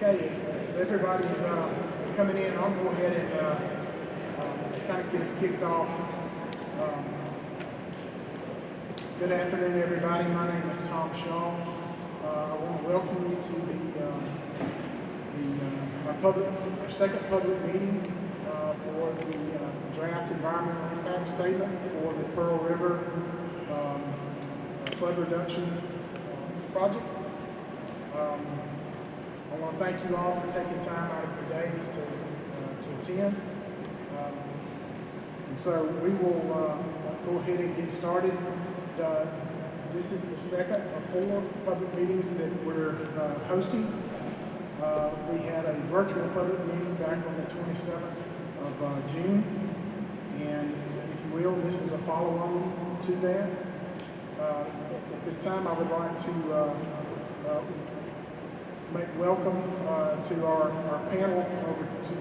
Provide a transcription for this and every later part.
Okay, as everybody's coming in, I'll go ahead and kind of get us kicked off. Good afternoon, everybody. My name is Tom Shaw. I want to welcome you to our second public meeting for the draft environmental impact statement for the Pearl River flood reduction project. I want to thank you all for taking time out of your days to attend. And so we will go ahead and get started. This is the second of 4 public meetings that we're hosting. We had a virtual public meeting back on the 27th of June. And if you will, this is a follow-on to that. At this time, I would like to make welcome to our panel over to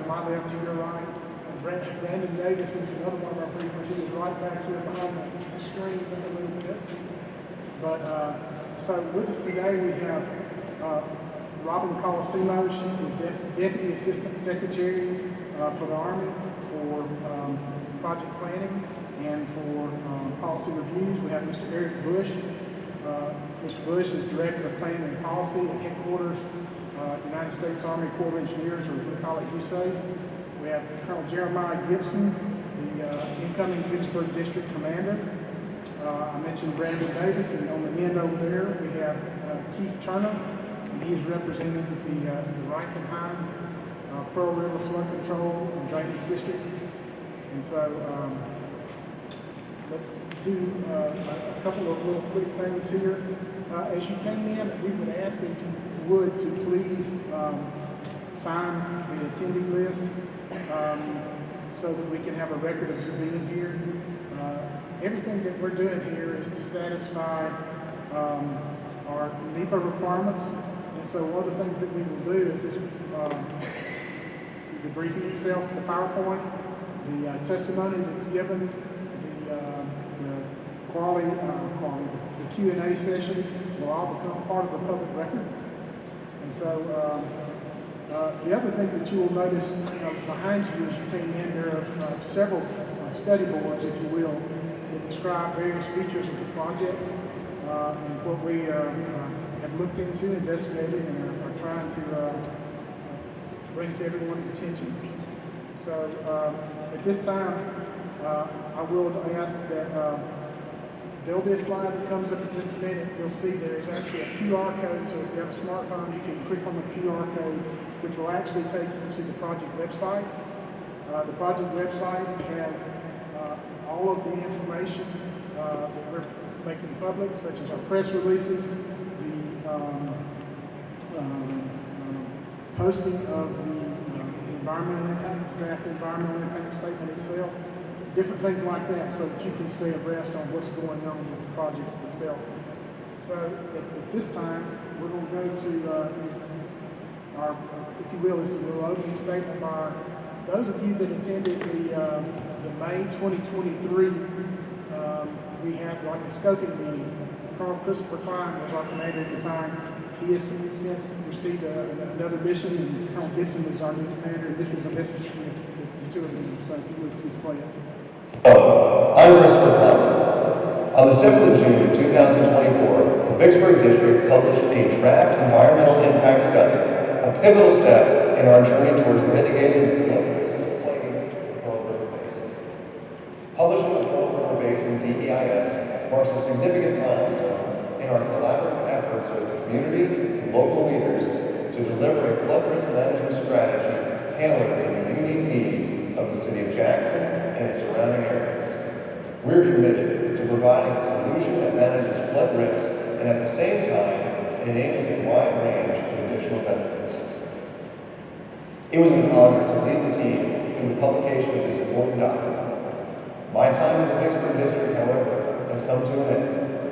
my left, to your right. Brandon Davis is another one of our briefers. He is right back here behind the screen a little bit. But so with us today we have Robin Colosimo. She's the Deputy Assistant Secretary for the Army for project planning and for policy reviews. We have Mr. Eric Bush. Mr. Bush is Director of Planning and Policy at Headquarters, United States Army Corps of Engineers, or we call it USACE. We have Colonel Jeremiah Gibson, the incoming Vicksburg District Commander. I mentioned Brandon Davis, and on the end over there we have Keith Turner, and he is representing the Rankin Hines Pearl River Flood Control and Drainage District. And so let's do a couple of little quick things here. As you came in, we would ask that you would to please sign the attendee list so that we can have a record of you being here. Everything that we're doing here is to satisfy our NEPA requirements. And so one of the things that we will do is this, the briefing itself, the PowerPoint, the testimony that's given, the Q&A session will all become part of the public record. And so the other thing that you will notice behind you as you came in, there are several study boards, if you will, that describe various features of the project and what we have looked into, investigated, and are trying to bring to everyone's attention. So at this time, I will ask that there will be a slide that comes up in just a minute. You'll see there's actually a QR code, so if you have a smartphone, you can click on the QR code, which will actually take you to the project website. The project website has all of the information that we're making public, such as our press releases, the posting of the environmental impact, draft environmental impact statement itself, different things like that, so that you can stay abreast on what's going on with the project itself. So at this time, we're going to go to our, if you will, it's a little opening statement by those of you that attended the May 2023, we had like a scoping meeting. Colonel Christopher Klein was our commander at the time. He has since received another mission, and Colonel Gibson is our new commander. This is a message from the two of them, so if you would please play it. I'm Christopher Klein. On the 7th of June 2024, the Vicksburg District published a draft environmental impact study, a pivotal step in our journey towards mitigating the flood risks plaguing the Pearl River Basin. Publishing the Pearl River Basin DEIS marks a significant milestone in our collaborative efforts with the community and local leaders to deliver a flood risk management strategy tailored to the unique needs of the city of Jackson and its surrounding areas. We're committed to providing a solution that manages flood risk and at the same time enables a wide range of additional benefits. It was an honor to lead the team through the publication of this important document. My time in the Vicksburg District, however, has come to an end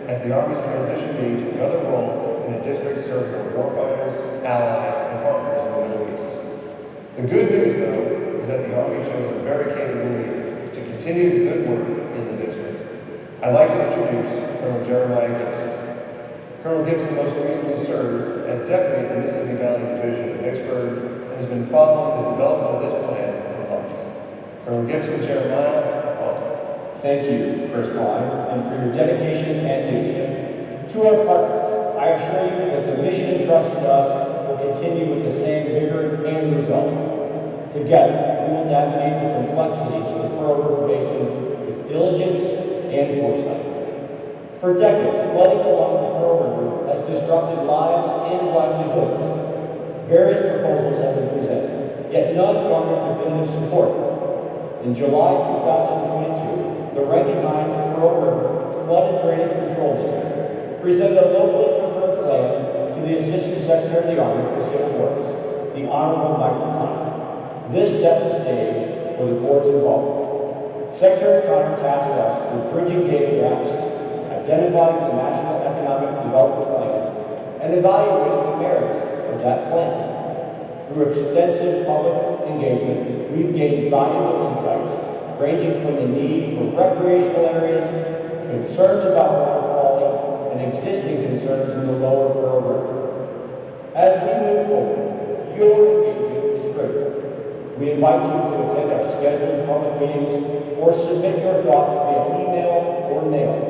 as the Army's transitioned me to another role in a district serving our warfighters, allies, and partners in the Middle East. The good news, though, is that the Army chose a very capable leader to continue the good work in the district. I'd like to introduce Colonel Jeremiah Gibson. Colonel Gibson most recently served as deputy in the Mississippi Valley Division of Vicksburg and has been following the development of this plan for months. Colonel Gibson, Jeremiah, welcome. Thank you, First Line, and for your dedication and leadership. To our partners, I assure you that the mission entrusted to us will continue with the same vigor and resolve. Together, we will navigate the complexities of the Pearl River Basin with diligence and foresight. For decades, flooding along the Pearl River has disrupted lives and livelihoods. Various proposals have been presented, yet none garnered definitive support. In July 2022, the recognized Pearl River Flood and Drainage Control District presented a locally preferred plan to the Assistant Secretary of the Army for Civil Works, the Honorable Michael Connor. This set the stage for the board's involvement. Secretary Connor tasked us with bridging data gaps, identifying the National Economic Development Plan, and evaluating the merits of that plan. Through extensive public engagement, we've gained valuable insights ranging from the need for recreational areas, concerns about water quality, and existing concerns in the lower Pearl River. As we move forward, your engagement is critical. We invite you to attend our scheduled public meetings or submit your thoughts via email or mail.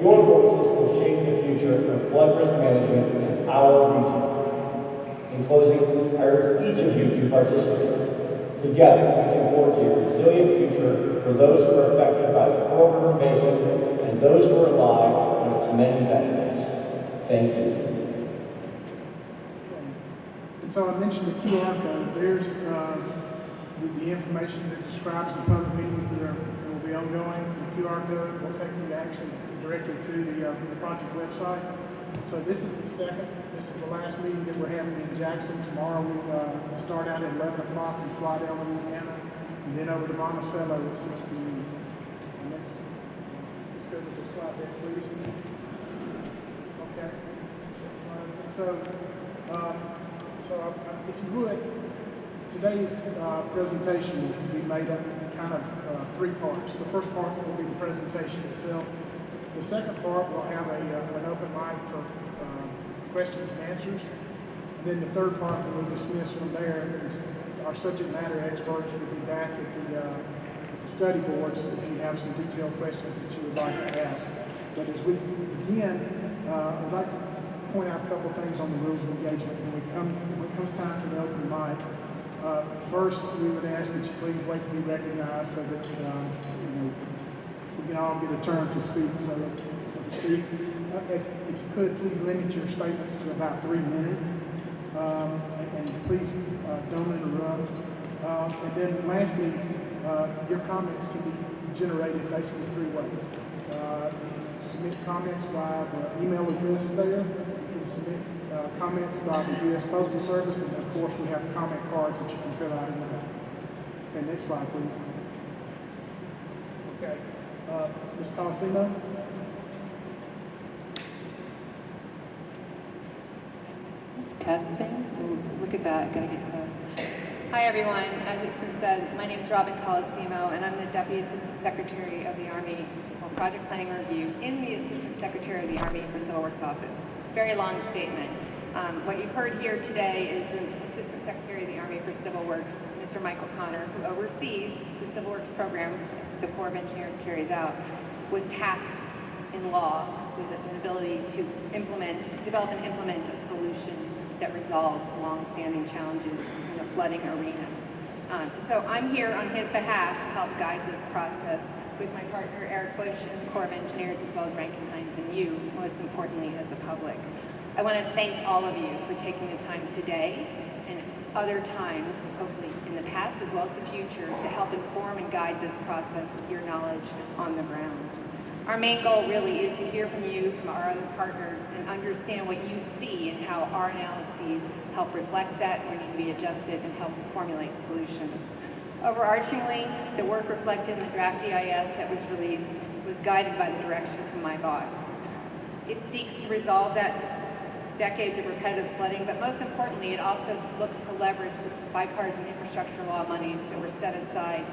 Your voices will shape the future of flood risk management in our region. In closing, I urge each of you to participate. Together, we can forge a resilient future for those who are affected by the Pearl River Basin and those who rely on its many benefits. Thank you. And so I mentioned the QR code. There's the information that describes the public meetings that will be ongoing. The QR code will take you actually directly to the project website. So this is the second. This is the last meeting that we're having in Jackson. Tomorrow we start out at 11 o'clock in Slidell, Louisiana, and then over to Monticello at 6 p.m. And let's go to the slide there, please. Okay. And so if you would, today's presentation will be made up kind of three parts. The first part will be the presentation itself. The second part will have an open mic for questions and answers. And then the third part that we'll dismiss from there is our subject matter experts will be back at the study boards if you have some detailed questions that you would like to ask. But as we begin, I'd like to point out a couple things on the rules of engagement when it comes time for the open mic. First, we would ask that you please wait to be recognized so that we can all get a turn to speak. So to speak, if you could, please limit your statements to about 3 minutes, and please don't interrupt. And then lastly, your comments can be generated basically 3 ways. You can submit comments by the email address there. You can submit comments by the U.S. Postal Service, and of course we have comment cards that you can fill out in the back. Okay, next slide, please. Okay, Ms. Colosimo. Testing. Ooh, look at that, gotta get close. Hi everyone, as it's been said, my name is Robin Colosimo and I'm the Deputy Assistant Secretary of the Army for Project Planning Review in the Assistant Secretary of the Army for Civil Works Office. Very long statement. What you've heard here today is the Assistant Secretary of the Army for Civil Works, Mr. Michael Connor, who oversees the Civil Works program the Corps of Engineers carries out, was tasked in law with an ability to develop and implement a solution that resolves long-standing challenges in the flooding arena. So I'm here on his behalf to help guide this process with my partner Eric Bush and the Corps of Engineers, as well as Rankin Hines and you, most importantly as the public. I want to thank all of you for taking the time today and other times, hopefully in the past as well as the future, to help inform and guide this process with your knowledge on the ground. Our main goal really is to hear from you, from our other partners, and understand what you see and how our analyses help reflect that or need to be adjusted and help formulate solutions. Overarchingly, the work reflected in the draft EIS that was released was guided by the direction from my boss. It seeks to resolve that decades of repetitive flooding, but most importantly, it also looks to leverage the bipartisan infrastructure law monies that were set aside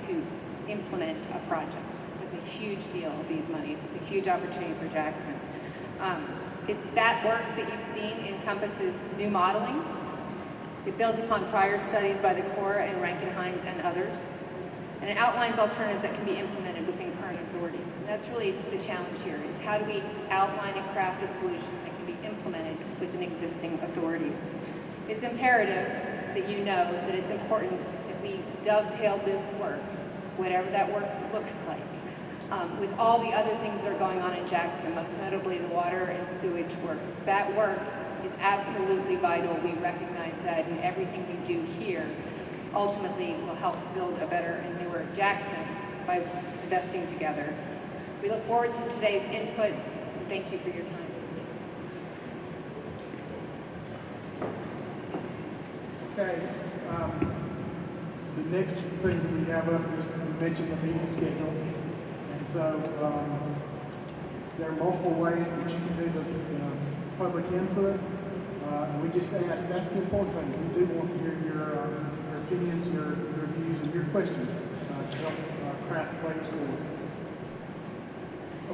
to implement a project. It's a huge deal, these monies. It's a huge opportunity for Jackson. That work that you've seen encompasses new modeling. It builds upon prior studies by the Corps and Rankin-Hines and others. And it outlines alternatives that can be implemented within current authorities. And that's really the challenge here, is how do we outline and craft a solution that can be implemented within existing authorities. It's imperative that you know that it's important that we dovetail this work, whatever that work looks like, with all the other things that are going on in Jackson, most notably the water and sewage work. That work is absolutely vital. We recognize that, and everything we do here ultimately will help build a better and newer Jackson by investing together. We look forward to today's input, and thank you for your time. Okay, the next thing we have up is, we mentioned the meeting schedule. And so there are multiple ways that you can do the public input. And we just ask, that's the important thing. We do want to hear your opinions, your views, and your questions to help craft the way forward.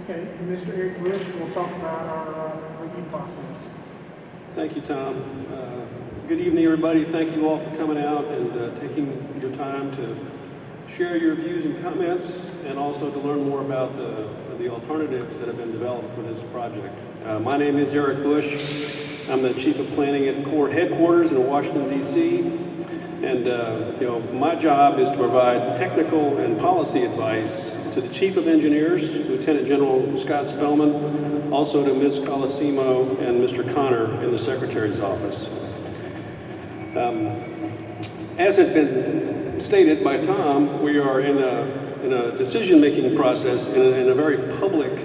Okay, Mr. Eric Bush will talk about our review process. Thank you, Tom. Good evening, everybody. Thank you all for coming out and taking your time to share your views and comments, and also to learn more about the alternatives that have been developed for this project. My name is Eric Bush. I'm the Chief of Planning at Corps Headquarters in Washington, D.C. And my job is to provide technical and policy advice to the Chief of Engineers, Lieutenant General Scott Spellman, also to Ms. Colosimo and Mr. Connor in the Secretary's office. As has been stated by Tom, we are in a decision-making process, in a very public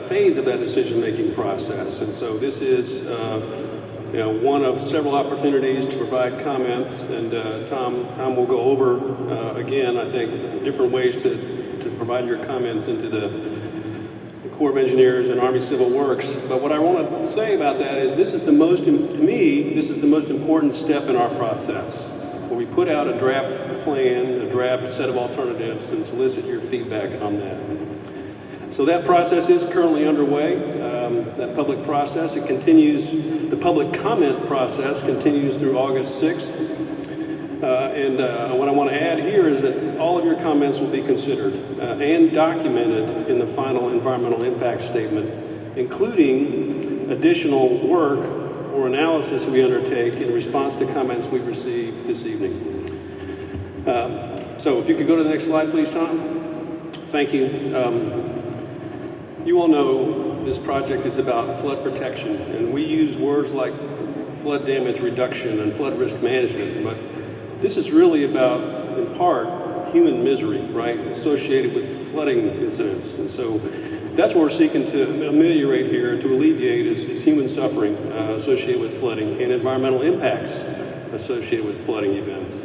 phase of that decision-making process. And so this is one of several opportunities to provide comments, and Tom will go over, again, I think, different ways to provide your comments into the Corps of Engineers and Army Civil Works. But what I want to say about that is this is the most important step in our process, where we put out a draft plan, a draft set of alternatives, and solicit your feedback on that. So that process is currently underway, that public process. It continues, the public comment process continues through August 6th. And what I want to add here is that all of your comments will be considered and documented in the final environmental impact statement, including additional work or analysis we undertake in response to comments we received this evening. So if you could go to the next slide, please, Tom. Thank you. You all know this project is about flood protection, and we use words like flood damage reduction and flood risk management, but this is really about, in part, human misery, right, associated with flooding incidents. And so that's what we're seeking to ameliorate here, to alleviate, is human suffering associated with flooding and environmental impacts associated with flooding events.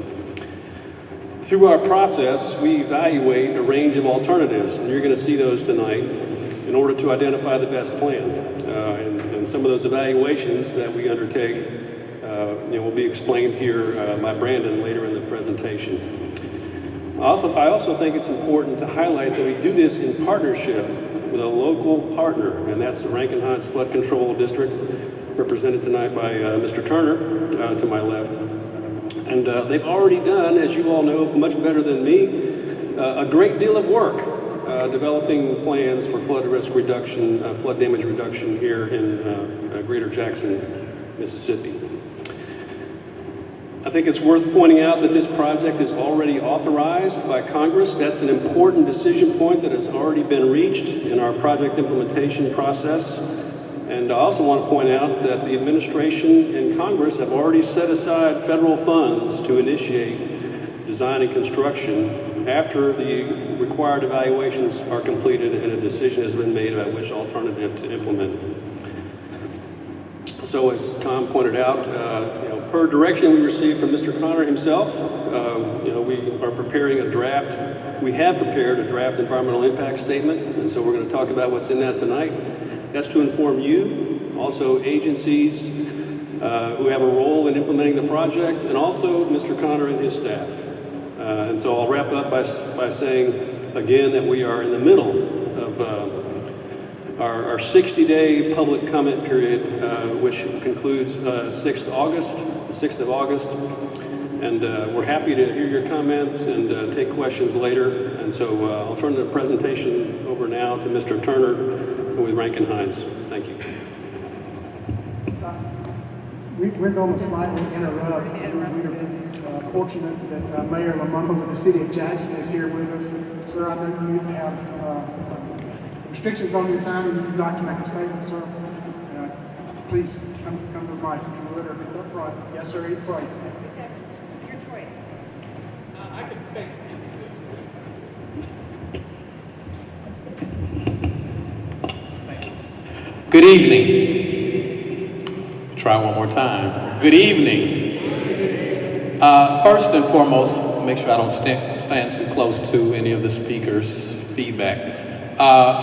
Through our process, we evaluate a range of alternatives, and you're going to see those tonight, in order to identify the best plan. And some of those evaluations that we undertake will be explained here by Brandon later in the presentation. I also think it's important to highlight that we do this in partnership with a local partner, and that's the Rankin-Hines Flood Control District, represented tonight by Mr. Turner to my left. And they've already done, as you all know much better than me, a great deal of work developing plans for flood risk reduction, flood damage reduction here in Greater Jackson, Mississippi. I think it's worth pointing out that this project is already authorized by Congress. That's an important decision point that has already been reached in our project implementation process. And I also want to point out that the administration and Congress have already set aside federal funds to initiate design and construction after the required evaluations are completed and a decision has been made about which alternative to implement. So as Tom pointed out, per direction we received from Mr. Connor himself, we are preparing a draft. We have prepared a draft environmental impact statement, and so we're going to talk about what's in that tonight. That's to inform you, also agencies who have a role in implementing the project, and also Mr. Connor and his staff. And so I'll wrap up by saying again that we are in the middle our 60-day public comment period, which concludes 6th of August. And we're happy to hear your comments and take questions later. And so I'll turn the presentation over now to Mr. Turner with Rankin Hines. Thank you. We're going to slightly interrupt. We're fortunate that Mayor Lamont with the City of Jackson is here with us. Sir, I know you have restrictions on your time and you'd like to make a statement, sir. Please come to the mic if you would, or come up front. Yes, sir, either place. Okay, your choice. I can face it. Good evening. Try one more time. Good evening. First and foremost, make sure I don't stand too close to any of the speakers' feedback.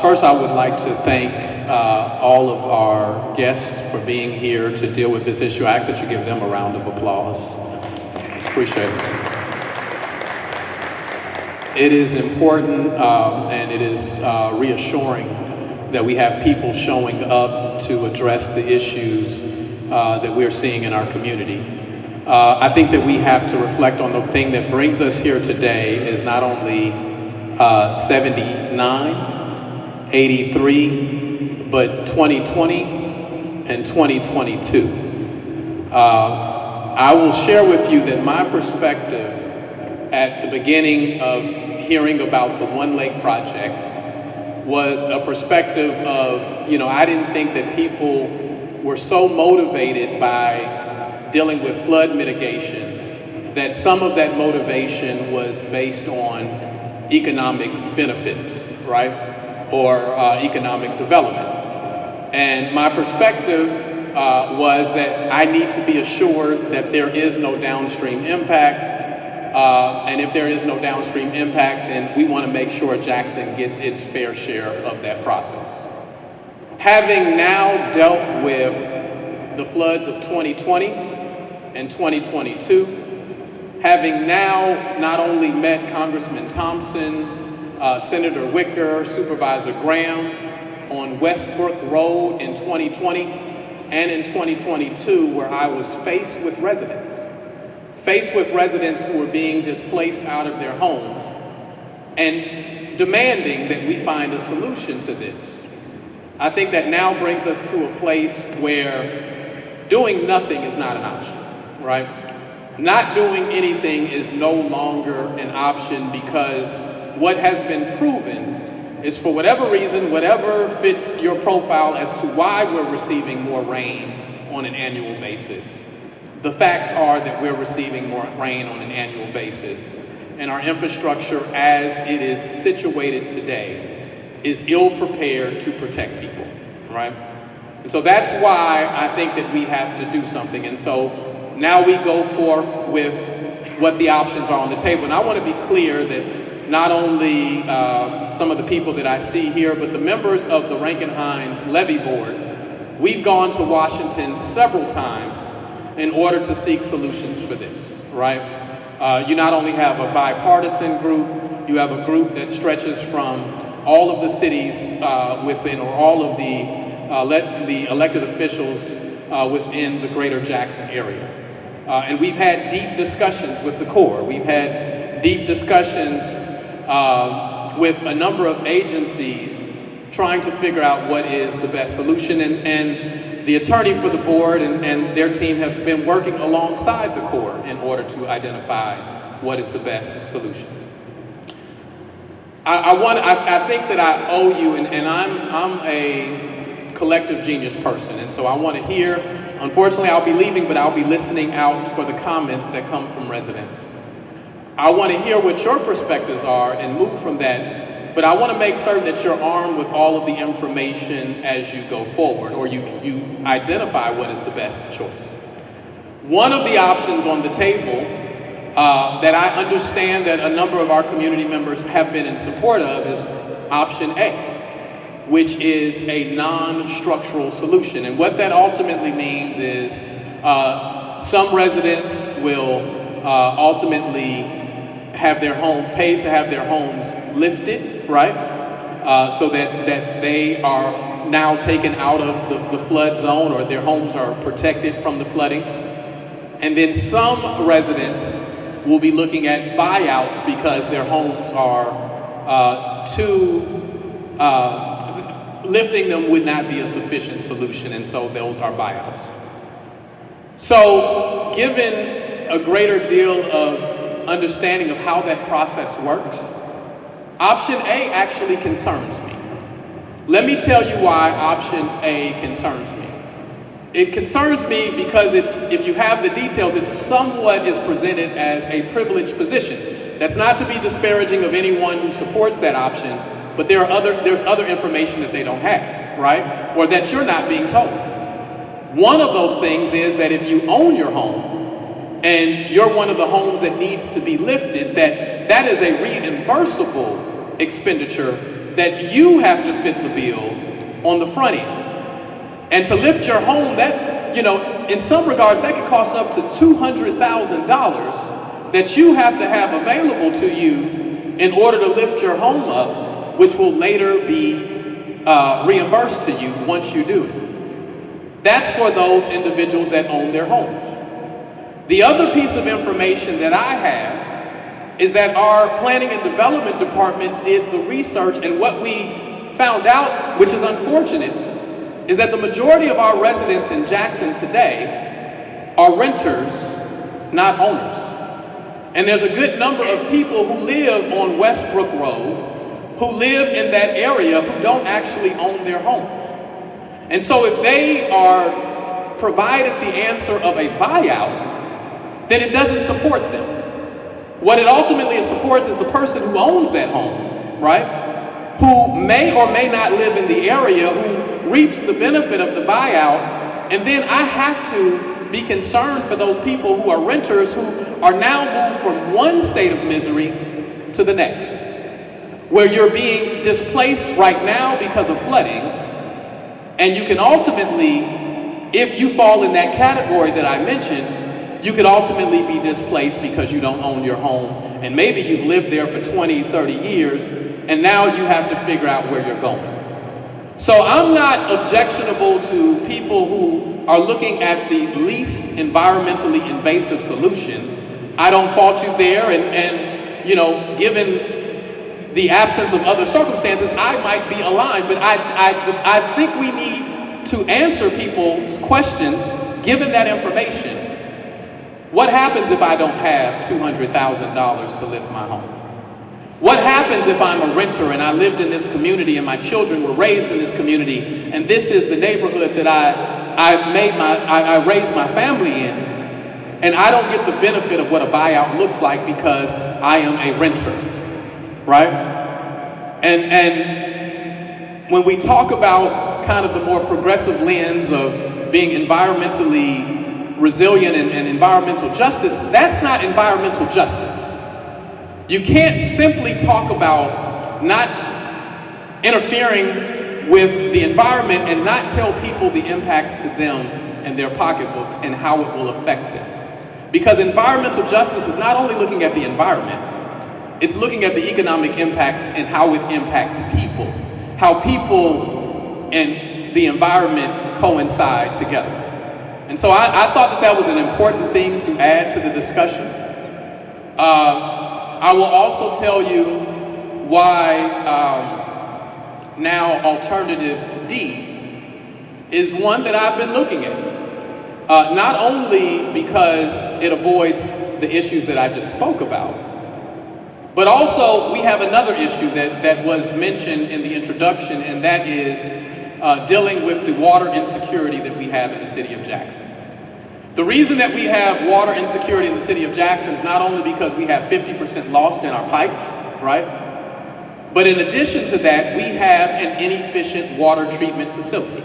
First, I would like to thank all of our guests for being here to deal with this issue. I ask that you give them a round of applause. Appreciate it. It is important and it is reassuring that we have people showing up to address the issues that we're seeing in our community. I think that we have to reflect on the thing that brings us here today is not only 79, 83, but 2020 and 2022. I will share with you that my perspective at the beginning of hearing about the One Lake project was a perspective of, I didn't think that people were so motivated by dealing with flood mitigation that some of that motivation was based on economic benefits, right? Or economic development. And my perspective was that I need to be assured that there is no downstream impact. And if there is no downstream impact, then we want to make sure Jackson gets its fair share of that process. Having now dealt with the floods of 2020 and 2022, having now not only met Congressman Thompson, Senator Wicker, Supervisor Graham on Westbrook Road in 2020 and in 2022, where I was faced with residents who were being displaced out of their homes and demanding that we find a solution to this. I think that now brings us to a place where doing nothing is not an option, right? Not doing anything is no longer an option because what has been proven is, for whatever reason, whatever fits your profile as to why we're receiving more rain on an annual basis, the facts are that we're receiving more rain on an annual basis, and our infrastructure as it is situated today is ill-prepared to protect people, right? And so that's why I think that we have to do something. And so now we go forth with what the options are on the table. And I want to be clear that not only some of the people that I see here, but the members of the Rankin Hines Levee Board, we've gone to Washington several times in order to seek solutions for this, right? You not only have a bipartisan group, you have a group that stretches from all of the cities within, or all of the elected officials within the greater Jackson area. And we've had deep discussions with the Corps. We've had deep discussions with a number of agencies trying to figure out what is the best solution. And the attorney for the board and their team have been working alongside the Corps in order to identify what is the best solution. I think that I owe you, and I'm a collective genius person, and so I want to hear. Unfortunately, I'll be leaving, but I'll be listening out for the comments that come from residents. I want to hear what your perspectives are and move from that, but I want to make certain that you're armed with all of the information as you go forward, or you identify what is the best choice. One of the options on the table that I understand that a number of our community members have been in support of is option A, which is a non-structural solution. And what that ultimately means is some residents will ultimately have their home, paid to have their homes lifted, right? So that they are now taken out of the flood zone, or their homes are protected from the flooding. And then some residents will be looking at buyouts because their homes are lifting them would not be a sufficient solution, and so those are buyouts. So given a greater deal of understanding of how that process works, option A actually concerns me. Let me tell you why option A concerns me. It concerns me because if you have the details, it somewhat is presented as a privileged position. That's not to be disparaging of anyone who supports that option, but there's other information that they don't have, right? Or that you're not being told. One of those things is that if you own your home and you're one of the homes that needs to be lifted, that is a reimbursable expenditure that you have to fit the bill on the front end. And to lift your home, that, in some regards, that could cost up to $200,000 that you have to have available to you in order to lift your home up, which will later be reimbursed to you once you do it. That's for those individuals that own their homes. The other piece of information that I have is that our planning and development department did the research, and what we found out, which is unfortunate, is that the majority of our residents in Jackson today are renters, not owners. And there's a good number of people who live on Westbrook Road, who live in that area, who don't actually own their homes. And so if they are provided the answer of a buyout, then it doesn't support them. What it ultimately supports is the person who owns that home, right? Who may or may not live in the area, who reaps the benefit of the buyout. And then I have to be concerned for those people who are renters, who are now moved from one state of misery to the next, where you're being displaced right now because of flooding. And you can ultimately, if you fall in that category that I mentioned, you could ultimately be displaced because you don't own your home. And maybe you've lived there for 20, 30 years, and now you have to figure out where you're going. So I'm not objectionable to people who are looking at the least environmentally invasive solution. I don't fault you there, and given the absence of other circumstances, I might be aligned, but I think we need to answer people's question, given that information. What happens if I don't have $200,000 to lift my home? What happens if I'm a renter and I lived in this community and my children were raised in this community, and this is the neighborhood that I raised my family in, and I don't get the benefit of what a buyout looks like because I am a renter, right? And when we talk about kind of the more progressive lens of being environmentally resilient and environmental justice, that's not environmental justice. You can't simply talk about not interfering with the environment and not tell people the impacts to them and their pocketbooks and how it will affect them. Because environmental justice is not only looking at the environment, it's looking at the economic impacts and how it impacts people, how people and the environment coincide together. And so I thought that was an important thing to add to the discussion. I will also tell you why now alternative D is one that I've been looking at. Not only because it avoids the issues that I just spoke about, but also we have another issue that was mentioned in the introduction, and that is dealing with the water insecurity that we have in the city of Jackson. The reason that we have water insecurity in the city of Jackson is not only because we have 50% lost in our pipes, right? But in addition to that, we have an inefficient water treatment facility.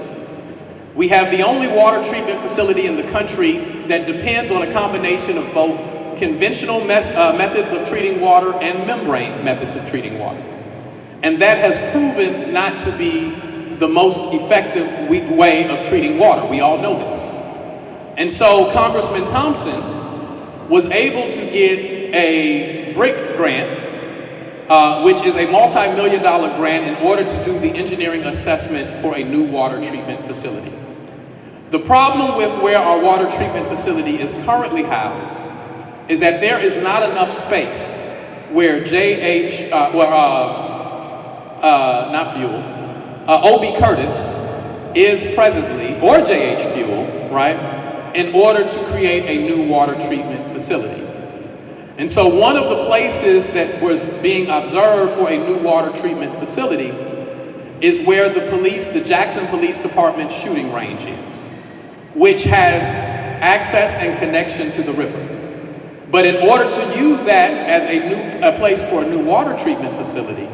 We have the only water treatment facility in the country that depends on a combination of both conventional methods of treating water and membrane methods of treating water. And that has proven not to be the most effective way of treating water. We all know this. And so Congressman Thompson was able to get a BRIC grant which is a multi-million-dollar grant in order to do the engineering assessment for a new water treatment facility. The problem with where our water treatment facility is currently housed is that there is not enough space where OB Curtis is presently, or JH Fuel, right, in order to create a new water treatment facility. And so one of the places that was being observed for a new water treatment facility is where the Jackson Police Department shooting range is, which has access and connection to the river. But in order to use that as a place for a new water treatment facility,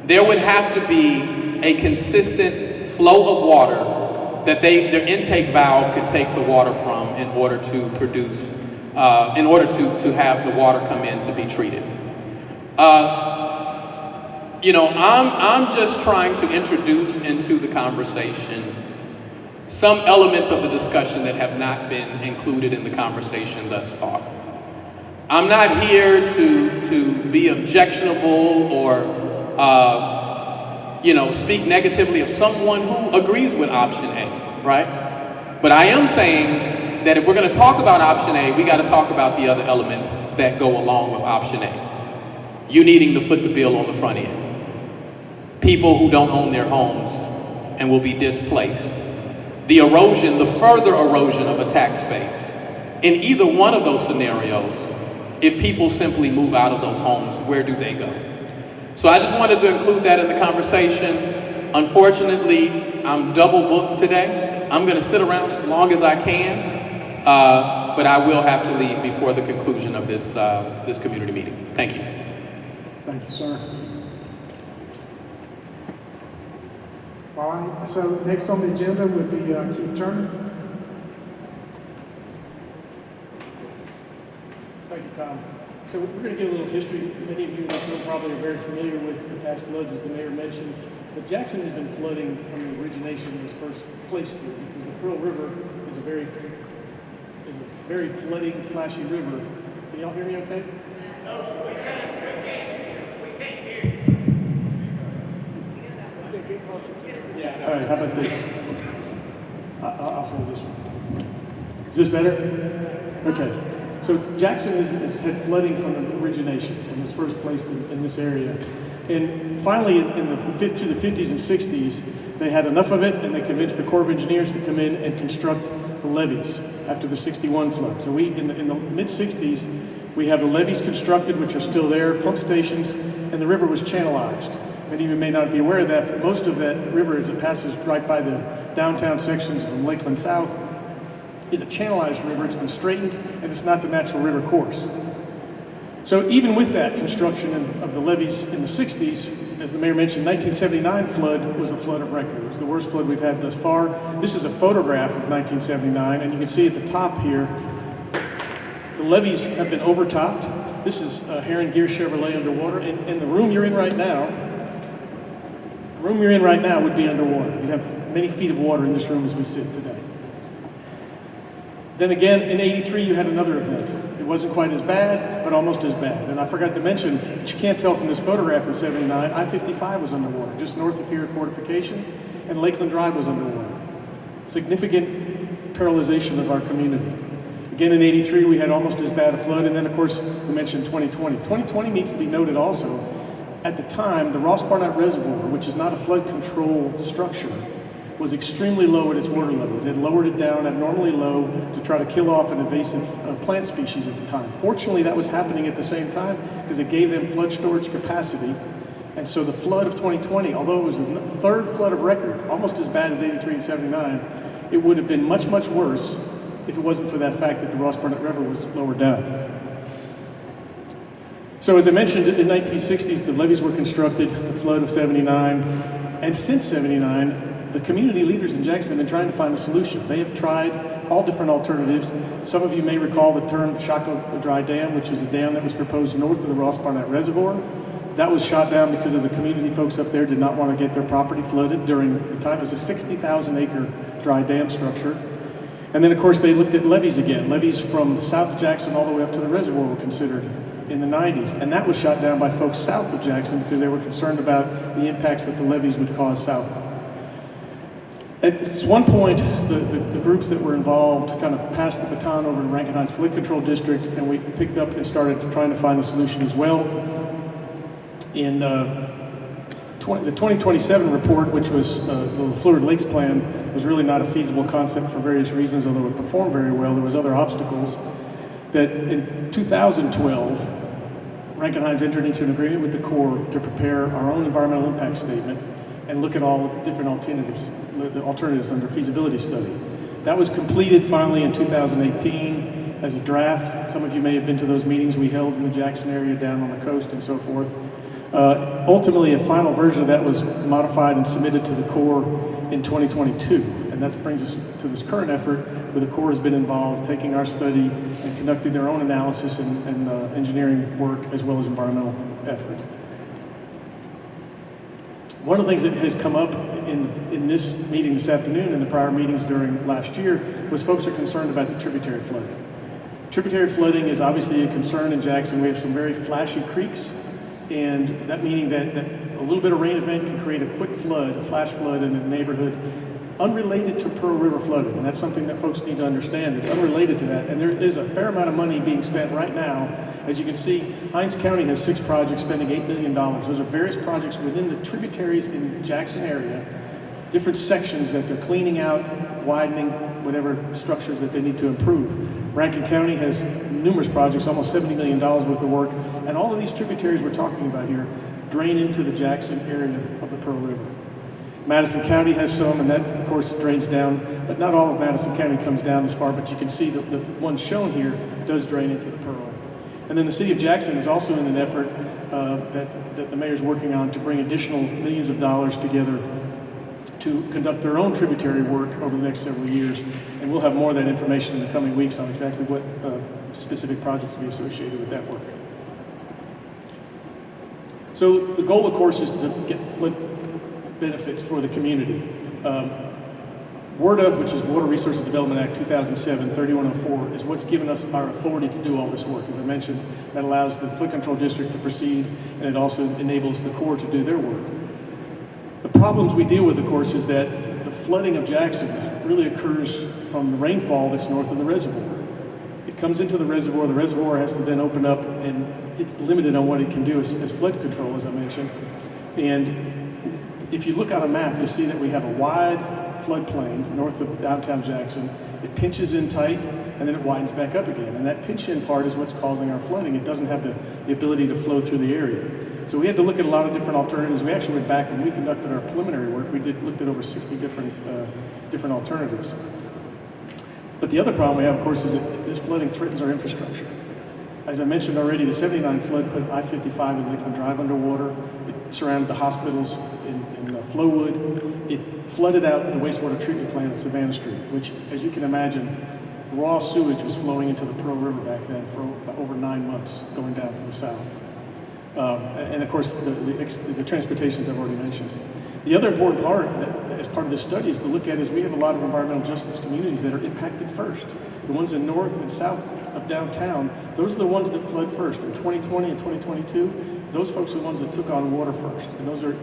there would have to be a consistent flow of water that their intake valve could take the water from in order to produce, in order to have the water come in to be treated. I'm just trying to introduce into the conversation some elements of the discussion that have not been included in the conversation thus far. I'm not here to be objectionable or speak negatively of someone who agrees with option A, right? But I am saying that if we're going to talk about option A, we got to talk about the other elements that go along with option A. You needing to foot the bill on the front end. People who don't own their homes and will be displaced. The erosion, the further erosion of a tax base. In either one of those scenarios, if people simply move out of those homes, where do they go? So I just wanted to include that in the conversation. Unfortunately, I'm double booked today. I'm going to sit around as long as I can, but I will have to leave before the conclusion of this community meeting. Thank you. Thank you, sir. All right, so next on the agenda would be Keith Turner. Thank you, Tom. So we're going to give a little history. Many of you in this room probably are very familiar with the past floods, as the mayor mentioned. But Jackson has been flooding from the origination it was first placed here, because the Pearl River is a very flooding, flashy river. Can y'all hear me okay? No, we can't. We can't hear you. Yeah. All right, how about this? I'll hold this one. Is this better? Okay. So Jackson has had flooding from the origination and was first placed in this area. And finally, through the 50s and 60s, they had enough of it, and they convinced the Corps of Engineers to come in and construct the levees after the 61 flood. So in the mid-60s, we have the levees constructed, which are still there, pump stations, and the river was channelized. Many of you may not be aware of that, but most of that river, as it passes right by the downtown sections from Lakeland South, is a channelized river. It's been straightened, and it's not the natural river course. So even with that construction of the levees in the 60s, as the mayor mentioned, 1979 flood was the flood of record. It was the worst flood we've had thus far. This is a photograph of 1979, and you can see at the top here, the levees have been overtopped. This is Heron Gear Chevrolet underwater, and the room you're in right now, would be underwater. You'd have many feet of water in this room as we sit today. Then again, in '83, you had another event. It wasn't quite as bad, but almost as bad. And I forgot to mention, but you can't tell from this photograph in '79, I-55 was underwater, just north of here at Fortification, and Lakeland Drive was underwater. Significant paralyzation of our community. Again, in '83, we had almost as bad a flood, and then, of course, we mentioned 2020. 2020 needs to be noted also. At the time, the Ross Barnett Reservoir, which is not a flood control structure, was extremely low at its water level. It had lowered it down abnormally low to try to kill off an invasive plant species at the time. Fortunately, that was happening at the same time because it gave them flood storage capacity. And so the flood of 2020, although it was the third flood of record, almost as bad as '83 and '79, it would have been much, much worse if it wasn't for that fact that the Ross Barnett River was lowered down. So as I mentioned, in the 1960s, the levees were constructed, the flood of '79, and since '79, the community leaders in Jackson have been trying to find a solution. They have tried all different alternatives. Some of you may recall the term Chaco Dry Dam, which is a dam that was proposed north of the Ross Barnett Reservoir. That was shot down because of the community folks up there did not want to get their property flooded during the time. It was a 60,000 acre dry dam structure. And then of course they looked at levees again. Levees from South Jackson all the way up to the reservoir were considered in the 90s. And that was shot down by folks south of Jackson because they were concerned about the impacts that the levees would cause south. At one point, the groups that were involved kind of passed the baton over to Rankin Heights Flood Control District, and we picked up and started trying to find a solution as well. In the 2027 report, which was the Fluid Lakes Plan, was really not a feasible concept for various reasons, although it performed very well. There was other obstacles. That in 2012, Rankin Heights entered into an agreement with the Corps to prepare our own environmental impact statement and look at all the different alternatives under feasibility study. That was completed finally in 2018 as a draft. Some of you may have been to those meetings we held in the Jackson area, down on the coast and so forth. Ultimately, a final version of that was modified and submitted to the Corps in 2022. And that brings us to this current effort where the Corps has been involved, taking our study and conducting their own analysis and engineering work as well as environmental efforts. One of the things that has come up in this meeting this afternoon and the prior meetings during last year was folks are concerned about the tributary flooding. Tributary flooding is obviously a concern in Jackson. We have some very flashy creeks, and that meaning that a little bit of rain event can create a quick flood, a flash flood in a neighborhood unrelated to Pearl River flooding, and that's something that folks need to understand. It's unrelated to that, and there is a fair amount of money being spent right now. As you can see, Hinds County has 6 projects spending $8 million. Those are various projects within the tributaries in the Jackson area, different sections that they're cleaning out, widening, whatever structures that they need to improve. Rankin County has numerous projects, almost $70 million worth of work, and all of these tributaries we're talking about here drain into the Jackson area of the Pearl River. Madison County has some, and that, of course, drains down, but not all of Madison County comes down this far, but you can see that the one shown here does drain into the Pearl. And then the city of Jackson is also in an effort that the mayor's working on to bring additional millions of dollars together to conduct their own tributary work over the next several years. And we'll have more of that information in the coming weeks on exactly what specific projects will be associated with that work. So the goal, of course, is to get flood benefits for the community. WRDA, which is Water Resources Development Act 2007, 3104, is what's given us our authority to do all this work. As I mentioned, that allows the Flood Control District to proceed, and it also enables the Corps to do their work. The problems we deal with, of course, is that the flooding of Jackson really occurs from the rainfall that's north of the reservoir. It comes into the reservoir has to then open up, and it's limited on what it can do as flood control, as I mentioned. And if you look on a map, you'll see that we have a wide floodplain north of downtown Jackson. It pinches in tight, and then it widens back up again. And that pinch-in part is what's causing our flooding. It doesn't have the ability to flow through the area. So we had to look at a lot of different alternatives. We actually went back when we conducted our preliminary work. We looked at over 60 different alternatives. But the other problem we have, of course, is that this flooding threatens our infrastructure. As I mentioned already, the 79 flood put I-55 in Lakeland Drive underwater. It surrounded the hospitals in Flowood. It flooded out the wastewater treatment plant at Savannah Street, which, as you can imagine, raw sewage was flowing into the Pearl River back then for over 9 months, going down to the south. And of course, the transportations I've already mentioned. The other important part, as part of this study, is to look at is we have a lot of environmental justice communities that are impacted first. The ones in north and south of downtown, those are the ones that flood first. In 2020 and 2022, those folks are the ones that took on water first. And those are,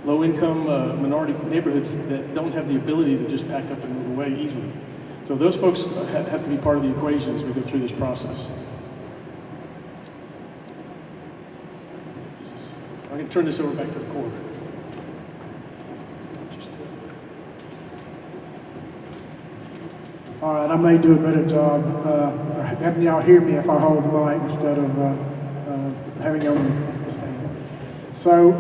low-income minority neighborhoods that don't have the ability to just pack up and move away easily. So those folks have to be part of the equation as we go through this process. I'm going to turn this over back to the Corps. All right, I may do a better job having y'all hear me if I hold the mic instead of having you on the stand. So,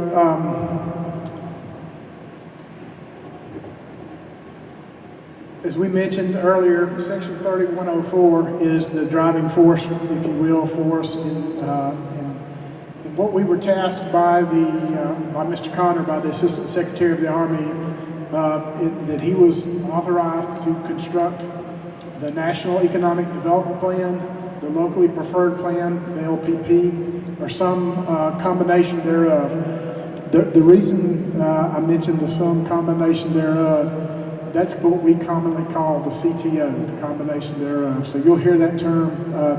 as we mentioned earlier, Section 3104 is the driving force, if you will, for us in what we were tasked by Mr. Connor, by the Assistant Secretary of the Army, that he was authorized to construct the National Economic Development Plan, the Locally Preferred Plan, the LPP, or some combination thereof. The reason I mentioned the some combination thereof, that's what we commonly call the CTO, the combination thereof. So you'll hear that term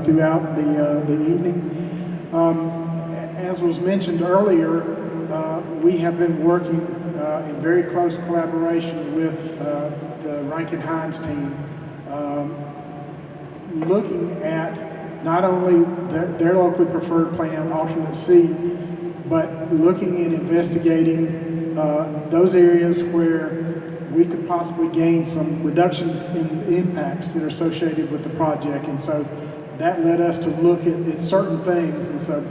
throughout the evening. As was mentioned earlier, we have been working in very close collaboration with the Rankin-Hines team, looking at not only their locally preferred plan, alternate C, but looking and investigating those areas where we could possibly gain some reductions in the impacts that are associated with the project. And so that led us to look at certain things. And so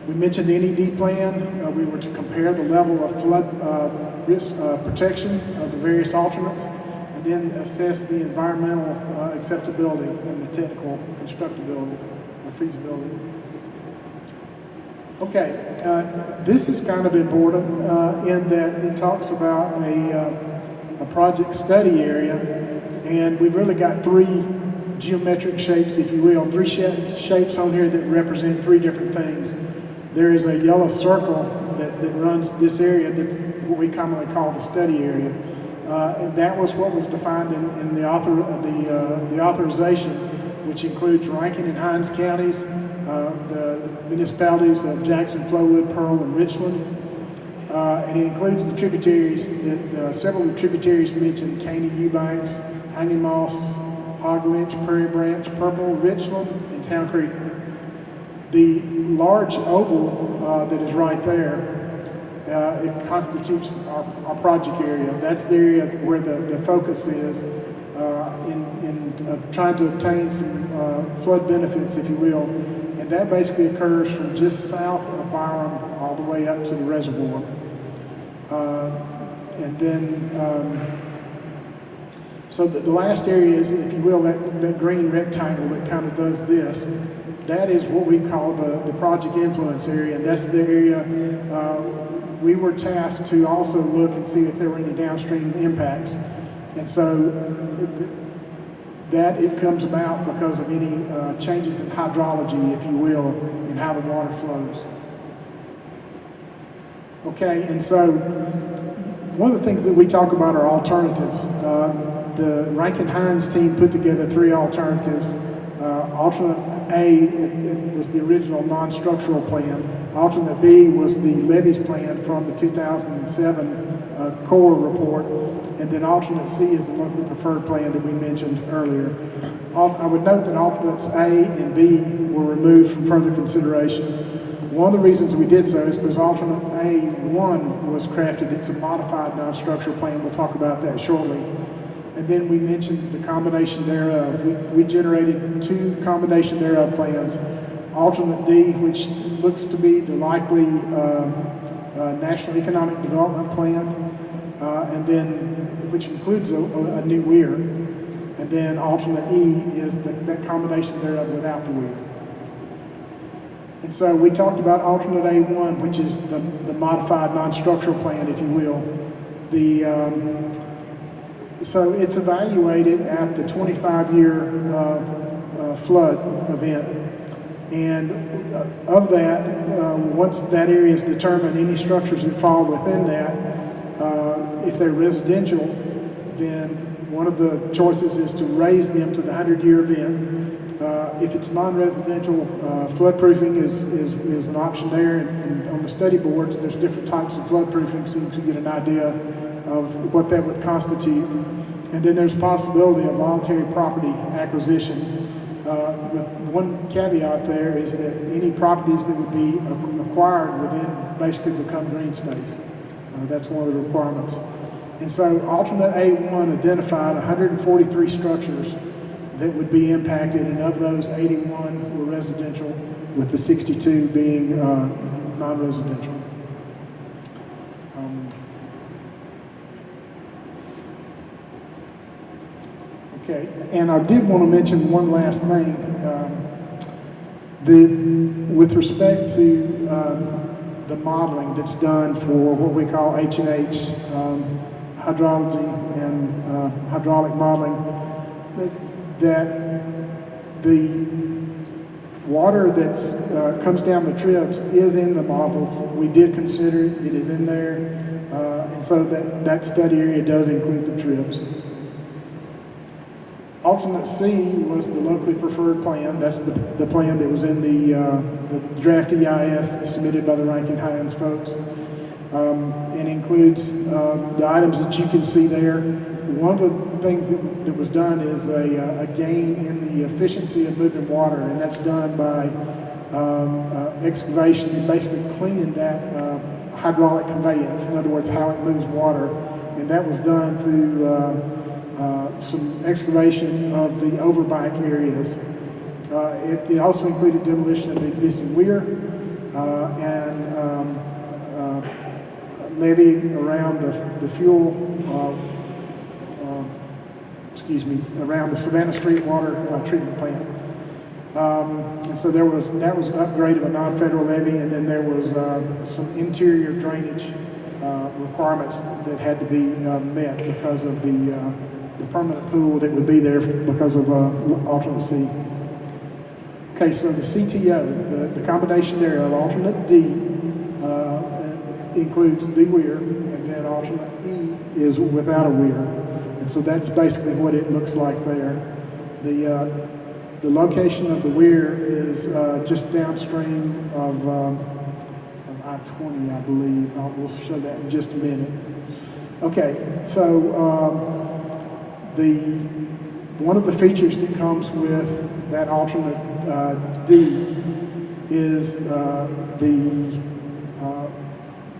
we mentioned the NED plan. We were to compare the level of flood risk protection of the various alternates, and then assess the environmental acceptability and the technical constructability or feasibility. Okay, this is kind of important in that it talks about a project study area, and we've really got three geometric shapes, if you will, three shapes on here that represent three different things. There is a yellow circle that runs this area that's what we commonly call the study area. And that was what was defined in the authorization, which includes Rankin and Hines counties, the municipalities of Jackson, Flowood, Pearl, and Richland. And it includes the tributaries, several of the tributaries mentioned: Caney, Eubanks, Hanging Moss, Hog Lynch, Prairie Branch, Purple, Richland, and Town Creek. The large oval that is right there, it constitutes our project area. That's the area where the focus is in trying to obtain some flood benefits, if you will. And that basically occurs from just south of Byram all the way up to the reservoir. And then, so the last area is, if you will, that green rectangle that kind of does this. That is what we call the project influence area, and that's the area we were tasked to also look and see if there were any downstream impacts. And so that it comes about because of any changes in hydrology, if you will, in how the water flows. Okay, and so one of the things that we talk about are alternatives. The Rankin-Hines team put together three alternatives. Alternate A, it was the original non-structural plan. Alternate B was the levees plan from the 2007 Corps report. And then alternate C is the locally preferred plan that we mentioned earlier. I would note that alternates A and B were removed from further consideration. One of the reasons we did so is because alternate A1 was crafted. It's a modified non-structural plan. We'll talk about that shortly. And then we mentioned the combination thereof. We generated two combination thereof plans. Alternate D, which looks to be the likely National Economic Development Plan, and then which includes a new weir. And then alternate E is that combination thereof without the weir. And so we talked about alternate A1, which is the modified non-structural plan, if you will. So it's evaluated at the 25-year flood event. And of that, once that area is determined, any structures that fall within that, if they're residential, then one of the choices is to raise them to the 100-year event. If it's non-residential, floodproofing is an option there. And on the study boards, there's different types of floodproofing, so you can get an idea of what that would constitute. And then there's possibility of voluntary property acquisition. With one caveat there is that any properties that would be acquired would then basically become green space. That's one of the requirements. And so alternate A1 identified 143 structures that would be impacted, and of those 81 were residential, with the 62 being non-residential. Okay, and I did want to mention one last thing. With respect to the modeling that's done for what we call H&H, hydrology and hydraulic modeling, that the water that comes down the tribs is in the models. We did consider it, it is in there, and so that study area does include the tribs. Alternate C was the locally preferred plan. That's the plan that was in the draft EIS submitted by the Rankin Hines folks. And includes the items that you can see there. One of the things that was done is a gain in the efficiency of moving water, and that's done by excavation and basically cleaning that hydraulic conveyance, in other words, how it moves water. And that was done through some excavation of the overbank areas. It also included demolition of the existing weir and levee around the fuel, around the Savannah Street water treatment plant. And so that was an upgrade of a non-federal levee, and then there was some interior drainage requirements that had to be met because of the permanent pool that would be there because of alternate C. Okay, so the CTO, the combination there of alternate D includes the weir, and then alternate E is without a weir. And so that's basically what it looks like there. The location of the weir is just downstream of I-20, I believe. We'll show that in just a minute. Okay, so one of the features that comes with that alternate D is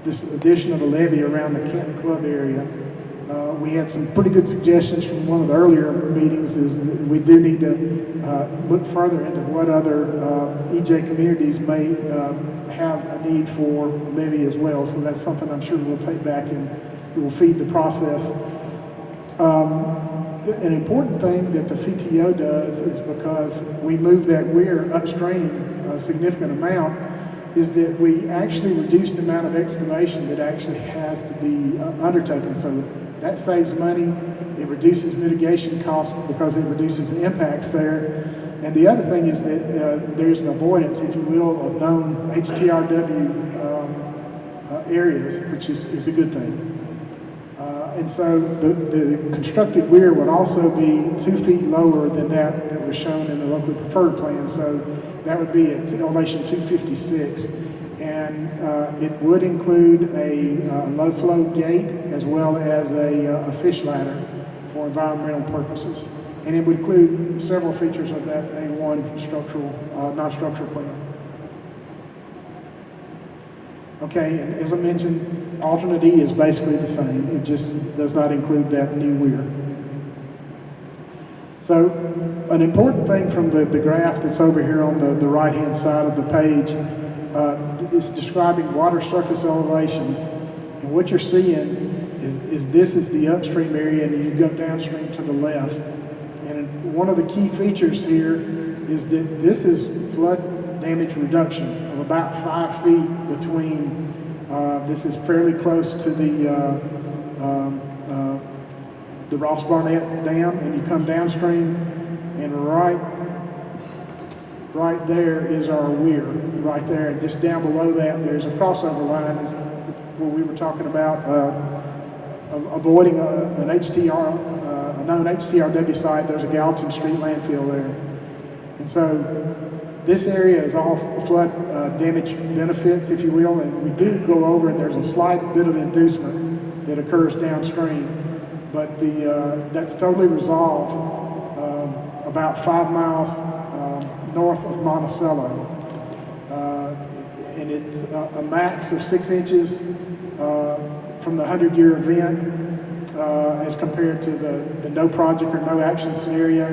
this addition of a levee around the Kenton Club area. We had some pretty good suggestions from one of the earlier meetings is that we do need to look further into what other EJ communities may have a need for levee as well. So that's something I'm sure we'll take back and it will feed the process. An important thing that the CTO does is because we move that weir upstream a significant amount is that we actually reduce the amount of excavation that actually has to be undertaken. So that saves money, it reduces mitigation costs because it reduces the impacts there. And the other thing is that there's an avoidance, if you will, of known HTRW areas, which is a good thing. And so the constructed weir would also be 2 feet lower than that was shown in the locally preferred plan. So that would be at elevation 256. And it would include a low flow gate as well as a fish ladder for environmental purposes. And it would include several features of that A1 structural, non-structural plan. Okay, and as I mentioned, alternate E is basically the same. It just does not include that new weir. So an important thing from the graph that's over here on the right-hand side of the page is describing water surface elevations. And what you're seeing is this is the upstream area and you go downstream to the left. And one of the key features here is that this is flood damage reduction of about 5 feet between, this is fairly close to the Ross Barnett Dam, and you come downstream, and right there is our weir, right there. And just down below that, there's a crossover line is where we were talking about avoiding a known HTRW site. There's a Gallatin Street landfill there. And so this area is all flood damage benefits, if you will, and we do go over, and there's a slight bit of inducement that occurs downstream. But that's totally resolved about 5 miles north of Monticello. And it's a max of 6 inches from the 100-year event as compared to the no project or no action scenario.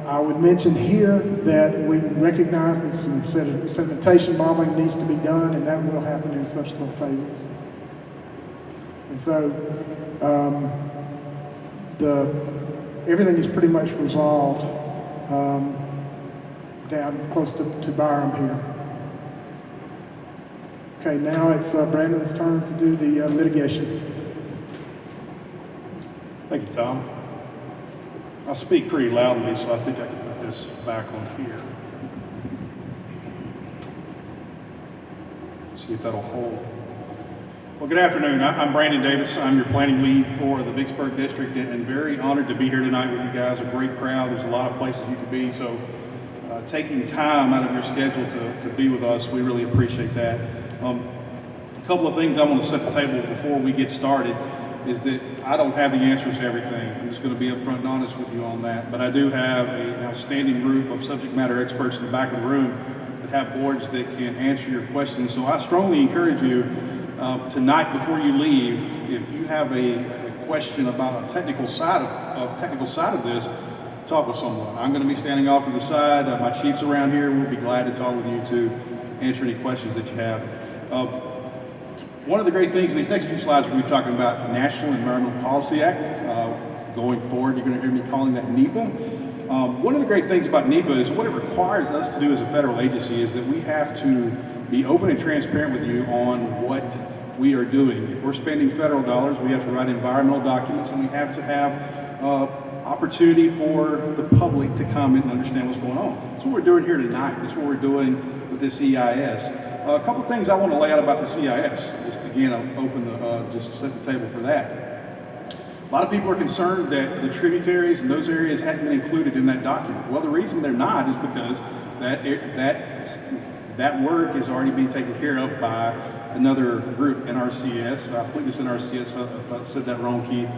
I would mention here that we recognize that some sedimentation modeling needs to be done, and that will happen in subsequent phases. And so everything is pretty much resolved down close to Byram here. Okay, now it's Brandon's turn to do the mitigation. Thank you, Tom. I speak pretty loudly, so I think I can put this back on here. See if that'll hold. Well, good afternoon. I'm Brandon Davis. I'm your planning lead for the Vicksburg District, and very honored to be here tonight with you guys. A great crowd. There's a lot of places you could be, so taking time out of your schedule to be with us, we really appreciate that. A couple of things I want to set the table before we get started is that I don't have the answers to everything. I'm just going to be upfront and honest with you on that. But I do have an outstanding group of subject matter experts in the back of the room that have boards that can answer your questions. So I strongly encourage you tonight before you leave, if you have a question about a technical side of this, talk with someone. I'm going to be standing off to the side. My chiefs around here will be glad to talk with you to answer any questions that you have. One of the great things, these next few slides, we're going to be talking about the National Environmental Policy Act. Going forward, you're going to hear me calling that NEPA. One of the great things about NEPA is what it requires us to do as a federal agency is that we have to be open and transparent with you on what we are doing. If we're spending federal dollars, we have to write environmental documents, and we have to have opportunity for the public to comment and understand what's going on. That's what we're doing here tonight. That's what we're doing with this EIS. A couple of things I want to lay out about this EIS. Just again, I'll open just to set the table for that. A lot of people are concerned that the tributaries and those areas hadn't been included in that document. Well, the reason they're not is because that work is already being taken care of by another group, NRCS. I believe it's NRCS. If I said that wrong, Keith,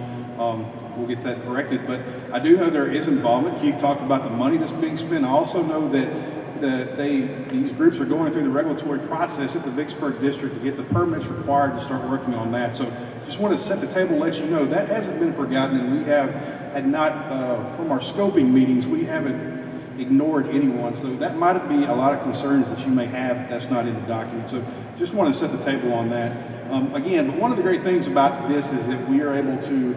we'll get that corrected. But I do know there is involvement. Keith talked about the money that's being spent. I also know that these groups are going through the regulatory process at the Vicksburg District to get the permits required to start working on that. So just want to set the table and let you know that hasn't been forgotten, and we had not, from our scoping meetings, we haven't ignored anyone. So that might be a lot of concerns that you may have if that's not in the document. So just want to set the table on that. Again, but one of the great things about this is that we are able to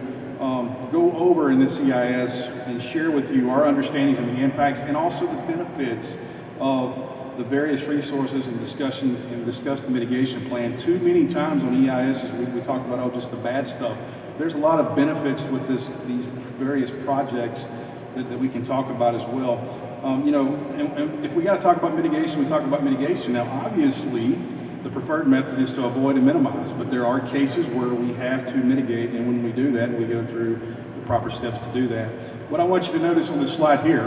go over in this EIS and share with you our understandings of the impacts and also the benefits of the various resources and discussions and discuss the mitigation plan. Too many times on EISs we talk about just the bad stuff. There's a lot of benefits with these various projects that we can talk about as well. And if we got to talk about mitigation, we talk about mitigation. Now, obviously, the preferred method is to avoid and minimize, but there are cases where we have to mitigate, and when we do that, we go through the proper steps to do that. What I want you to notice on this slide here,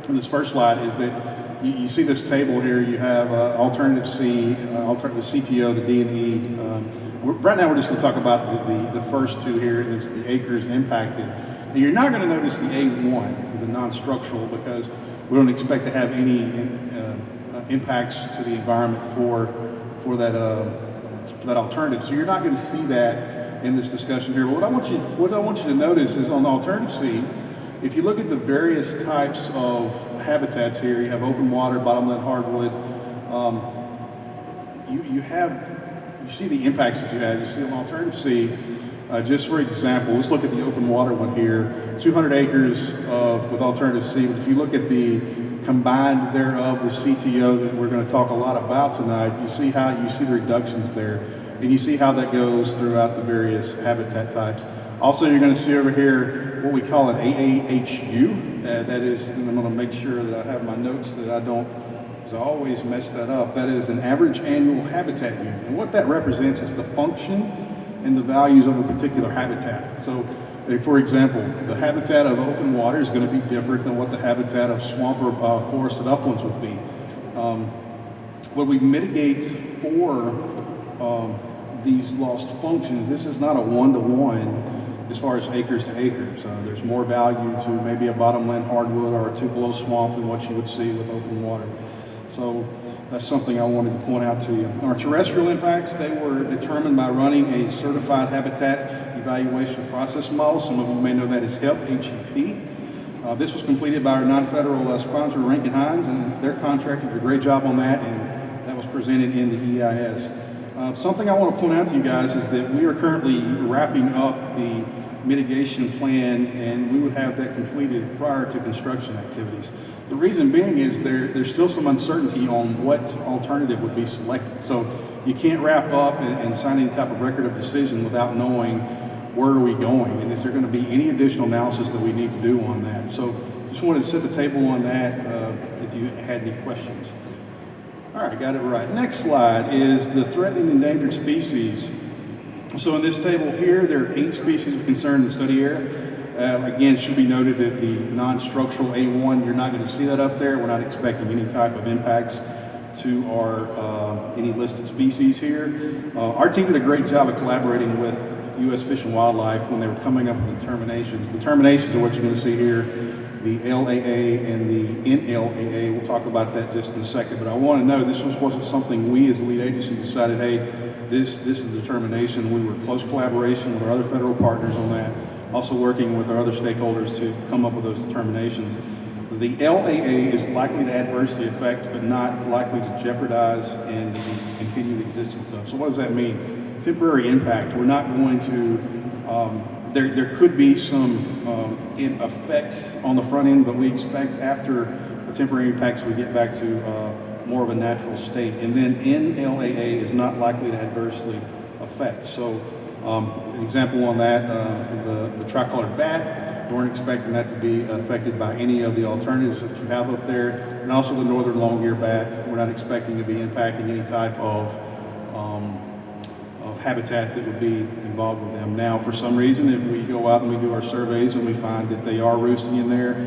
on this first slide, is that you see this table here. You have alternative C, the CTO, the D&E. Right now, we're just going to talk about the first two here. It's the acres impacted. Now, you're not going to notice the A1, the non-structural, because we don't expect to have any impacts to the environment for that alternative. So you're not going to see that in this discussion here. But what I want you to notice is on the alternative C, if you look at the various types of habitats here, you have open water, bottomland hardwood. You see the impacts that you have. You see on alternative C. Just for example, let's look at the open water one here. 200 acres with alternative C. But if you look at the combined thereof, the CTO that we're going to talk a lot about tonight, you see the reductions there, and you see how that goes throughout the various habitat types. Also, you're going to see over here what we call an AAHU. That is, and I'm going to make sure that I have my notes that I don't, because I always mess that up. That is an average annual habitat unit, and what that represents is the function and the values of a particular habitat. So, for example, the habitat of open water is going to be different than what the habitat of swamp or forested uplands would be. When we mitigate for these lost functions, this is not a one-to-one as far as acres to acres. There's more value to maybe a bottomland hardwood or a tupelo swamp than what you would see with open water. So that's something I wanted to point out to you. Our terrestrial impacts, they were determined by running a certified habitat evaluation process model. Some of you may know that as HEP, HEP. This was completed by our non-federal sponsor, Rankin Hines, and their contractor did a great job on that, and that was presented in the EIS. Something I want to point out to you guys is that we are currently wrapping up the mitigation plan, and we would have that completed prior to construction activities. The reason being is there's still some uncertainty on what alternative would be selected. So you can't wrap up and sign any type of record of decision without knowing where are we going, and is there going to be any additional analysis that we need to do on that. So just wanted to set the table on that if you had any questions. All right, got it right. Next slide is the threatened and endangered species. So in this table here, there are 8 species of concern in the study area. Again, it should be noted that the non-structural A1, you're not going to see that up there. We're not expecting any type of impacts to our any listed species here. Our team did a great job of collaborating with U.S. Fish and Wildlife when they were coming up with determinations. The determinations are what you're going to see here, the LAA and the NLAA. We'll talk about that just in a second, but I want to know this wasn't something we as a lead agency decided, hey, this is the determination. We were in close collaboration with our other federal partners on that, also working with our other stakeholders to come up with those determinations. The LAA is likely to adversely affect, but not likely to jeopardize and continue the existence of. So what does that mean? Temporary impact. We're not going to, there could be some effects on the front end, but we expect after the temporary impacts we get back to more of a natural state. And then NLAA is not likely to adversely affect. So an example on that, the tricolored bat, we weren't expecting that to be affected by any of the alternatives that you have up there. And also the northern long-eared bat, we're not expecting to be impacting any type of habitat that would be involved with them. Now, for some reason, if we go out and we do our surveys and we find that they are roosting in there,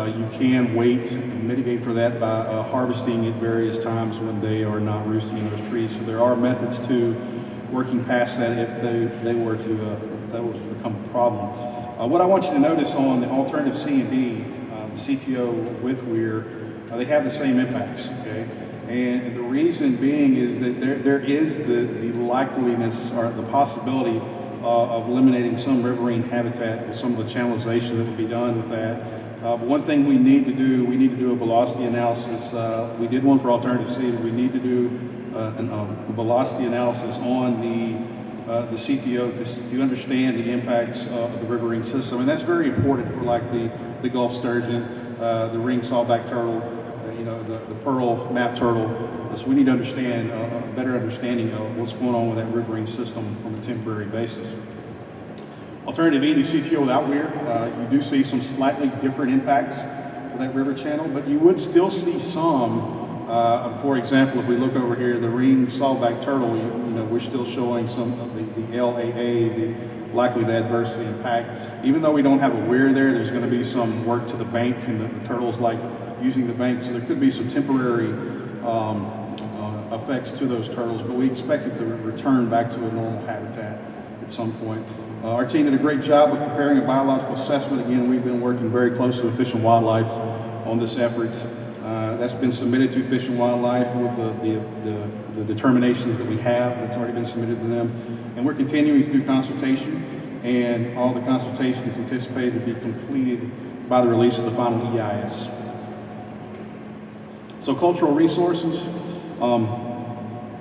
you can wait and mitigate for that by harvesting at various times when they are not roosting in those trees. So there are methods to working past that if they were to become a problem. What I want you to notice on the alternative C and D, the CTO with Weir, they have the same impacts, okay? And the reason being is that there is the likeliness or the possibility of eliminating some riverine habitat with some of the channelization that would be done with that. But one thing we need to do a velocity analysis. We did one for alternative C, but we need to do a velocity analysis on the CTO to understand the impacts of the riverine system. And that's very important for like the Gulf sturgeon, the ring sawback turtle, the pearl map turtle. So we need to understand a better understanding of what's going on with that riverine system from a temporary basis. Alternative E, the CTO without Weir, you do see some slightly different impacts for that river channel, but you would still see some. For example, if we look over here, the ring sawback turtle, we're still showing some of the LAA, the likely to adversely impact. Even though we don't have a weir there, there's going to be some work to the bank, and the turtles like using the bank, so there could be some temporary effects to those turtles, but we expect it to return back to a normal habitat at some point. Our team did a great job of preparing a biological assessment. Again, we've been working very closely with Fish and Wildlife on this effort. That's been submitted to Fish and Wildlife with the determinations that we have. That's already been submitted to them. And we're continuing to do consultation, and all the consultation is anticipated to be completed by the release of the final EIS. So cultural resources.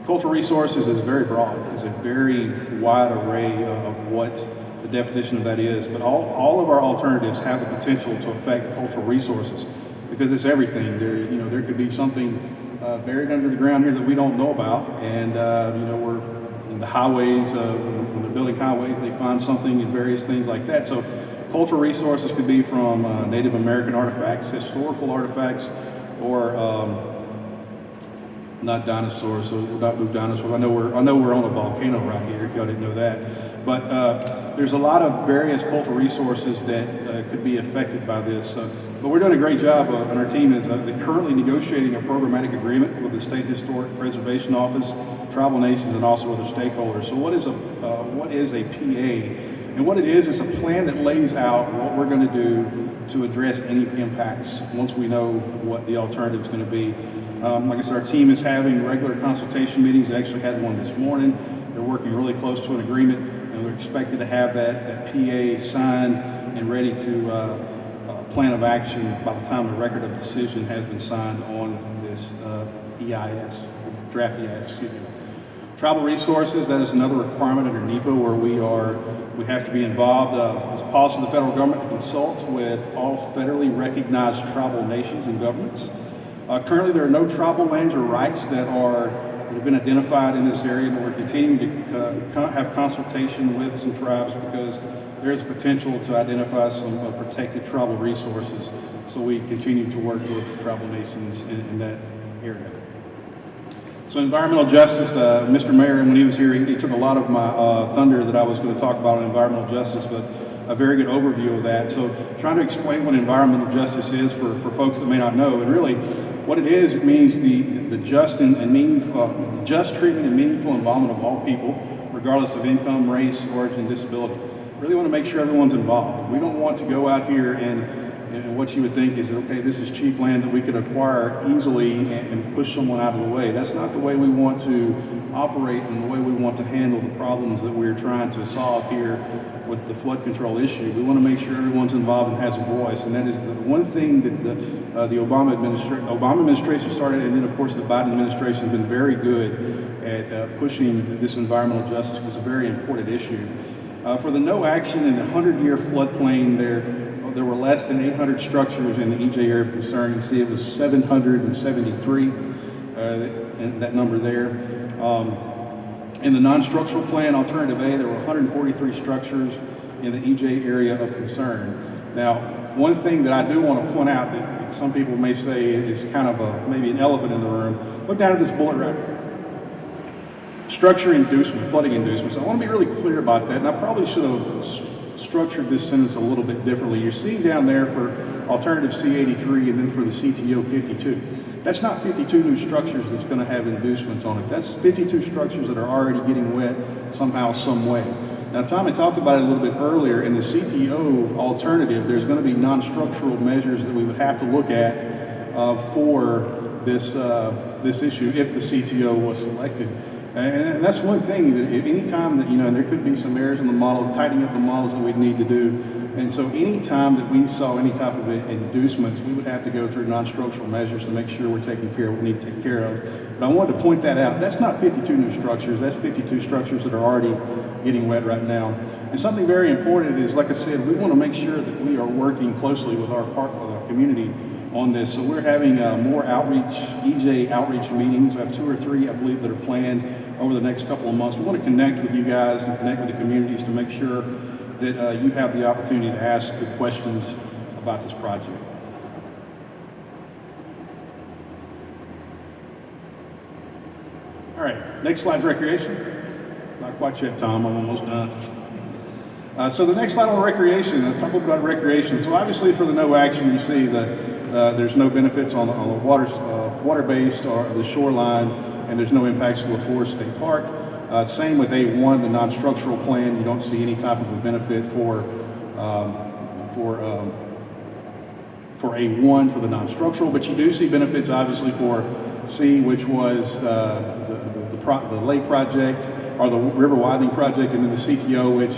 Cultural resources is very broad. It's a very wide array of what the definition of that is. But all of our alternatives have the potential to affect cultural resources because it's everything. There could be something buried under the ground here that we don't know about. And, we're in the highways, when they're building highways, they find something and various things like that. So cultural resources could be from Native American artifacts, historical artifacts, or not dinosaurs, so we'll not move dinosaurs. I know we're on a volcano right here, if y'all didn't know that. But there's a lot of various cultural resources that could be affected by this. But we're doing a great job, and our team is currently negotiating a programmatic agreement with the State Historic Preservation Office, tribal nations, and also other stakeholders. So what is a PA? And what it is a plan that lays out what we're going to do to address any impacts once we know what the alternative is going to be. Like I said, our team is having regular consultation meetings. They actually had one this morning. They're working really close to an agreement, and we're expected to have that PA signed and ready to plan of action by the time the record of decision has been signed on this EIS, draft EIS, excuse me. Tribal resources, that is another requirement under NEPA where we have to be involved as a policy of the federal government to consult with all federally recognized tribal nations and governments. Currently, there are no tribal lands or rights that have been identified in this area, but we're continuing to have consultation with some tribes because there's potential to identify some protected tribal resources. So we continue to work with tribal nations in that area. So environmental justice, Mr. Mayor, when he was here, he took a lot of my thunder that I was going to talk about on environmental justice, but a very good overview of that. So trying to explain what environmental justice is for folks that may not know, and really what it is, it means the just and meaningful, just treatment and meaningful involvement of all people, regardless of income, race, origin, disability. Really want to make sure everyone's involved. We don't want to go out here and what you would think is, okay, this is cheap land that we could acquire easily and push someone out of the way. That's not the way we want to operate and the way we want to handle the problems that we're trying to solve here with the flood control issue. We want to make sure everyone's involved and has a voice, and that is the one thing that the Obama administration started, and then of course the Biden administration has been very good at pushing this environmental justice because it's a very important issue. For the no action in the 100-year floodplain, there were less than 800 structures in the EJ area of concern. You can see it was 773, and that number there. In the non-structural plan, alternative A, there were 143 structures in the EJ area of concern. Now, one thing that I do want to point out that some people may say is kind of maybe an elephant in the room, look down at this bullet right here. Structure inducement, flooding inducements. I want to be really clear about that, and I probably should have structured this sentence a little bit differently. You're seeing down there for alternative C83 and then for the CTO 52. That's not 52 new structures that's going to have inducements on it. That's 52 structures that are already getting wet somehow, some way. Now, Tommy talked about it a little bit earlier. In the CTO alternative, there's going to be non-structural measures that we would have to look at for this issue if the CTO was selected. And that's one thing that any time that, and there could be some errors in the model, tightening up the models that we'd need to do. And so any time that we saw any type of inducements, we would have to go through non-structural measures to make sure we're taking care of what we need to take care of. But I wanted to point that out. That's not 52 new structures. That's 52 structures that are already getting wet right now. And something very important is, like I said, we want to make sure that we are working closely with our community on this. So we're having more outreach, EJ outreach meetings. We have 2 or 3, I believe, that are planned over the next couple of months. We want to connect with you guys and connect with the communities to make sure that you have the opportunity to ask the questions about this project. All right, next slide, recreation. Not quite yet, Tom, I'm almost done. So the next slide on recreation, I'll talk a little about recreation. So obviously for the no action, you see that there's no benefits on the water-based or the shoreline, and there's no impacts to LaFleur State Park. Same with A1, the non-structural plan. You don't see any type of a benefit for A1 for the non-structural, but you do see benefits obviously for C, which was the lake project or the river widening project, and then the CTO, which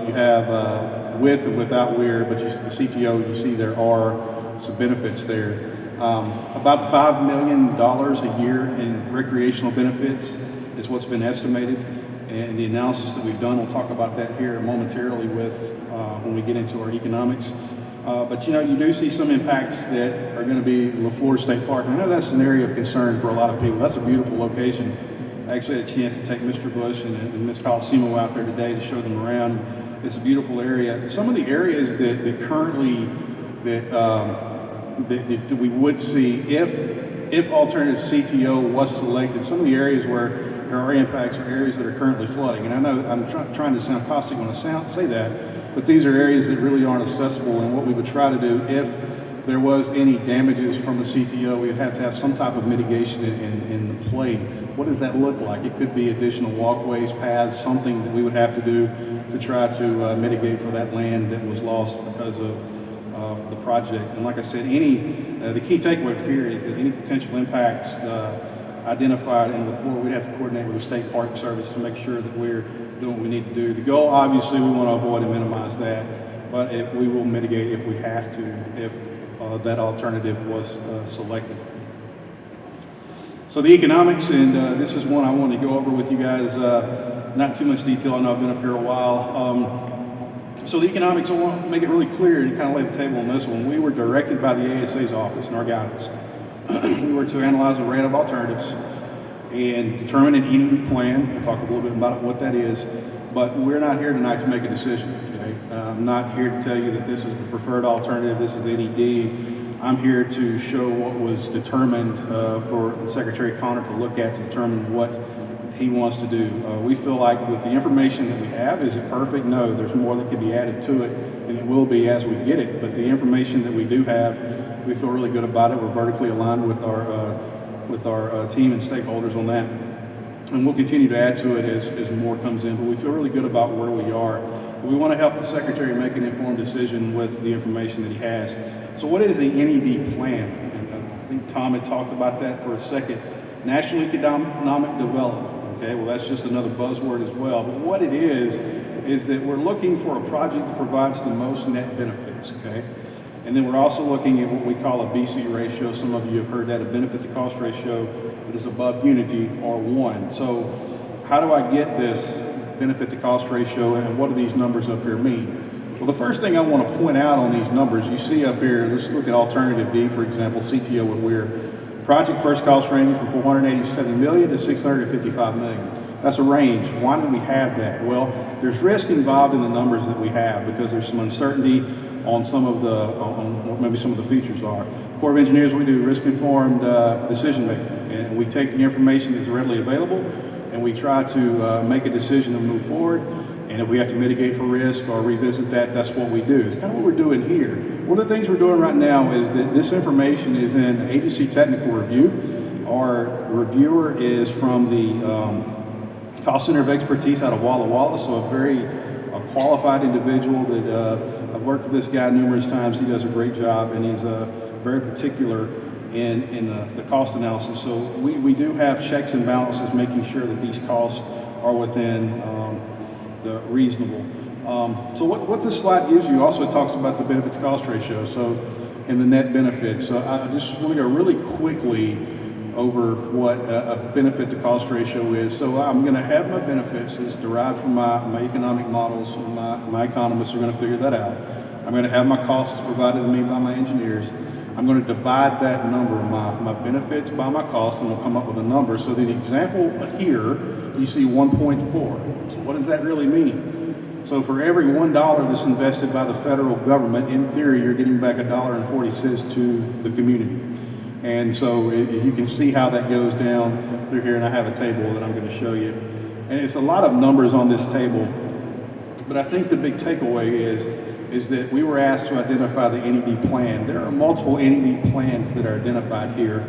you have with and without weir, but the CTO, you see there are some benefits there. About $5 million a year in recreational benefits is what's been estimated, and the analysis that we've done, we'll talk about that here momentarily with when we get into our economics. But you do see some impacts that are going to be LaFleur State Park. And I know that's an area of concern for a lot of people. That's a beautiful location. I actually had a chance to take Mr. Bush and Ms. Colosimo out there today to show them around. It's a beautiful area. Some of the areas that currently that we would see if alternative CTO was selected, some of the areas where there are impacts are areas that are currently flooding. And I know I'm trying to sound caustic when I say that, but these are areas that really aren't accessible. And what we would try to do if there was any damages from the CTO, we would have to have some type of mitigation in play. What does that look like? It could be additional walkways, paths, something that we would have to do to try to mitigate for that land that was lost because of the project. And like I said, the key takeaway here is that any potential impacts identified in LaFleur, we'd have to coordinate with the State Park Service to make sure that we're doing what we need to do. The goal, obviously, we want to avoid and minimize that, but we will mitigate if we have to, if that alternative was selected. So the economics, and this is one I want to go over with you guys, not too much detail. I know I've been up here a while. So the economics, I want to make it really clear and kind of lay the table on this one. We were directed by the ASA's office in our guidance. We were to analyze a array of alternatives and determine an NED plan. We'll talk a little bit about what that is, but we're not here tonight to make a decision. Okay? I'm not here to tell you that this is the preferred alternative, this is the NED. I'm here to show what was determined for the Secretary Connor to look at to determine what he wants to do. We feel like with the information that we have, is it perfect? No, there's more that could be added to it, and it will be as we get it. But the information that we do have, we feel really good about it. We're vertically aligned with our team and stakeholders on that. And we'll continue to add to it as more comes in, but we feel really good about where we are. We want to help the Secretary make an informed decision with the information that he has. So what is the NED plan? And I think Tom had talked about that for a second. National Economic Development, okay? Well, that's just another buzzword as well. But what it is that we're looking for a project that provides the most net benefits, okay? And then we're also looking at what we call a BC ratio. Some of you have heard that, a benefit to cost ratio that is above unity or 1. So how do I get this benefit to cost ratio, and what do these numbers up here mean? Well, the first thing I want to point out on these numbers, you see up here, let's look at alternative D, for example, CTO with Weir. Project first cost ranging from $487 million to $655 million. That's a range. Why do we have that? Well, there's risk involved in the numbers that we have because there's some uncertainty on some of the, on what maybe some of the features are. Corps of Engineers, we do risk-informed decision making, and we take the information that's readily available, and we try to make a decision to move forward. And if we have to mitigate for risk or revisit that, that's what we do. It's kind of what we're doing here. One of the things we're doing right now is that this information is in agency technical review. Our reviewer is from the Cost Center of Expertise out of Walla Walla, so a very qualified individual that I've worked with this guy numerous times. He does a great job, and he's very particular in the cost analysis. So we do have checks and balances, making sure that these costs are within the reasonable. So what this slide gives you also talks about the benefit to cost ratio, so and the net benefits. So I just want to go really quickly over what a benefit to cost ratio is. So I'm going to have my benefits as derived from my economic models. My economists are going to figure that out. I'm going to have my costs provided to me by my engineers. I'm going to divide that number, my benefits by my cost, and we'll come up with a number. So the example here, you see 1.4. So what does that really mean? So for every $1 that's invested by the federal government, in theory, you're getting back $1.40 to the community. And so you can see how that goes down through here, and I have a table that I'm going to show you. And it's a lot of numbers on this table, but I think the big takeaway is that we were asked to identify the NED plan. There are multiple NED plans that are identified here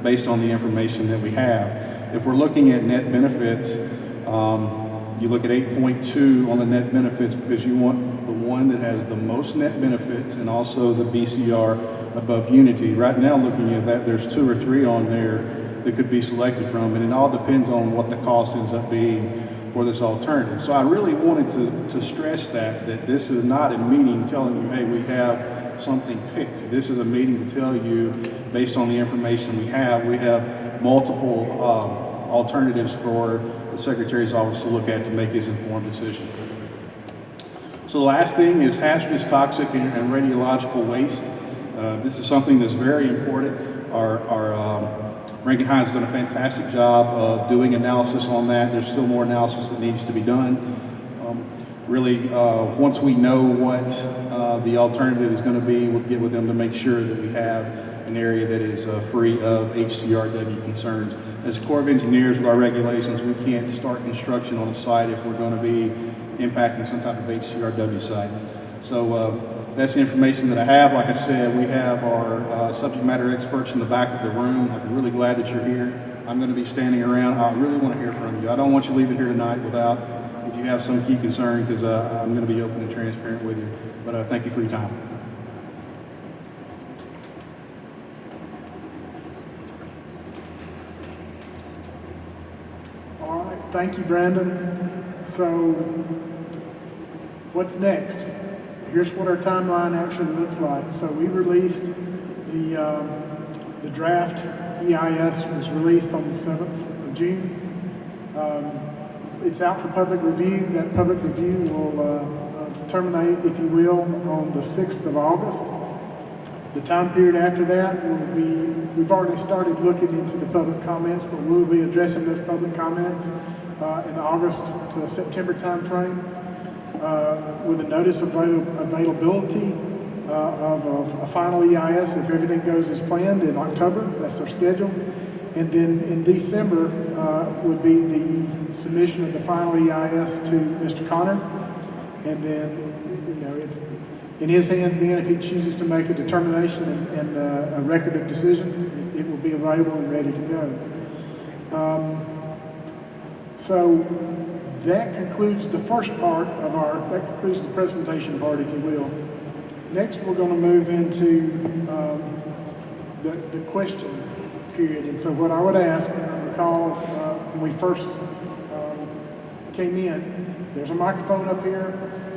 based on the information that we have. If we're looking at net benefits, you look at 8.2 on the net benefits because you want the one that has the most net benefits and also the BCR above unity. Right now, looking at that, there's 2 or 3 on there that could be selected from, and it all depends on what the cost ends up being for this alternative. So I really wanted to stress that this is not a meeting telling you, hey, we have something picked. This is a meeting to tell you, based on the information we have multiple alternatives for the Secretary's office to look at to make his informed decision. So the last thing is hazardous, toxic, and radiological waste. This is something that's very important. Our Rankin-Hines has done a fantastic job of doing analysis on that. There's still more analysis that needs to be done. Once we know what the alternative is going to be, we'll get with them to make sure that we have an area that is free of HCRW concerns. As Corps of Engineers, with our regulations, we can't start construction on a site if we're going to be impacting some type of HCRW site. So that's the information that I have. Like I said, we have our subject matter experts in the back of the room. I'm really glad that you're here. I'm going to be standing around. I really want to hear from you. I don't want you leaving here tonight without, if you have some key concern, because I'm going to be open and transparent with you. But thank you for your time. All right, thank you, Brandon. So what's next? Here's what our timeline actually looks like. So we released the draft EIS was released on the 7th of June. It's out for public review. That public review will terminate, if you will, on the 6th of August. The time period after that will be, we've already started looking into the public comments, but we'll be addressing those public comments in the August to September timeframe. With a notice of availability of a final EIS if everything goes as planned in October. That's our schedule. And then in December would be the submission of the final EIS to Mr. Connor. And then, you know, it's in his hands then if he chooses to make a determination and a record of decision, it will be available and ready to go. So that concludes the first part of that concludes the presentation part, if you will. Next, we're going to move into the question period. And so what I would ask, and I recall when we first came in, there's a microphone up here.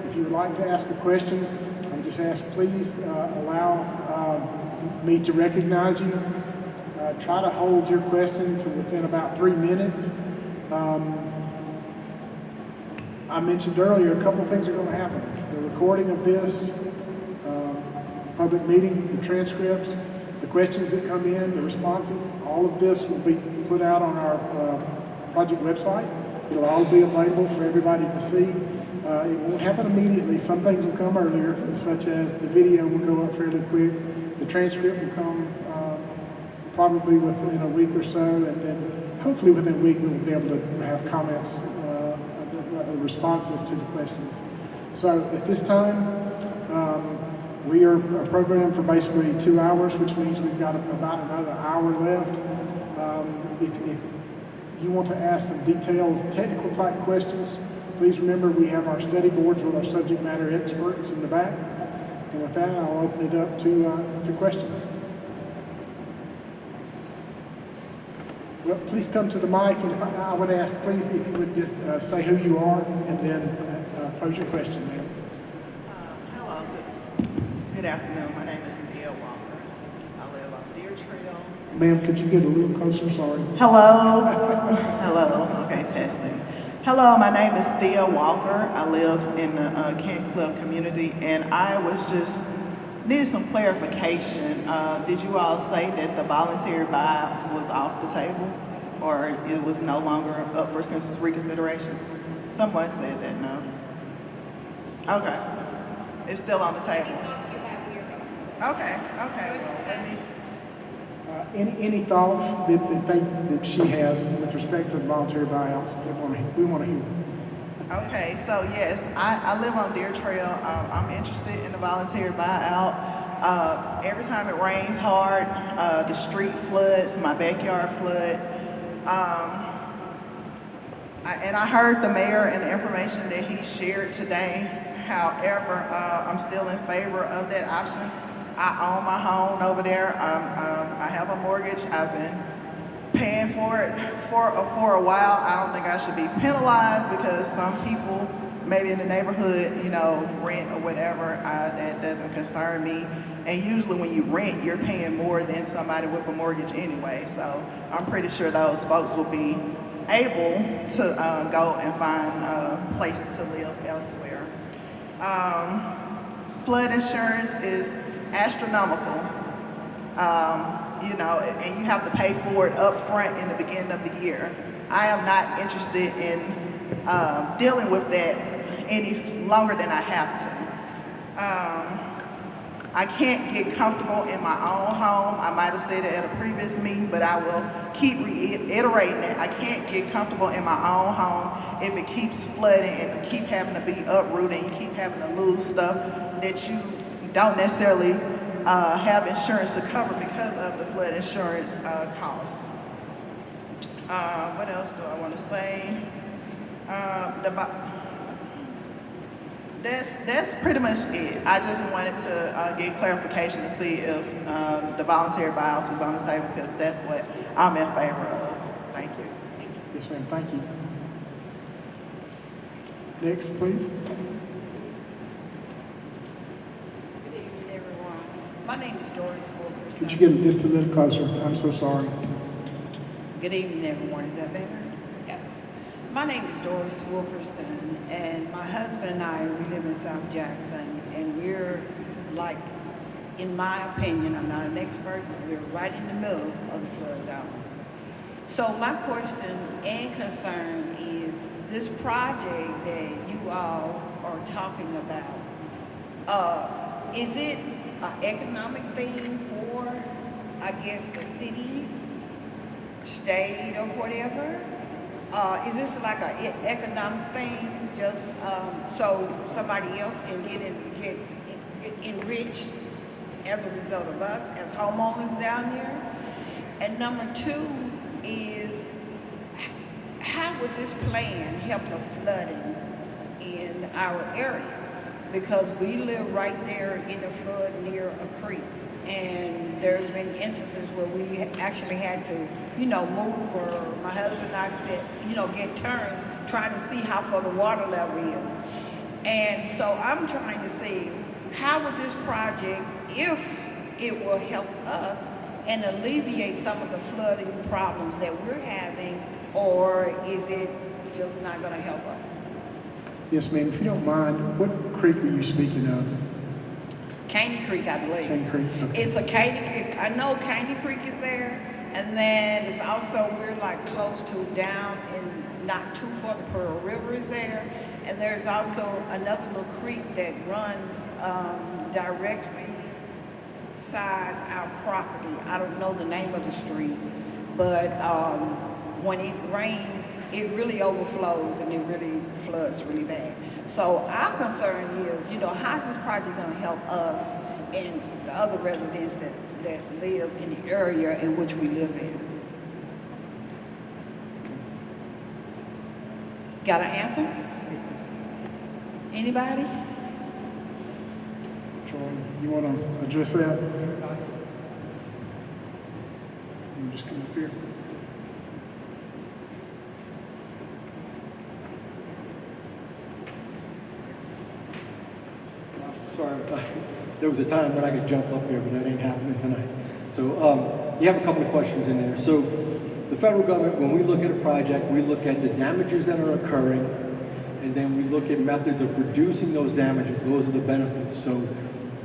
If you would like to ask a question, I would just ask, please allow me to recognize you. Try to hold your question to within about 3 minutes. I mentioned earlier, a couple of things are going to happen. The recording of this public meeting, the transcripts, the questions that come in, the responses, all of this will be put out on our project website. It'll all be available for everybody to see. It won't happen immediately. Some things will come earlier, such as the video will go up fairly quick. The transcript will come probably within a week or so, and then hopefully within a week we'll be able to have comments, responses to the questions. So at this time, we are programmed for basically 2 hours, which means we've got about another hour left. If you want to ask some detailed technical type questions, please remember we have our study boards with our subject matter experts in the back. And with that, I'll open it up to questions. Well, please come to the mic, and if I would ask, please, if you would just say who you are and then pose your question, ma'am. Hello, good afternoon. My name is Thea Walker. I live on Deer Trail. Ma'am, could you get a little closer? Sorry. Hello. Hello. Okay, testing. Hello, my name is Thea Walker. I live in the Kent Club community, and I was just needed some clarification. Did you all say that the voluntary buyouts was off the table, or it was no longer up for reconsideration? Someone said that, no. Okay. It's still on the table. Okay, well, let me... Any thoughts that she has with respect to the voluntary buyouts that we want to hear? Okay, so yes, I live on Deer Trail. I'm interested in the voluntary buyout. Every time it rains hard, the street floods, my backyard flood. And I heard the mayor and the information that he shared today. However, I'm still in favor of that option. I own my home over there. I have a mortgage. I've been paying for it for a while. I don't think I should be penalized because some people, maybe in the neighborhood, you know, rent or whatever. That doesn't concern me. And usually when you rent, you're paying more than somebody with a mortgage anyway. So I'm pretty sure those folks will be able to go and find places to live elsewhere. Flood insurance is astronomical, you know, and you have to pay for it up front in the beginning of the year. I am not interested in dealing with that any longer than I have to. I can't get comfortable in my own home. I might have said it at a previous meeting, but I will keep reiterating it. I can't get comfortable in my own home if it keeps flooding and keep having to be uprooted and you keep having to lose stuff that you don't necessarily have insurance to cover because of the flood insurance costs. What else do I want to say? That's pretty much it. I just wanted to get clarification to see if the voluntary buyouts is on the table because that's what I'm in favor of. Thank you. Yes, ma'am. Thank you. Next, please. Good evening, everyone. My name is Doris Wilkerson. Could you get just a little closer? I'm so sorry. Good evening, everyone. Is that better? Yeah. My name is Doris Wilkerson, and my husband and I, we live in South Jackson, and we're like, in my opinion, I'm not an expert, but we're right in the middle of the flood zone. So my question and concern is this project that you all are talking about, is it an economic thing for, I guess, the city, state, or whatever? Is this like an economic thing, just so somebody else can get enriched as a result of us as homeowners down there? And number two is, how would this plan help the flooding in our area? Because we live right there in the flood near a creek. And there's been instances where we actually had to, move, or my husband and I said, get turns trying to see how far the water level is. And so I'm trying to see, how would this project, if it will help us and alleviate some of the flooding problems that we're having, or is it just not going to help us? Yes, ma'am. If you don't mind, what creek are you speaking of? Caney Creek, I believe. Caney Creek. Okay. It's a Caney Creek. I know Caney Creek is there, and then it's also, we're like close to down and not too far, the Pearl River is there, and there's also another little creek that runs directly side our property. I don't know the name of the street, but when it rains, it really overflows and it really floods really bad. So our concern is, how's this project going to help us and the other residents that live in the area in which we live in? Got an answer? Anybody? Troy, you want to address that? You just come up here. Sorry, there was a time when I could jump up here, but that ain't happening tonight. So you have a couple of questions in there. So the federal government, when we look at a project, we look at the damages that are occurring, and then we look at methods of reducing those damages. Those are the benefits. So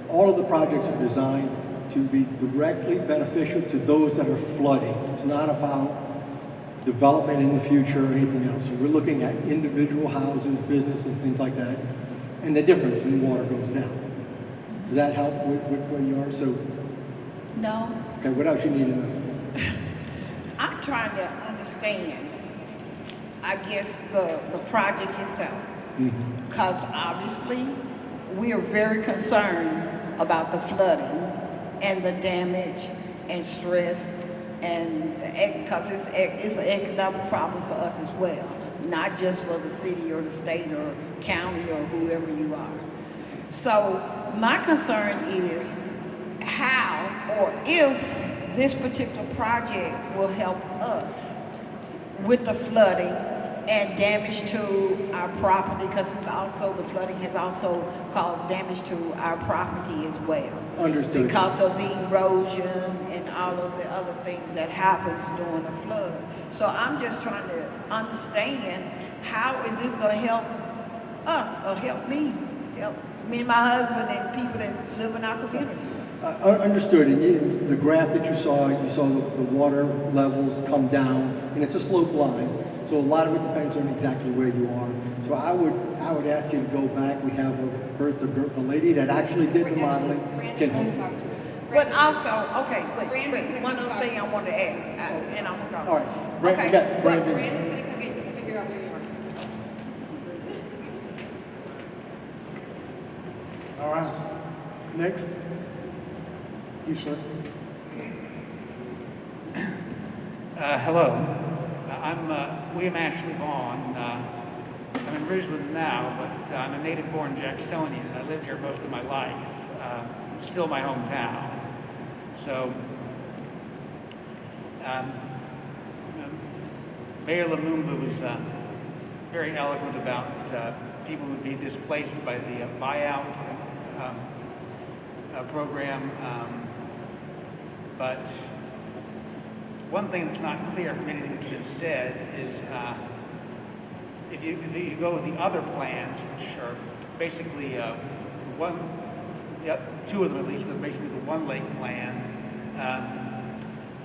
all of the projects are designed to be directly beneficial to those that are flooding. It's not about development in the future or anything else. So we're looking at individual houses, business, and things like that, and the difference in water goes down. Does that help with where you are? So, No. okay, what else you need to know? I'm trying to understand, I guess, the project itself. Because obviously, we are very concerned about the flooding and the damage and stress, and because it's an economic problem for us as well, not just for the city or the state or county or whoever you are. So my concern is how or if this particular project will help us with the flooding and damage to our property, because it's also, the flooding has also caused damage to our property as well. Understood. Because of the erosion and all of the other things that happens during a flood. So I'm just trying to understand, how is this going to help us or help me and my husband and people that live in our community? Understood. And the graph that you saw the water levels come down, and it's a slope line. So a lot of it depends on exactly where you are. So I would ask you to go back. We have the lady that actually did the modeling. Brandon's going to talk to you. But also, okay, Brandon's wait, gonna one keep other thing I talking. wanted to ask, and I'm gonna go. All right. Brandon, Okay, we got Brandon. Brandon's going to come get you and figure out where you are. All right. Next. You, sir. Hello. I'm William Ashley Vaughn. I'm in Ridgeland now, but I'm a native-born Jacksonian, and I lived here most of my life. Still my hometown. So, Mayor Lumumba was very eloquent about people who would be displaced by the buyout program. But one thing that's not clear from anything that's been said is if you go with the other plans, which are basically two of them at least, are basically the one lake plan,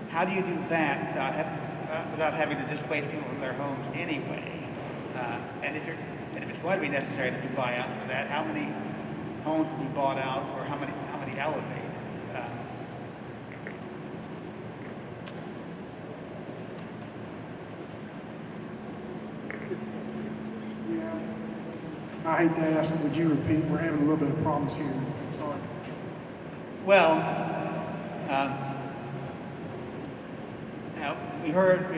how do you do that without having to displace people from their homes anyway? And if it's going to be necessary to do buyouts for that, how many homes will be bought out, or how many elevators? I hate to ask, would you repeat? We're having a little bit of problems here. Sorry. Well, now we've heard from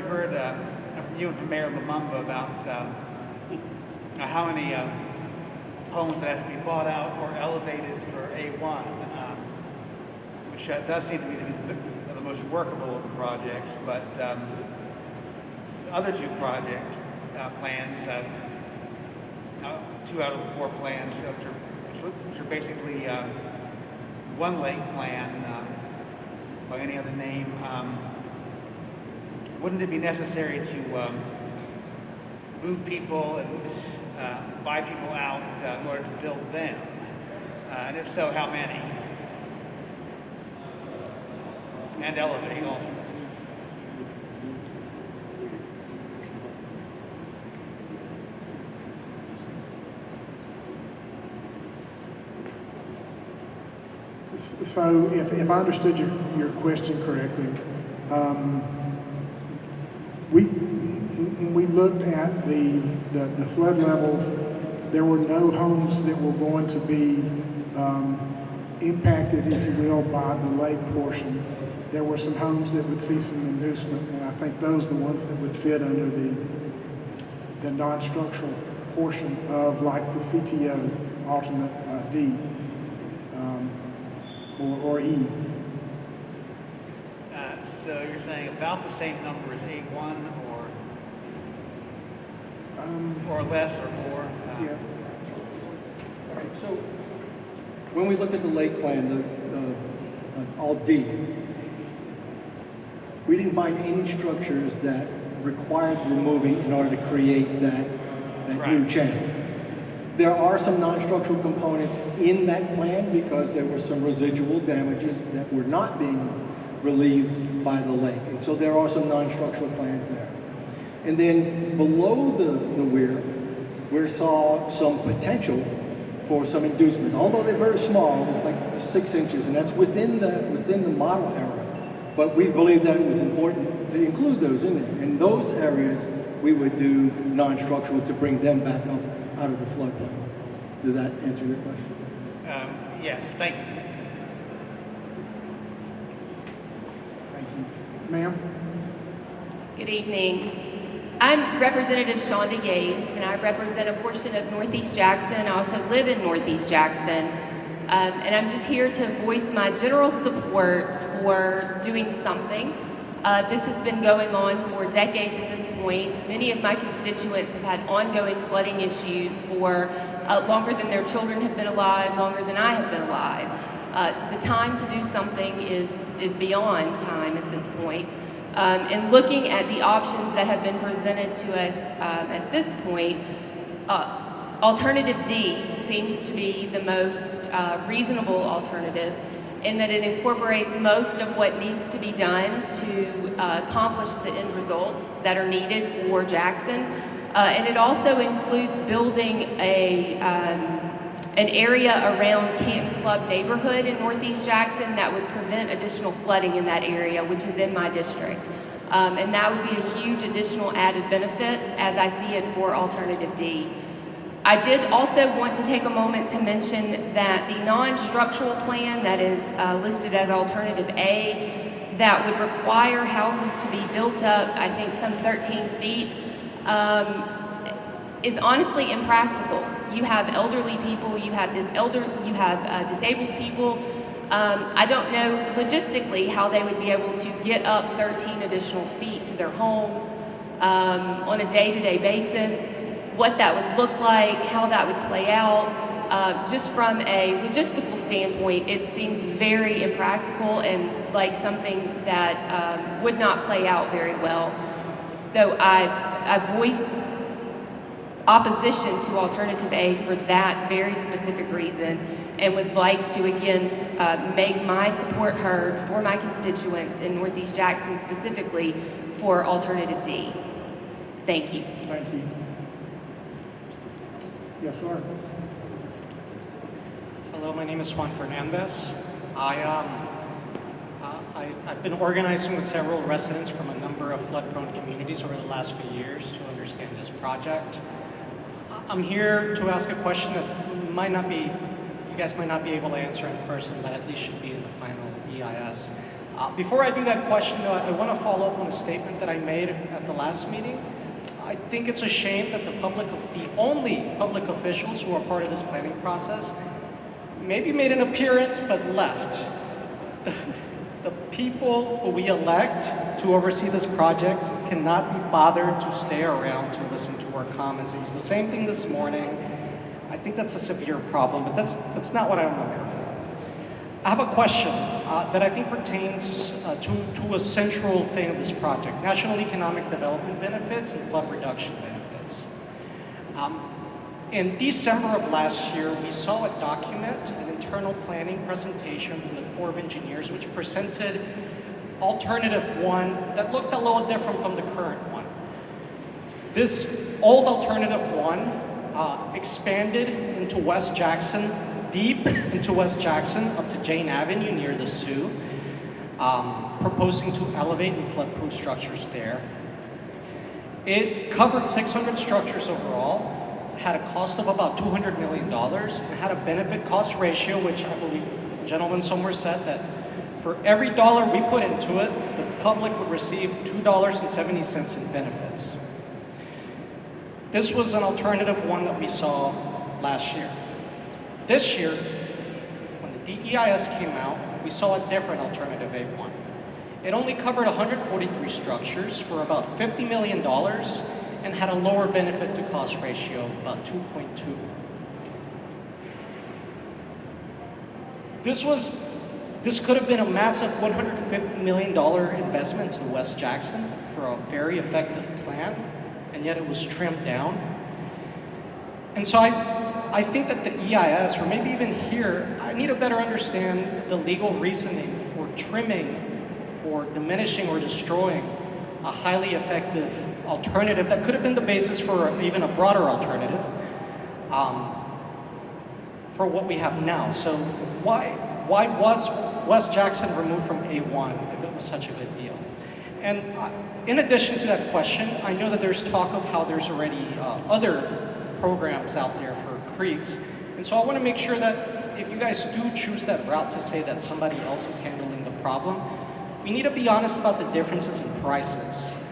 you and from Mayor Lumumba about how many homes that have to be bought out or elevated for A1, which does seem to be the most workable of the projects. But the other two project plans, 2 out of the 4 plans, which are basically one lake plan by any other name. Wouldn't it be necessary to move people and buy people out in order to build them? And if so, how many? And elevate also. So if I understood your question correctly, when we looked at the flood levels, there were no homes that were going to be impacted, if you will, by the lake portion. There were some homes that would see some inducement, and I think those are the ones that would fit under the non-structural portion of like the CTO alternate D. Or E. So you're saying about the same number as A1 or less or more? Yeah. All right, so when we looked at the lake plan, all D, we didn't find any structures that required removing in order to create that new channel. There are some non-structural components in that plan because there were some residual damages that were not being relieved by the lake. And so there are some non-structural plans there. And then below the weir, we saw some potential for some inducements. Although they're very small, it's like 6 inches, and that's within the model area. But we believe that it was important to include those in there. In those areas, we would do non-structural to bring them back up out of the floodplain. Does that answer your question? Yes, thank you. Thank you. Ma'am? Good evening. I'm Representative Shonda Yates, and I represent a portion of Northeast Jackson. I also live in Northeast Jackson. And I'm just here to voice my general support for doing something. This has been going on for decades at this point. Many of my constituents have had ongoing flooding issues for longer than their children have been alive, longer than I have been alive. So the time to do something is beyond time at this point. And looking at the options that have been presented to us at this point, alternative D seems to be the most reasonable alternative, in that it incorporates most of what needs to be done to accomplish the end results that are needed for Jackson. And it also includes building an area around Canton Club neighborhood in Northeast Jackson that would prevent additional flooding in that area, which is in my district. And that would be a huge additional added benefit as I see it for alternative D. I did also want to take a moment to mention that the non-structural plan that is listed as alternative A, that would require houses to be built up, I think some 13 feet, is honestly impractical. You have elderly people, you have disabled people. I don't know logistically how they would be able to get up 13 additional feet to their homes on a day-to-day basis. What that would look like, how that would play out. Just from a logistical standpoint, it seems very impractical and like something that would not play out very well. So I voice opposition to alternative A for that very specific reason, and would like to again make my support heard for my constituents in Northeast Jackson specifically for alternative D. Thank you. Thank you. Yes, sir. Hello, my name is Juan Fernandez. I've been organizing with several residents from a number of flood-prone communities over the last few years to understand this project. I'm here to ask a question that you guys might not be able to answer in person, but at least should be in the final EIS. Before I do that question, though, I want to follow up on a statement that I made at the last meeting. I think it's a shame that the only public officials who are part of this planning process maybe made an appearance but left. The people who we elect to oversee this project cannot be bothered to stay around to listen to our comments. It was the same thing this morning. I think that's a severe problem, but that's not what I'm here for. I have a question that I think pertains to a central thing of this project: national economic development benefits and flood reduction benefits. In December of last year, we saw a document, an internal planning presentation from the Corps of Engineers, which presented alternative one that looked a little different from the current one. This old alternative one expanded into West Jackson, deep into West Jackson, up to Jane Avenue near the Sioux, proposing to elevate and flood-proof structures there. It covered 600 structures overall, had a cost of about $200 million, and had a benefit-cost ratio, which I believe a gentleman somewhere said that for every dollar we put into it, the public would receive $2.70 in benefits. This was an alternative one that we saw last year. This year, when the DEIS came out, we saw a different alternative A1. It only covered 143 structures for about $50 million and had a lower benefit to cost ratio, about 2.2. This could have been a massive $150 million investment to West Jackson for a very effective plan, and yet it was trimmed down. And so I think that the EIS, or maybe even here, I need to better understand the legal reasoning for trimming, for diminishing or destroying a highly effective alternative that could have been the basis for even a broader alternative for what we have now. So why was West Jackson removed from A1 if it was such a good deal? And in addition to that question, I know that there's talk of how there's already other programs out there for creeks. And so I want to make sure that if you guys do choose that route to say that somebody else is handling the problem, we need to be honest about the differences in prices.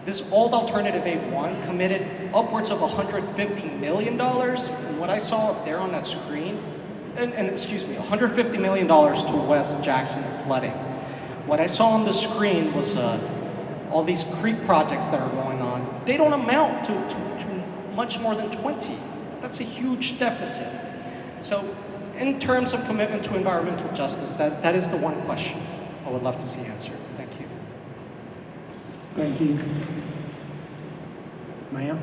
This old alternative A1 committed upwards of $150 million, and what I saw up there on that screen, $150 million to West Jackson flooding. What I saw on the screen was all these creek projects that are going on. They don't amount to much more than 20. That's a huge deficit. So in terms of commitment to environmental justice, that is the one question I would love to see answered. Thank you. Thank you. Ma'am?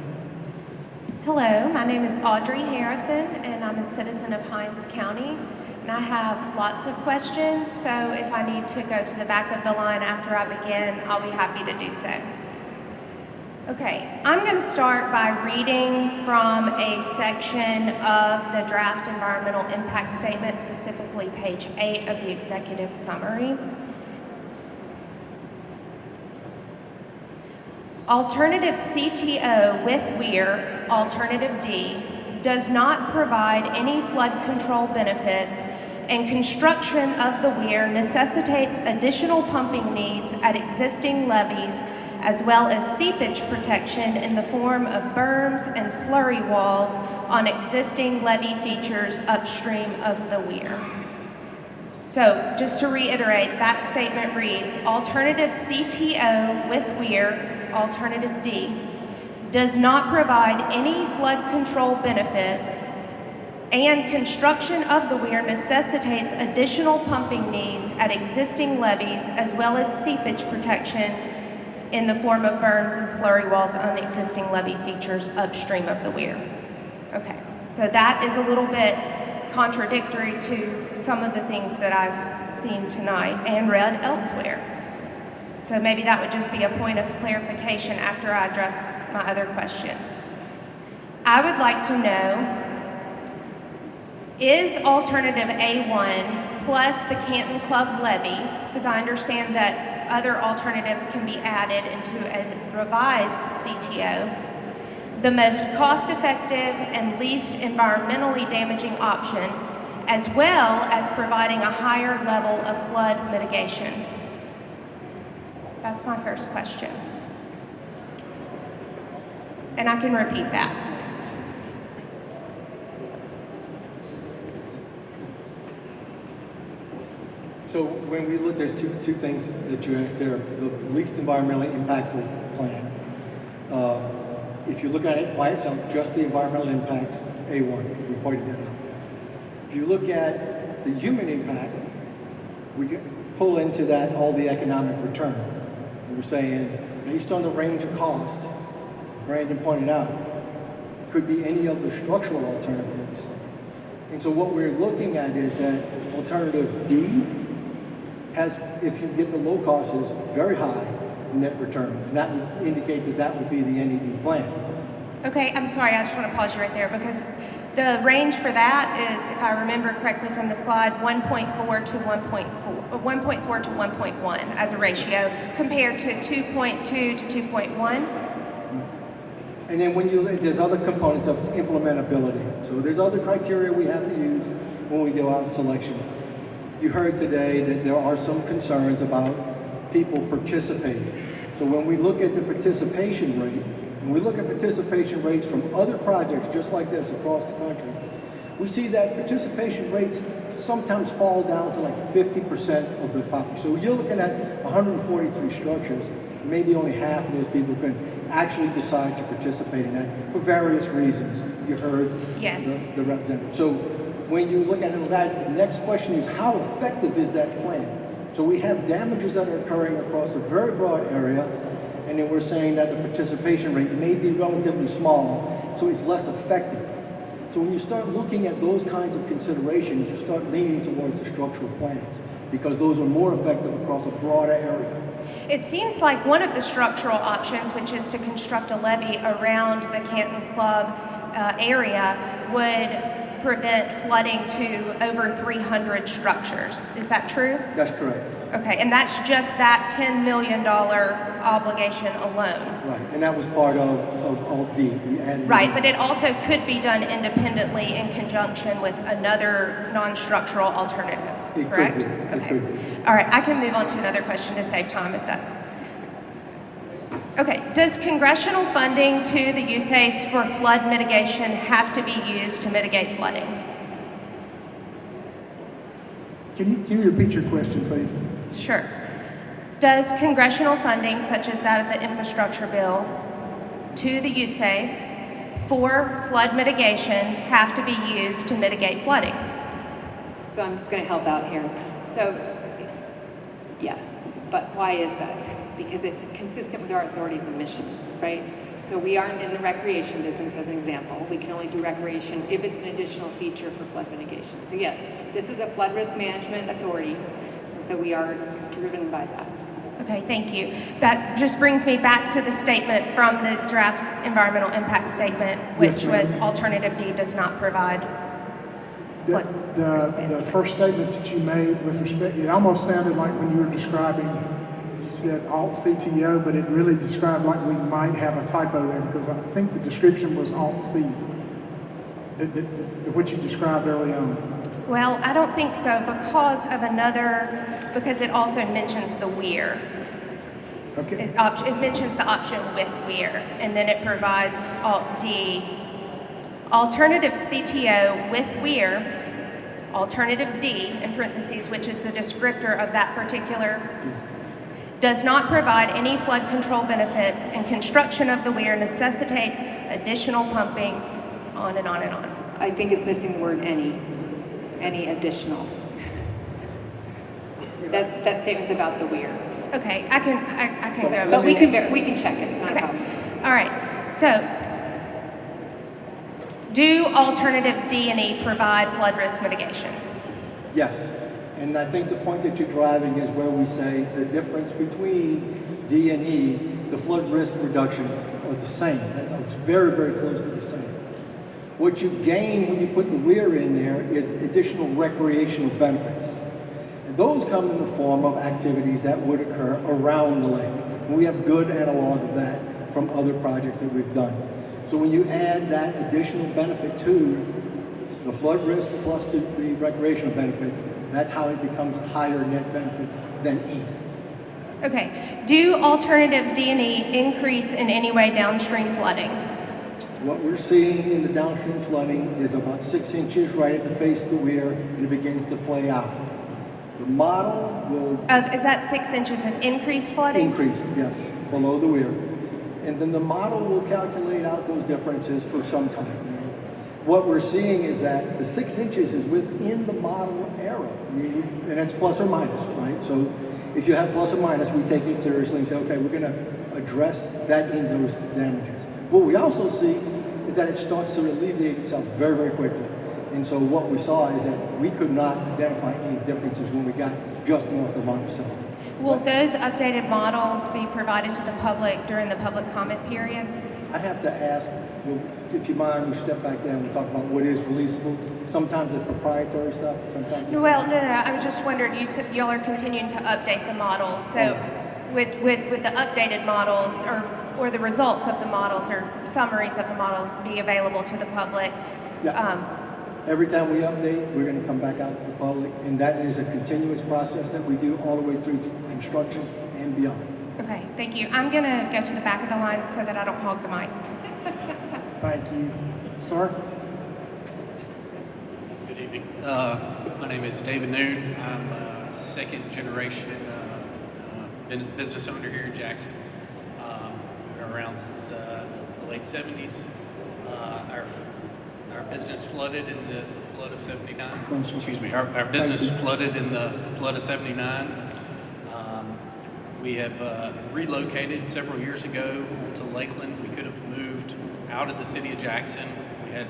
Hello, my name is Audrey Harrison, and I'm a citizen of Hinds County. And I have lots of questions, so if I need to go to the back of the line after I begin, I'll be happy to do so. Okay, I'm going to start by reading from a section of the draft environmental impact statement, specifically page 8 of the executive summary. Alternative CTO with WEIR, Alternative D, does not provide any flood control benefits, and construction of the WEIR necessitates additional pumping needs at existing levees, as well as seepage protection in the form of berms and slurry walls on existing levee features upstream of the WEIR. So, just to reiterate, that statement reads, Alternative CTO with WEIR, Alternative D, does not provide any flood control benefits, and construction of the WEIR necessitates additional pumping needs at existing levees, as well as seepage protection in the form of berms and slurry walls on the existing levee features upstream of the WEIR. Okay, so that is a little bit contradictory to some of the things that I've seen tonight and read elsewhere. So maybe that would just be a point of clarification after I address my other questions. I would like to know, is alternative A1 plus the Canton Club levee, because I understand that other alternatives can be added into a revised CTO, the most cost-effective and least environmentally damaging option, as well as providing a higher level of flood mitigation? That's my first question. And I can repeat that. So when we look, there's two things that you asked there. The least environmentally impactful plan. If you look at it by itself, just the environmental impacts, A1, we pointed that out. If you look at the human impact, we pull into that all the economic return. And we're saying, based on the range of cost, Brandon pointed out, it could be any of the structural alternatives. And so what we're looking at is that alternative D has, if you get the low cost, is very high net returns. And that would indicate that that would be the NED plan. Okay, I'm sorry, I just want to pause you right there because the range for that is, if I remember correctly from the slide, 1.4 to 1.1 as a ratio compared to 2.2 to 2.1. And then when there's other components of implementability. So there's other criteria we have to use when we go out in selection. You heard today that there are some concerns about people participating. So when we look at the participation rate, and we look at participation rates from other projects just like this across the country, we see that participation rates sometimes fall down to like 50% of the population. So you're looking at 143 structures, maybe only half of those people can actually decide to participate in that for various reasons. You heard yes. the representative. So when you look at it, the next question is, how effective is that plan? So we have damages that are occurring across a very broad area, and then we're saying that the participation rate may be relatively small, so it's less effective. So when you start looking at those kinds of considerations, you start leaning towards the structural plans, because those are more effective across a broader area. It seems like one of the structural options, which is to construct a levee around the Canton Club area, would prevent flooding to over 300 structures. Is that true? That's correct. Okay, and that's just that $10 million obligation alone. Right, and that was part of Alt D. Right, but it also could be done independently in conjunction with another non-structural alternative, correct? It could be. It could be. All right, I can move on to another question to save time if that's... Okay, does congressional funding to the USACE for flood mitigation have to be used to mitigate flooding? Can you repeat your question, please? Sure. Does congressional funding, such as that of the infrastructure bill, to the USACE for flood mitigation have to be used to mitigate flooding? So I'm just going to help out here. So, yes, but why is that? Because it's consistent with our authorities and missions, right? So we aren't in the recreation business, as an example. We can only do recreation if it's an additional feature for flood mitigation. So yes, this is a flood risk management authority, and so we are driven by that. Okay, thank you. That just brings me back to the statement from the draft environmental impact statement, which was alternative D does not provide flood risk management. The first statement that you made with respect, it almost sounded like when you were describing, you said Alt CTO, but it really described like we might have a typo there, because I think the description was Alt C, which you described early on. Well, I don't think so because it also mentions the WEIR. Okay. It mentions the option with WEIR, and then it provides Alt D, alternative CTO with WEIR, alternative D in parentheses, which is the descriptor of that particular, does not provide any flood control benefits, and construction of the WEIR necessitates additional pumping, on and on and on. I think it's missing the word any additional. That statement's about the WEIR. Okay, I can go. But we can check it, not a problem. All right, so do alternatives D and E provide flood risk mitigation? Yes, and I think the point that you're driving is where we say the difference between D and E, the flood risk reduction are the same. That's very, very close to the same. What you gain when you put the WEIR in there is additional recreational benefits. And those come in the form of activities that would occur around the lake. And we have good analog of that from other projects that we've done. So when you add that additional benefit to the flood risk plus the recreational benefits, that's how it becomes higher net benefits than E. Okay. Do alternatives D and E increase in any way downstream flooding? What we're seeing in the downstream flooding is about 6 inches right at the face of the weir, and it begins to play out. The model will Is that 6 inches of increased flooding? increase, yes, below the weir. And then the model will calculate out those differences for some time. You know. What we're seeing is that the 6 inches is within the model error. And that's plus or minus, right? So if you have plus or minus, we take it seriously and say, okay, we're going to address that in those damages. What we also see is that it starts to alleviate itself very, very quickly. And so what we saw is that we could not identify any differences when we got just north of Monticello. Will those updated models be provided to the public during the public comment period? I'd have to ask, if you mind, we step back there and we talk about what is releasable. Sometimes it's proprietary stuff, sometimes it's Well, no. I'm just wondering, you said y'all are continuing to update the models. So with the updated models or the results of the models or summaries of the models be available to the public? Yeah. Every time we update, we're going to come back out to the public, and that is a continuous process that we do all the way through to construction and beyond. Okay, thank you. I'm going to go to the back of the line so that I don't hog the mic. Thank you. Sir? Good evening. My name is David Noon. I'm a second generation business owner here in Jackson. Been around since the late 70s. Our business flooded in the flood of 79. Excuse me. Our business flooded in the flood of 79. We have relocated several years ago to Lakeland. We could have moved out of the city of Jackson. We had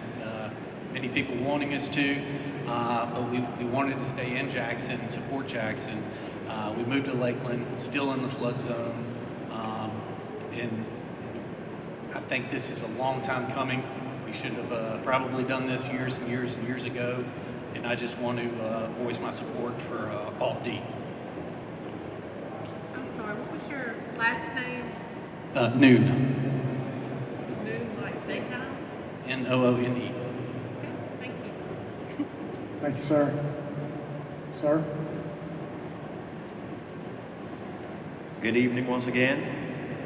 many people wanting us to, but we wanted to stay in Jackson and support Jackson. We moved to Lakeland, still in the flood zone, and I think this is a long time coming. We should have probably done this years and years and years ago, and I just want to voice my support for Alt D. I'm sorry, what was your last name? Noon. Noon, like daytime? Noone. Okay, thank you. Thank you, sir. Sir? Good evening once again.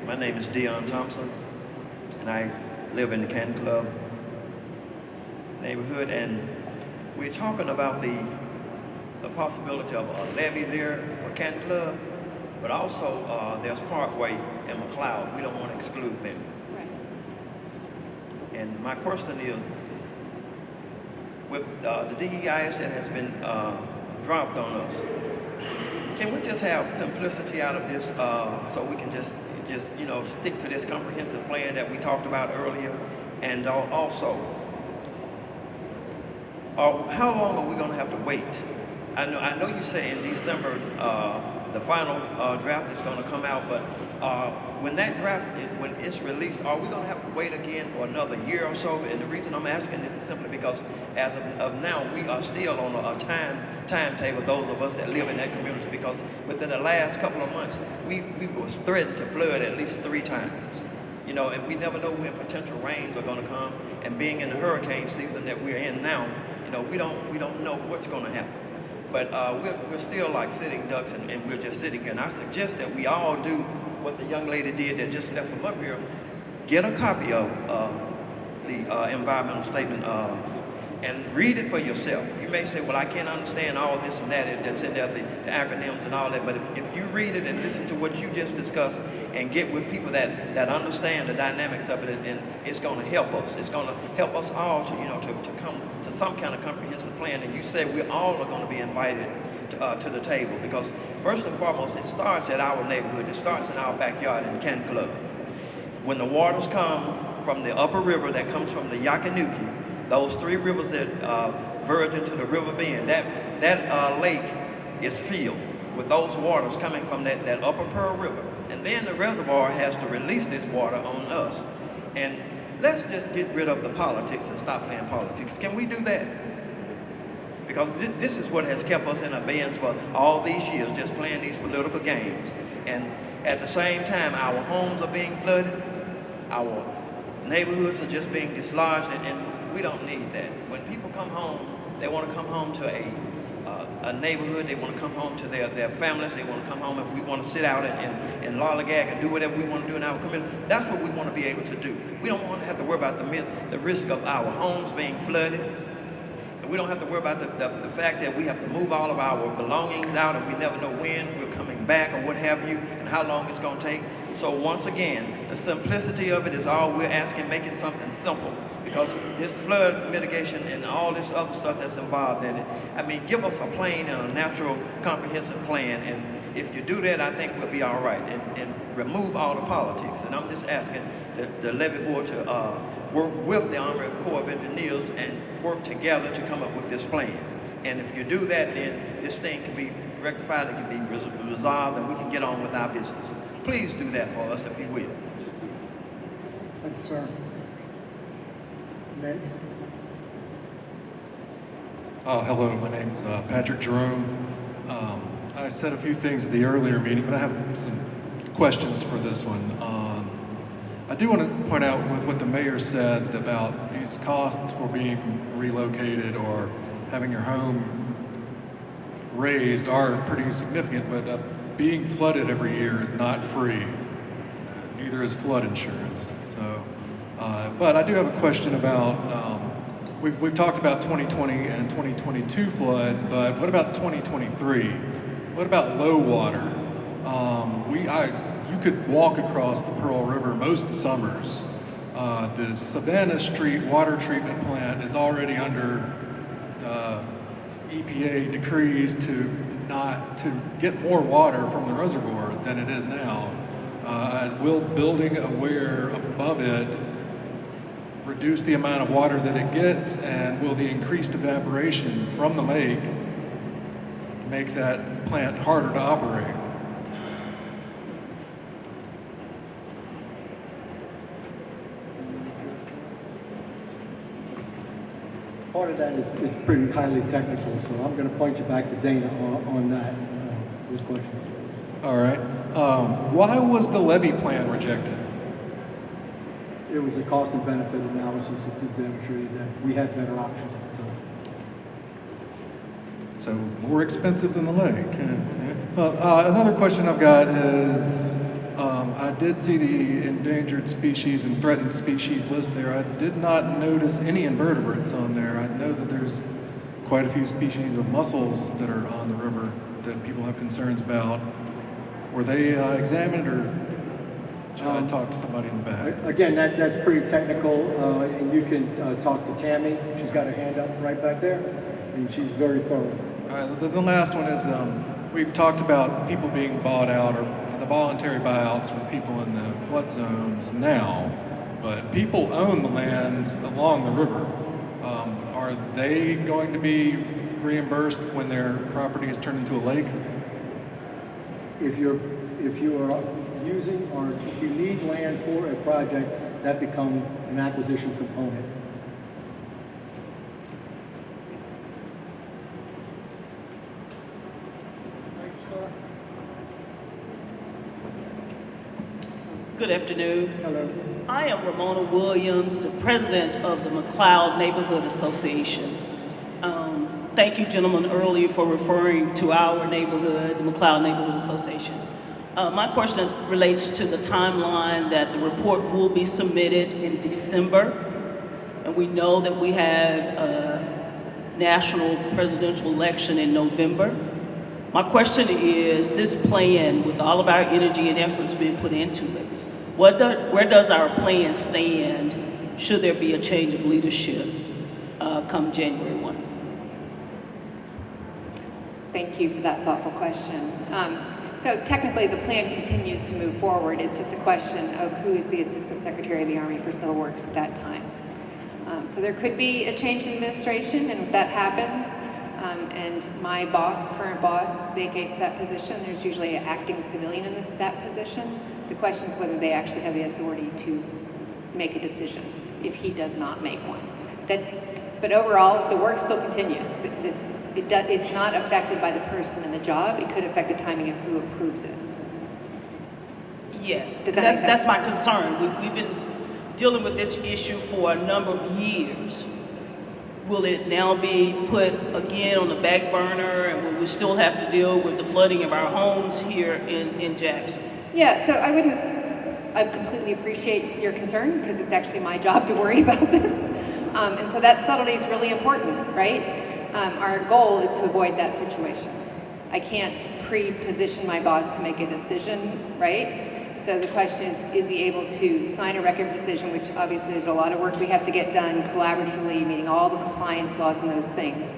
My name is Dion Thompson, and I live in the Canton Club neighborhood, and we're talking about the possibility of a levee there for Canton Club, but also there's Parkway and McLeod. We don't want to exclude them. Right. And my question is, with the DEIS that has been dropped on us, can we just have simplicity out of this so we can just stick to this comprehensive plan that we talked about earlier? And also, how long are we going to have to wait? I know you say in December the final draft is going to come out, but when that draft, when it's released, are we going to have to wait again for another year or so? And the reason I'm asking this is simply because as of now, we are still on a timetable, those of us that live in that community, because within the last couple of months, we was threatened to flood at least 3 times. And we never know when potential rains are going to come. And being in the hurricane season that we're in now, we don't know what's going to happen. But we're still like sitting ducks, and we're just sitting here. And I suggest that we all do what the young lady did that just left from up here. Get a copy of the environmental statement and read it for yourself. You may say, well, I can't understand all this and that that's in there, the acronyms and all that, but if you read it and listen to what you just discussed and get with people that understand the dynamics of it, and it's going to help us. It's going to help us all to come to some kind of comprehensive plan. And you said we all are going to be invited to the table, because first and foremost, it starts at our neighborhood. It starts in our backyard in Canton Club. When the waters come from the upper river that comes from the Yakanuki, those 3 rivers that verge into the river bend, that lake is filled with those waters coming from that upper Pearl River. And then the reservoir has to release this water on us. And let's just get rid of the politics and stop playing politics. Can we do that? Because this is what has kept us in abeyance for all these years, just playing these political games. And at the same time, our homes are being flooded, our neighborhoods are just being dislodged, and we don't need that. When people come home, they want to come home to a neighborhood, they want to come home to their families, they want to come home if we want to sit out and lollygag and do whatever we want to do in our community. That's what we want to be able to do. We don't want to have to worry about the risk of our homes being flooded. And we don't have to worry about the fact that we have to move all of our belongings out and we never know when we're coming back or what have you and how long it's going to take. So once again, the simplicity of it is all we're asking, making something simple. Because this flood mitigation and all this other stuff that's involved in it, I mean, give us a plain and a natural comprehensive plan, and if you do that, I think we'll be all right, and remove all the politics. And I'm just asking the levee board to work with the Army Corps of Engineers and work together to come up with this plan. And if you do that, then this thing can be rectified, it can be resolved, and we can get on with our business. Please do that for us, if you will. Thank you, sir. Next. Hello, my name's Patrick Jerome. I said a few things at the earlier meeting, but I have some questions for this one. I do want to point out with what the mayor said about these costs for being relocated or having your home raised are pretty significant, but being flooded every year is not free. Neither is flood insurance. So. But I do have a question about, we've talked about 2020 and 2022 floods, but what about 2023? What about low water? You could walk across the Pearl River most summers. The Savannah Street water treatment plant is already under EPA decrees to get more water from the reservoir than it is now. Will building a weir above it reduce the amount of water that it gets, and will the increased evaporation from the lake make that plant harder to operate? Part of that is pretty highly technical, so I'm going to point you back to Dana on that, those questions. All right. Why was the levee plan rejected? It was a cost and benefit analysis that demonstrated that we had better options at the time. So more expensive than the lake. Another question I've got is, I did see the endangered species and threatened species list there. I did not notice any invertebrates on there. I know that there's quite a few species of mussels that are on the river that people have concerns about. Were they examined, or should I talk to somebody in the back? Again, that's pretty technical, and you can talk to Tammy. She's got her hand up right back there, and she's very thorough. All right, the last one is, we've talked about people being bought out, or the voluntary buyouts for people in the flood zones now, but people own the lands along the river. Are they going to be reimbursed when their property is turned into a lake? If you are using, or if you need land for a project, that becomes an acquisition component. Thank you, sir. Good afternoon. Hello. I am Ramona Williams, the president of the McLeod Neighborhood Association. Thank you, gentlemen, earlier for referring to our neighborhood, the McLeod Neighborhood Association. My question relates to the timeline that the report will be submitted in December. And we know that we have a national presidential election in November. My question is, this plan, with all of our energy and efforts being put into it, where does our plan stand should there be a change of leadership come January 1? Thank you for that thoughtful question. So technically, the plan continues to move forward. It's just a question of who is the Assistant Secretary of the Army for Civil Works at that time. So there could be a change in administration, and if that happens, and my current boss vacates that position, there's usually an acting civilian in that position. The question is whether they actually have the authority to make a decision if he does not make one. But overall, the work still continues. It's not affected by the person in the job. It could affect the timing of who approves it. Yes, Does that make sense? that's my concern. We've been dealing with this issue for a number of years. Will it now be put again on the back burner, and will we still have to deal with the flooding of our homes here in Jackson? Yeah, so I completely appreciate your concern because it's actually my job to worry about this. And so that subtlety is really important, right? Our goal is to avoid that situation. I can't pre-position my boss to make a decision, right? So the question is he able to sign a record of decision, which obviously there's a lot of work we have to get done collaboratively, meeting all the compliance laws and those things.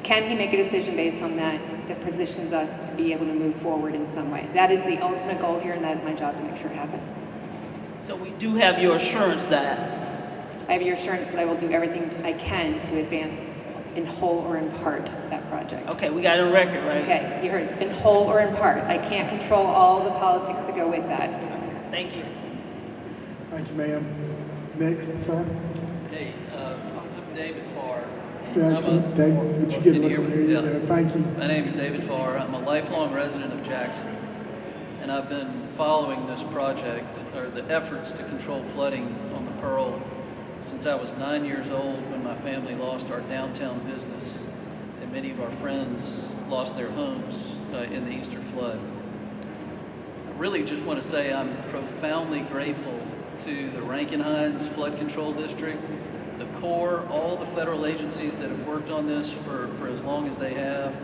Can he make a decision based on that positions us to be able to move forward in some way? That is the ultimate goal here, and that is my job to make sure it happens. So we do have your assurance that? I have your assurance that I will do everything I can to advance in whole or in part that project. Okay, we got it on record, right? Okay, you heard, in whole or in part. I can't control all the politics that go with that. Thank you. Thank you, ma'am. Next, sir. Hey, I'm David Farr. David, would you get a little here? Thank you. My name is David Farr. I'm a lifelong resident of Jackson, and I've been following this project, or the efforts to control flooding on the Pearl, since I was 9 years old when my family lost our downtown business and many of our friends lost their homes in the Easter flood. I really just want to say I'm profoundly grateful to the Rankin-Hines Flood Control District, the Corps, all the federal agencies that have worked on this for as long as they have,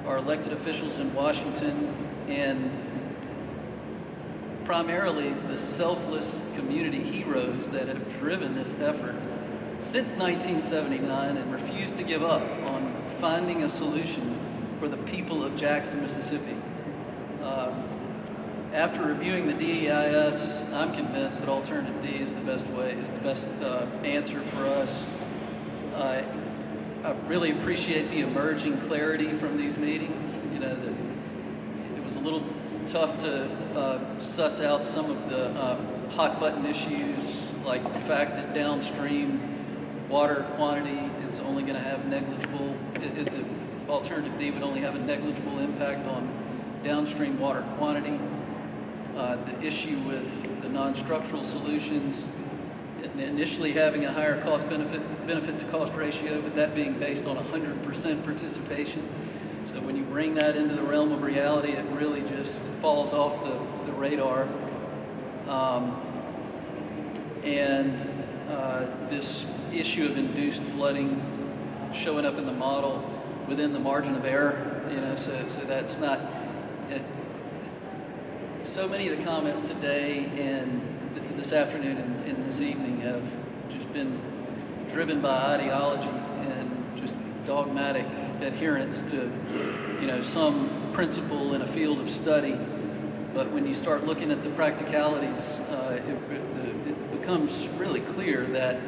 our elected officials in Washington, and primarily the selfless community heroes that have driven this effort since 1979 and refused to give up on finding a solution for the people of Jackson, Mississippi. After reviewing the DEIS, I'm convinced that alternative D is the best way, is the best answer for us. I really appreciate the emerging clarity from these meetings. You know, that it was a little tough to suss out some of the hot button issues, like the fact that downstream water quantity is only going to have negligible, the alternative D would only have a negligible impact on downstream water quantity. The issue with the non-structural solutions, initially having a higher benefit to cost ratio, but that being based on 100% participation. So when you bring that into the realm of reality, it really just falls off the radar. This issue of induced flooding showing up in the model within the margin of error, you know, so that's not, so many of the comments today and this afternoon and this evening have just been driven by ideology and just dogmatic adherence to, you know, some principle in a field of study. But when you start looking at the practicalities, it becomes really clear that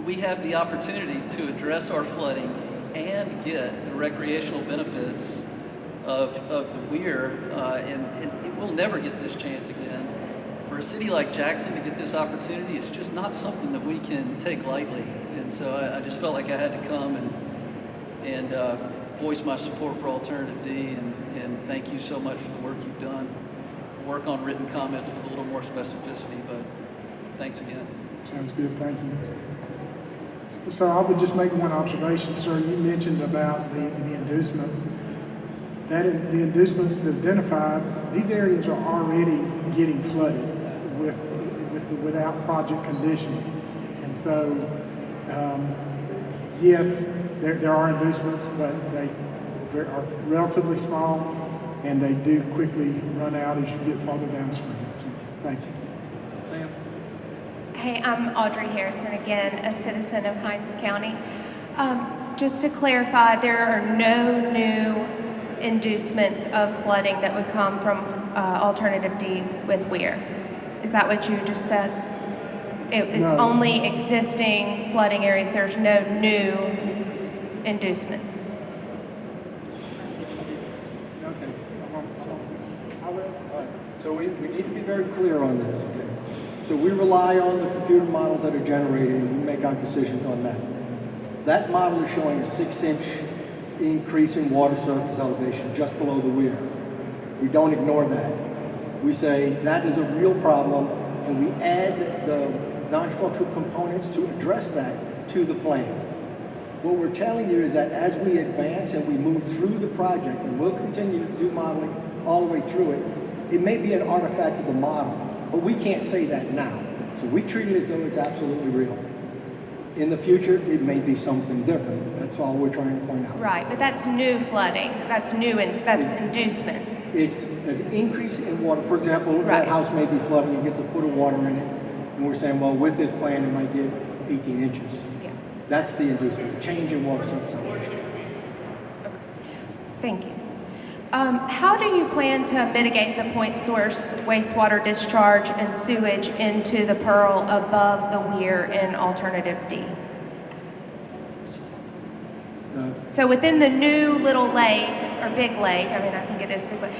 we have the opportunity to address our flooding and get the recreational benefits of the Weir, and we'll never get this chance again. For a city like Jackson to get this opportunity, it's just not something that we can take lightly. And so I just felt like I had to come and voice my support for Alternative D, and thank you so much for the work you've done. We'll work on written comments with a little more specificity, but thanks again. Sounds good, thank you. So I would just make one observation, sir. You mentioned about the inducements. The inducements that identified, these areas are already getting flooded without project conditioning. And so, yes, there are inducements, but they are relatively small, and they do quickly run out as you get farther downstream. So, thank you. Ma'am. Hey, I'm Audrey Harrison again, a citizen of Hinds County. Just to clarify, there are no new inducements of flooding that would come from Alternative D with Weir. Is that what you just said? It's only existing flooding areas. There's no new inducements. Okay. So we need to be very clear on this, okay? So we rely on the computer models that are generated, and we make our decisions on that. That model is showing a 6-inch increase in water surface elevation just below the Weir. We don't ignore that. We say that is a real problem, and we add the non-structural components to address that to the plan. What we're telling you is that as we advance and we move through the project, and we'll continue to do modeling all the way through it, it may be an artifact of the model, but we can't say that now. So we treat it as though it's absolutely real. In the future, it may be something different. That's all we're trying to point out. Right, but that's new flooding. That's new, and that's inducements. It's an increase in water. For example, that house may be flooding, it gets a foot of water in it, and we're saying, well, with this plan, it might get 18 inches. Yeah. That's the inducement, change in water surface elevation. Okay. Thank you. How do you plan to mitigate the point source wastewater discharge and sewage into the Pearl above the weir in alternative D? So within the new little lake, or big lake, I mean, I think it is big lake,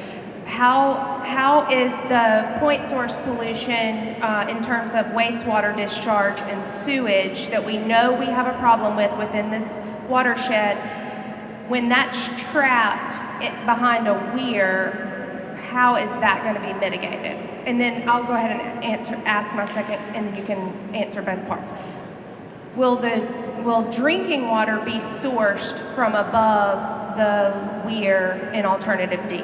how is the point source pollution in terms of wastewater discharge and sewage that we know we have a problem with within this watershed, when that's trapped behind a weir, how is that going to be mitigated? And then I'll go ahead and ask my second, and then you can answer both parts. Will drinking water be sourced from above the weir in alternative D?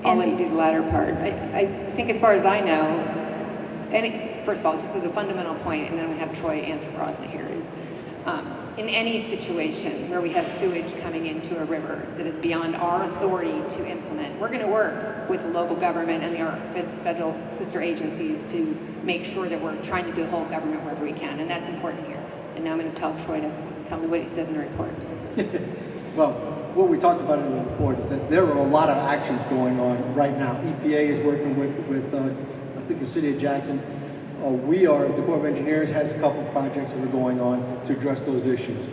I'll let you do the latter part. I think as far as I know, first of all, just as a fundamental point, and then we have Troy answer broadly here, is in any situation where we have sewage coming into a river that is beyond our authority to implement, we're going to work with the local government and our federal sister agencies to make sure that we're trying to do the whole government wherever we can, and that's important here. And now I'm going to tell Troy to tell me what he said in the report. Well, what we talked about in the report is that there are a lot of actions going on right now. EPA is working with I think the city of Jackson. The Corps of Engineers has a couple of projects that are going on to address those issues.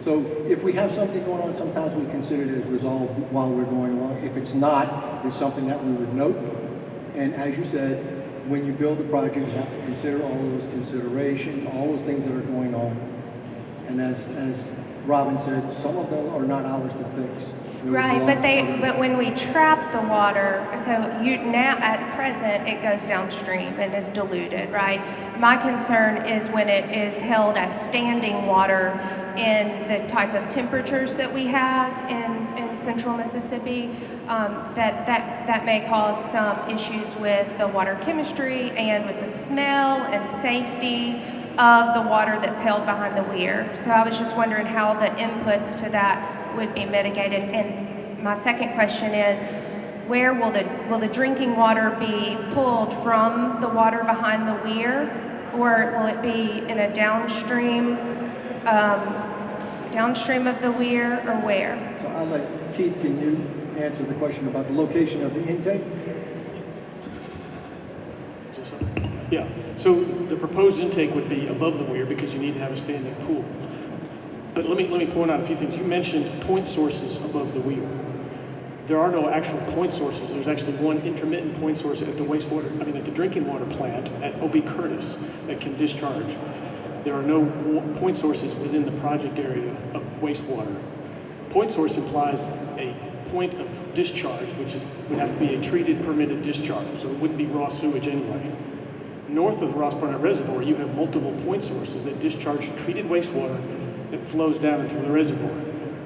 So if we have something going on, sometimes we consider it as resolved while we're going along. If it's not, it's something that we would note. And as you said, when you build a project, you have to consider all of those considerations, all those things that are going on. And as Robin said, some of them are not ours to fix. Right, but when we trap the water, so now at present it goes downstream and is diluted, right? My concern is when it is held as standing water in the type of temperatures that we have in central Mississippi, that may cause some issues with the water chemistry and with the smell and safety of the water that's held behind the weir. So I was just wondering how the inputs to that would be mitigated. And my second question is, where will the drinking water be pulled from the water behind the weir, or will it be in a downstream of the weir, or where? So I'll let Keith, can you answer the question about the location of the intake? Yeah, so the proposed intake would be above the weir because you need to have a standing pool. But let me point out a few things. You mentioned point sources above the weir. There are no actual point sources. There's actually one intermittent point source at the drinking water plant at O.B. Curtis that can discharge. There are no point sources within the project area of wastewater. Point source implies a point of discharge, which would have to be a treated permitted discharge, so it wouldn't be raw sewage anyway. North of the Ross Barnett Reservoir, you have multiple point sources that discharge treated wastewater that flows down into the reservoir.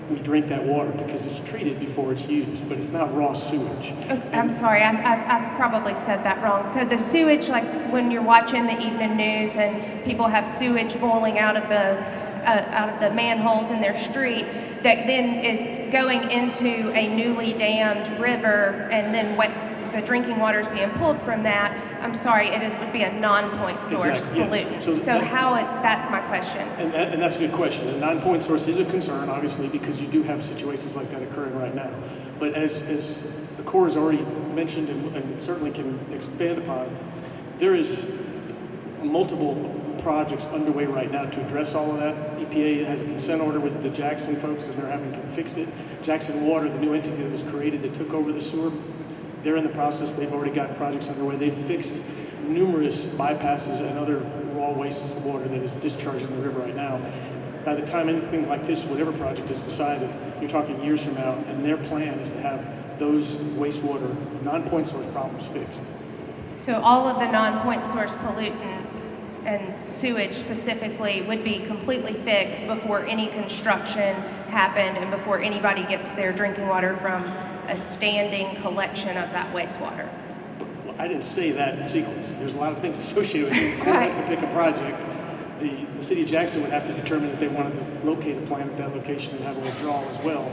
We drink that water because it's treated before it's used, but it's not raw sewage. Okay, I'm sorry, I probably said that wrong. So the sewage, like when you're watching the evening news and people have sewage boiling out of the manholes in their street, that then is going into a newly dammed river, and then the drinking water is being pulled from that. I'm sorry, would be a non-point source pollutant. Yes. That's my question. And that's a good question. A non-point source is a concern, obviously, because you do have situations like that occurring right now. But as the Corps has already mentioned and certainly can expand upon, there is multiple projects underway right now to address all of that. EPA has a consent order with the Jackson folks, and they're having to fix it. Jackson Water, the new entity that was created that took over the sewer, they're in the process. They've already got projects underway. They've fixed numerous bypasses and other raw wastewater that is discharged in the river right now. By the time anything like this, whatever project is decided, you're talking years from now, and their plan is to have those wastewater non-point source problems fixed. So all of the non-point source pollutants and sewage specifically would be completely fixed before any construction happened and before anybody gets their drinking water from a standing collection of that wastewater. Well, I didn't say that sequence. There's a lot of things associated with it. The Corps has to pick a project. The city of Jackson would have to determine that they wanted to locate a plant at that location and have a withdrawal as well.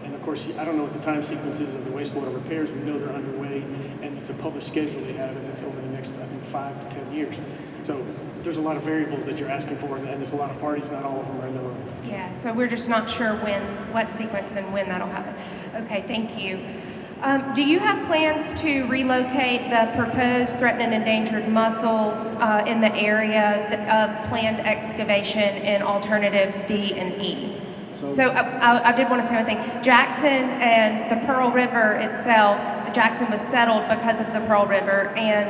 And of course, I don't know what the time sequence is of the wastewater repairs. We know they're underway, and it's a published schedule they have, and it's over the next, I think, 5 to 10 years. So there's a lot of variables that you're asking for, and there's a lot of parties, not all of them are in the room. Yeah, so we're just not sure what sequence and when that'll happen. Okay, thank you. Do you have plans to relocate the proposed threatened and endangered mussels in the area of planned excavation in alternatives D and E? So I did want to say one thing. Jackson and the Pearl River itself, Jackson was settled because of the Pearl River, and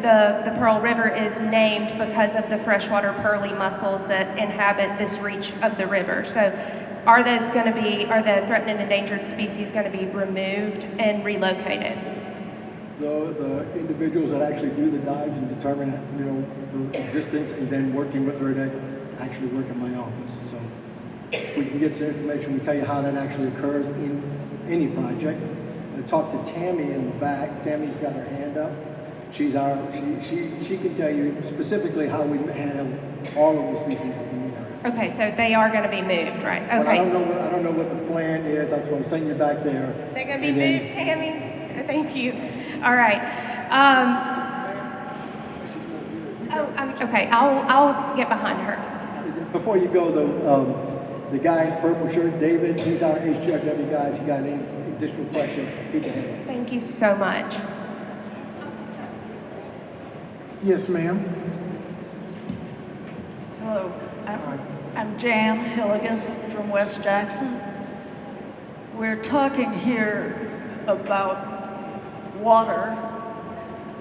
the Pearl River is named because of the freshwater pearly mussels that inhabit this reach of the river. So are the threatened and endangered species going to be removed and relocated? The individuals that actually do the dives and determine, the existence, and then working with her to actually work in my office. So we can get some information. We tell you how that actually occurs in any project. I talked to Tammy in the back. Tammy's got her hand up. She can tell you specifically how we handle all of the species in the area. Okay, so they are going to be moved, right? Okay. But I don't know what the plan is. That's what I'm saying. You back there. They're going to be moved, Tammy. Thank you. All right. Okay. I'll get behind her. Before you go, though, the guy in purple shirt, David, he's our HGRW guy. If you got any additional questions, he can handle it. Thank you so much. Yes, ma'am. Hello, I'm Jan Hilligus from West Jackson. We're talking here about water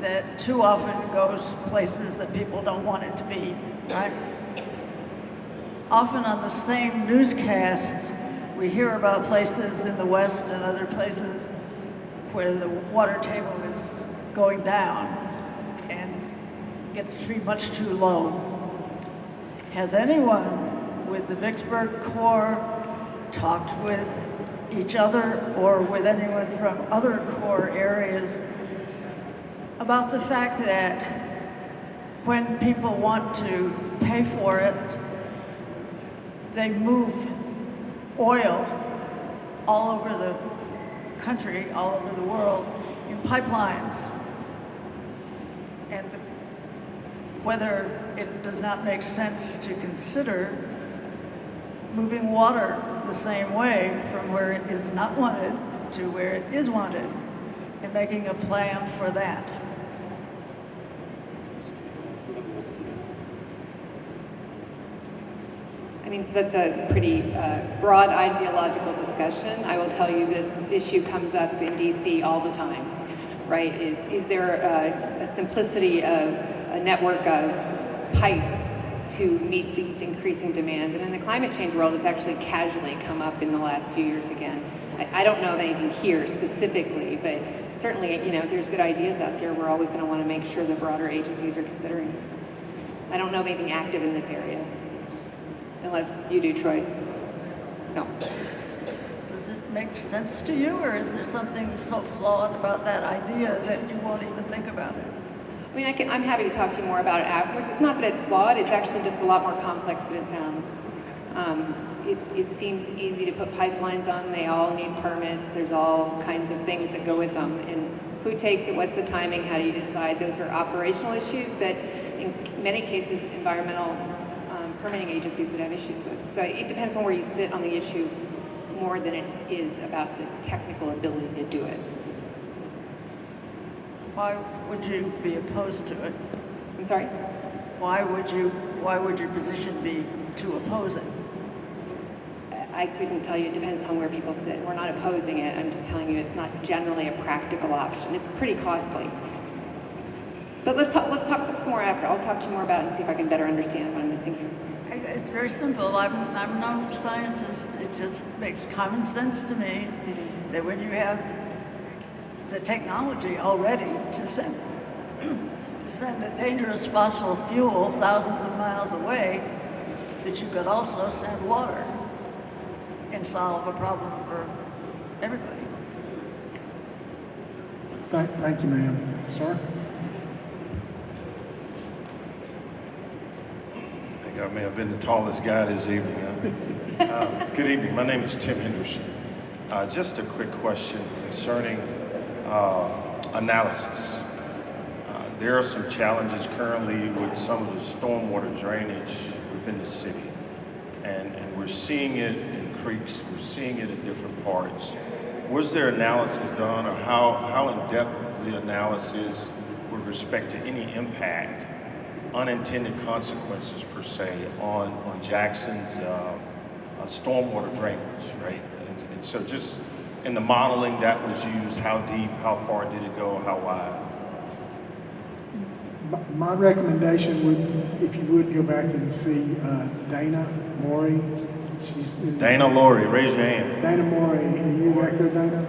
that too often goes places that people don't want it to be, right? Often on the same newscasts, we hear about places in the West and other places where the water table is going down and gets to be much too low. Has anyone with the Vicksburg Corps talked with each other or with anyone from other Corps areas about the fact that when people want to pay for it, they move oil all over the country, all over the world, in pipelines. And whether it does not make sense to consider moving water the same way from where it is not wanted to where it is wanted, and making a plan for that. So that's a pretty broad ideological discussion. I will tell you this issue comes up in DC all the time, right? Is there a simplicity of a network of pipes to meet these increasing demands? And in the climate change world, it's actually casually come up in the last few years again. I don't know of anything here specifically, but certainly, if there's good ideas out there, we're always going to want to make sure the broader agencies are considering. I don't know of anything active in this area. Unless you do, Troy. No. Does it make sense to you, or is there something so flawed about that idea that you won't even think about it? I'm happy to talk to you more about it afterwards. It's not that it's flawed, it's actually just a lot more complex than it sounds. It seems easy to put pipelines on, they all need permits, there's all kinds of things that go with them. And who takes it, what's the timing, how do you decide? Those are operational issues that in many cases environmental permitting agencies would have issues with. So it depends on where you sit on the issue more than it is about the technical ability to do it. Why would you be opposed to it? I'm sorry? Why would your position be to oppose it? I couldn't tell you. It depends on where people sit. We're not opposing it. I'm just telling you it's not generally a practical option. It's pretty costly. But let's talk some more after. I'll talk to you more about it and see if I can better understand what I'm missing here. It's very simple. I'm no scientist. It just makes common sense to me that when you have the technology already to send send a dangerous fossil fuel thousands of miles away, that you could also send water and solve a problem for everybody. Thank you, ma'am. Sir? I think I may have been the tallest guy this evening. Good evening. My name is Tim Henderson. Just a quick question concerning analysis. There are some challenges currently with some of the stormwater drainage within the city. And we're seeing it in creeks, we're seeing it in different parts. Was there analysis done, or how in-depth was the analysis with respect to any impact, unintended consequences per se, on Jackson's stormwater drainage, right? And so just in the modeling that was used, how deep, how far did it go, how wide? My recommendation would, if you would go back and see Dana Morey. She's in Dana Laurie, raise your hand. Dana Morey, are you back there, Dana?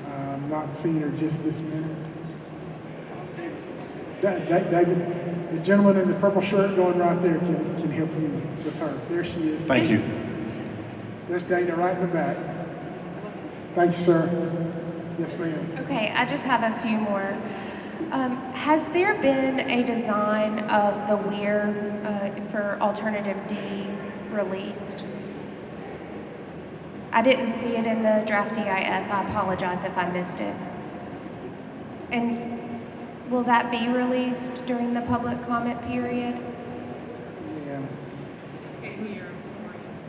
I'm not seeing her just this minute. David, the gentleman in the purple shirt going right there can help you with her. There she is. Thank you. There's Dana right in the back. Thanks, sir. Yes, ma'am. Okay, I just have a few more. Has there been a design of the weir for alternative D released? I didn't see it in the draft EIS. I apologize if I missed it. And will that be released during the public comment period? Yeah.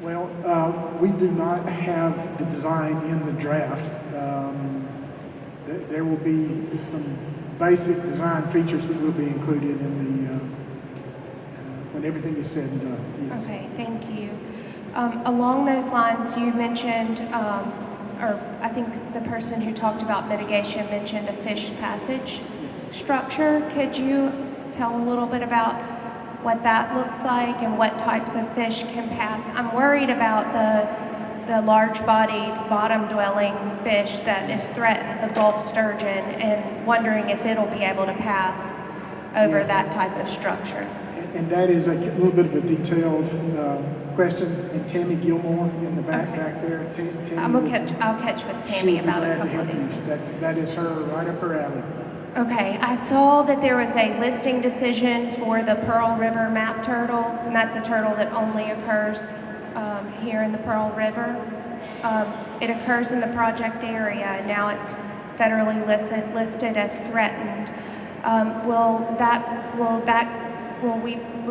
Well, we do not have the design in the draft. There will be some basic design features that will be included in the when everything is said and done. Yes. Okay, thank you. Along those lines, you mentioned, or I think the person who talked about mitigation mentioned a fish passage structure. Could you tell a little bit about what that looks like and what types of fish can pass? I'm worried about the large-bodied, bottom-dwelling fish that is threatened, the Gulf sturgeon, and wondering if it'll be able to pass over that type of structure. And that is a little bit of a detailed question. And Tammy Gilmore in the back there. I'll catch with Tammy about a couple of these. That is her right up her alley. Okay, I saw that there was a listing decision for the Pearl River map turtle, and that's a turtle that only occurs here in the Pearl River. It occurs in the project area, and now it's federally listed as threatened. Will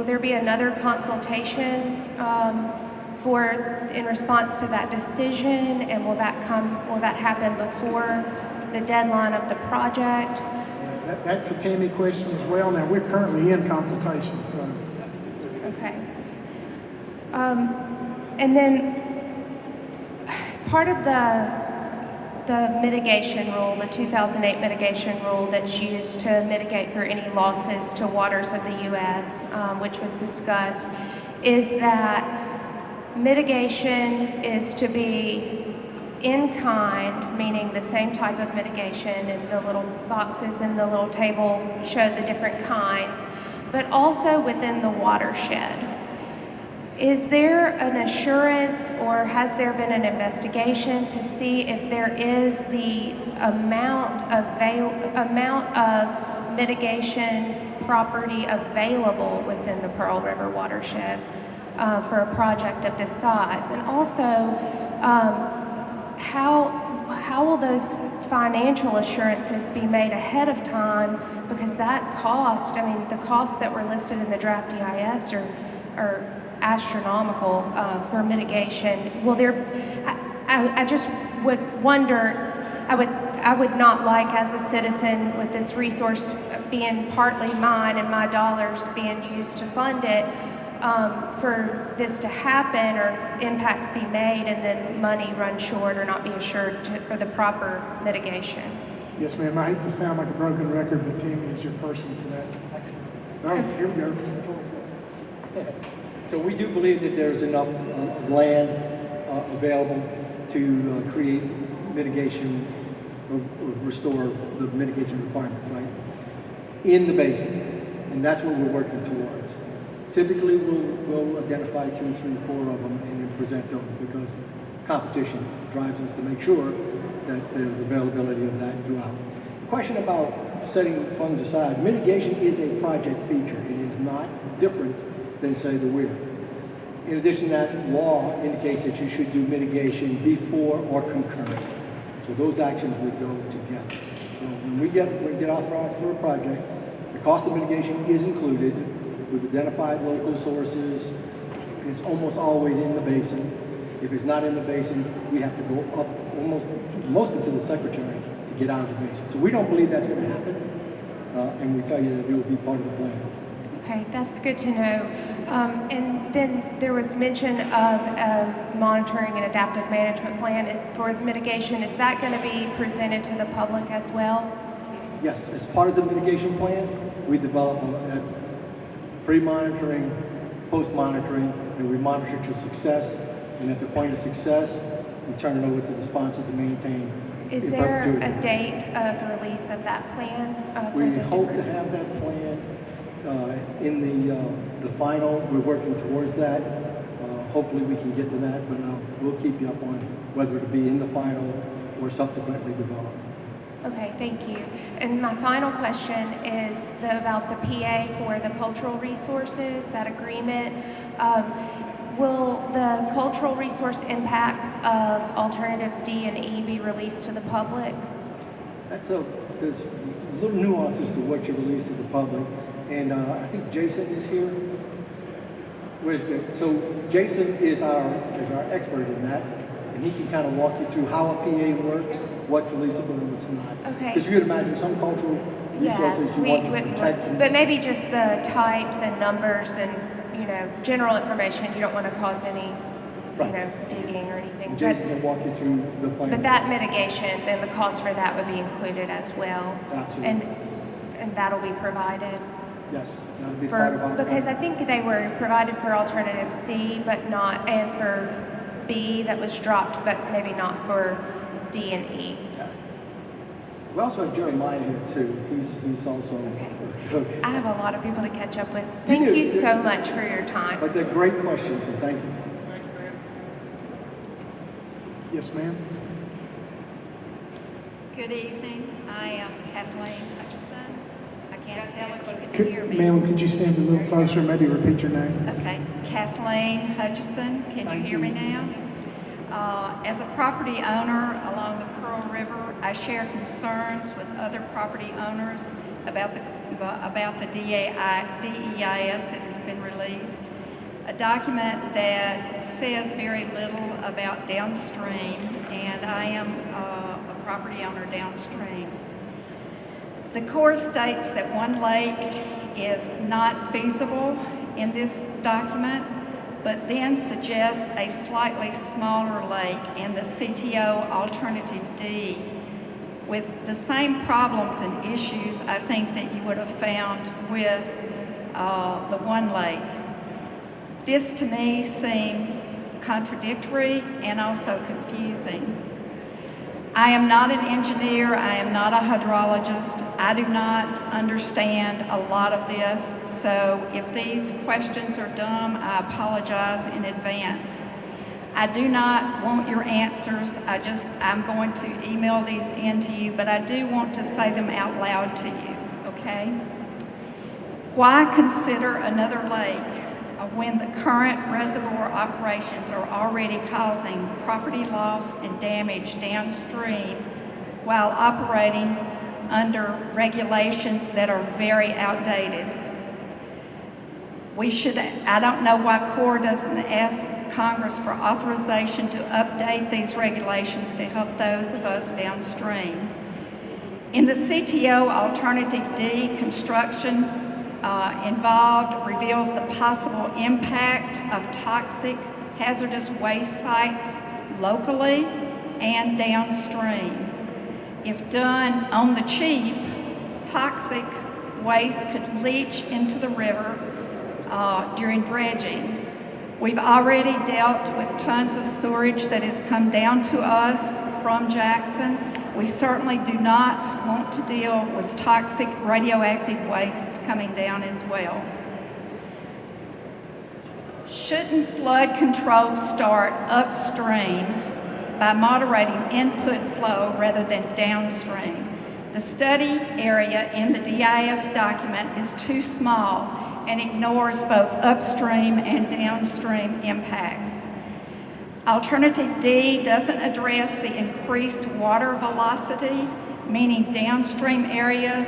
there be another consultation in response to that decision, and will that happen before the deadline of the project? That's a Tammy question as well. Now, we're currently in consultation, so. Okay. And then part of the mitigation rule, the 2008 mitigation rule that's used to mitigate for any losses to waters of the U.S., which was discussed, is that mitigation is to be in kind, meaning the same type of mitigation, and the little boxes in the little table show the different kinds, but also within the watershed. Is there an assurance, or has there been an investigation to see if there is the amount of mitigation property available within the Pearl River watershed for a project of this size? And also, how will those financial assurances be made ahead of time? Because that cost, the costs that were listed in the draft EIS are astronomical for mitigation. Will there? I just would wonder. I would not like, as a citizen, with this resource being partly mine and my dollars being used to fund it, for this to happen or impacts be made and then money run short or not be assured for the proper mitigation. Yes, ma'am. I hate to sound like a broken record, but Tammy is your person for that. Oh, here we go. So we do believe that there's enough land available to create mitigation or restore the mitigation requirements, right? In the basin, and that's what we're working towards. Typically, we'll identify 2, 3, 4 of them and then present those because competition drives us to make sure that there's availability of that throughout. The question about setting funds aside, mitigation is a project feature. It is not different than, say, the weir. In addition to that, law indicates that you should do mitigation before or concurrent. So those actions would go together. So when we get authorized for a project, the cost of mitigation is included. We've identified local sources. It's almost always in the basin. If it's not in the basin, we have to go up most into the secretary to get out of the basin. So we don't believe that's going to happen, and we tell you that it will be part of the plan. Okay, that's good to know. And then there was mention of a monitoring and adaptive management plan for mitigation. Is that going to be presented to the public as well? Yes, as part of the mitigation plan, we develop a pre-monitoring, post-monitoring, and we monitor to success. And at the point of success, we turn it over to the sponsor to maintain. Is there a date of release of that plan? We hope to have that plan in the final. We're working towards that. Hopefully we can get to that, but we'll keep you up on whether it be in the final or subsequently developed. Okay, thank you. And my final question is about the PA for the cultural resources, that agreement. Will the cultural resource impacts of alternatives D and E be released to the public? There's little nuances to what you release to the public, and I think Jason is here. So Jason is our expert in that, and he can kind of walk you through how a PA works, what's releasable and what's not. Okay. Because you could imagine some cultural resources you want to protect from. But maybe just the types and numbers and general information. You don't want to cause any digging or anything. Jason can walk you through the plan. But that mitigation, then the cost for that would be included as well. Absolutely. And that'll be provided. Yes, that'll be part of our. Because I think they were provided for alternative C, but not, and for B that was dropped, but maybe not for D and E. Yeah. We also have Jeremiah here too. He's also. Okay. I have a lot of people to catch up with. Thank you so much for your time. But they're great questions, and thank you. Thank you, ma'am. Yes, ma'am. Good evening. I am Kathleen Hutchison. I can't tell if you can hear me. Ma'am, could you stand a little closer and maybe repeat your name? Okay. Kathleen Hutchison. Can you hear me now? As a property owner along the Pearl River, I share concerns with other property owners about the DEIS that has been released. A document that says very little about downstream, and I am a property owner downstream. The Corps states that one lake is not feasible in this document, but then suggests a slightly smaller lake in the CTO Alternative D with the same problems and issues I think that you would have found with the one lake. This to me seems contradictory and also confusing. I am not an engineer, I am not a hydrologist, I do not understand a lot of this, so if these questions are dumb, I apologize in advance. I do not want your answers, I'm going to email these in to you, but I do want to say them out loud to you, okay? Why consider another lake when the current reservoir operations are already causing property loss and damage downstream while operating under regulations that are very outdated? I don't know why Corps doesn't ask Congress for authorization to update these regulations to help those of us downstream. In the CTO Alternative D, construction involved reveals the possible impact of toxic hazardous waste sites locally and downstream. If done on the cheap, toxic waste could leach into the river during dredging. We've already dealt with tons of sewage that has come down to us from Jackson. We certainly do not want to deal with toxic radioactive waste coming down as well. Shouldn't flood control start upstream by moderating input flow rather than downstream? The study area in the DIS document is too small and ignores both upstream and downstream impacts. Alternative D doesn't address the increased water velocity, meaning downstream areas.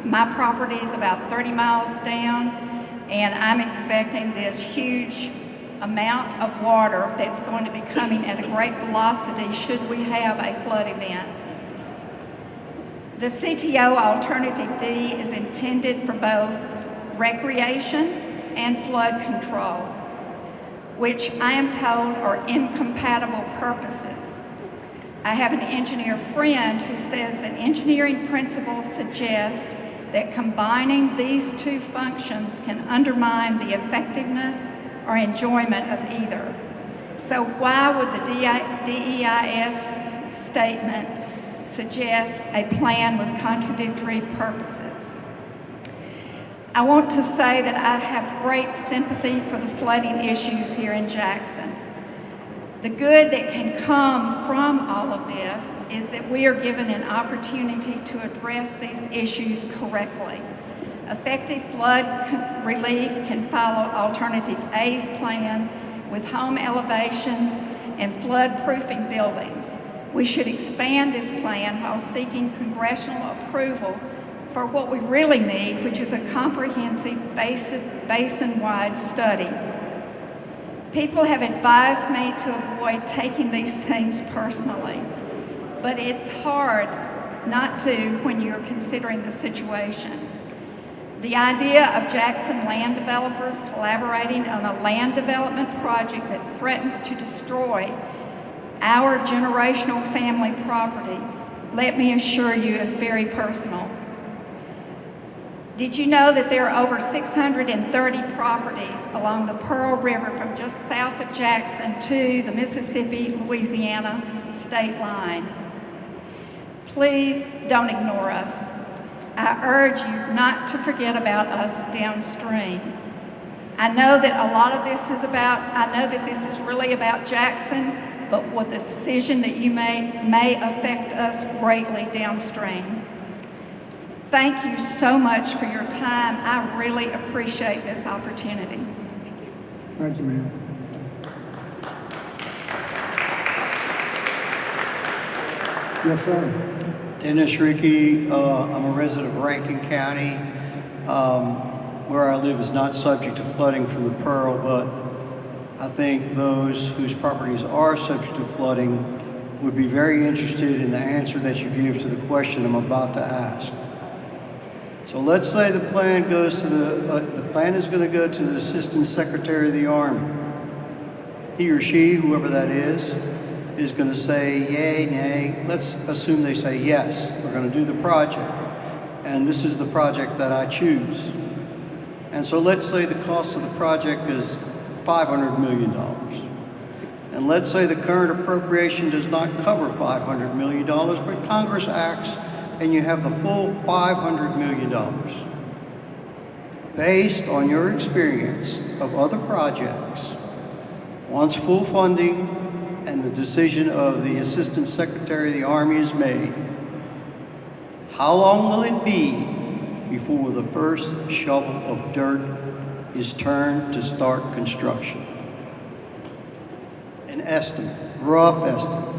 My property is about 30 miles down, and I'm expecting this huge amount of water that's going to be coming at a great velocity should we have a flood event. The CTO Alternative D is intended for both recreation and flood control, which I am told are incompatible purposes. I have an engineer friend who says that engineering principles suggest that combining these two functions can undermine the effectiveness or enjoyment of either. So why would the DEIS statement suggest a plan with contradictory purposes? I want to say that I have great sympathy for the flooding issues here in Jackson. The good that can come from all of this is that we are given an opportunity to address these issues correctly. Effective flood relief can follow Alternative A's plan with home elevations and flood-proofing buildings. We should expand this plan while seeking congressional approval for what we really need, which is a comprehensive basin-wide study. People have advised me to avoid taking these things personally, but it's hard not to when you're considering the situation. The idea of Jackson land developers collaborating on a land development project that threatens to destroy our generational family property, let me assure you, is very personal. Did you know that there are over 630 properties along the Pearl River from just south of Jackson to the Mississippi-Louisiana state line? Please don't ignore us. I urge you not to forget about us downstream. I know that a lot of this is really about Jackson, but what the decision that you make may affect us greatly downstream. Thank you so much for your time. I really appreciate this opportunity. Thank you, ma'am. Yes, sir. Dennis Rickey, I'm a resident of Rankin County. Where I live is not subject to flooding from the Pearl, but I think those whose properties are subject to flooding would be very interested in the answer that you give to the question I'm about to ask. So let's say the plan goes to the plan is going to go to the Assistant Secretary of the Army. He or she, whoever that is going to say yay, nay. Let's assume they say yes, we're going to do the project. And this is the project that I choose. And so let's say the cost of the project is $500 million. And let's say the current appropriation does not cover $500 million, but Congress acts and you have the full $500 million. Based on your experience of other projects, once full funding and the decision of the Assistant Secretary of the Army is made, how long will it be before the first shovel of dirt is turned to start construction? An estimate, rough estimate.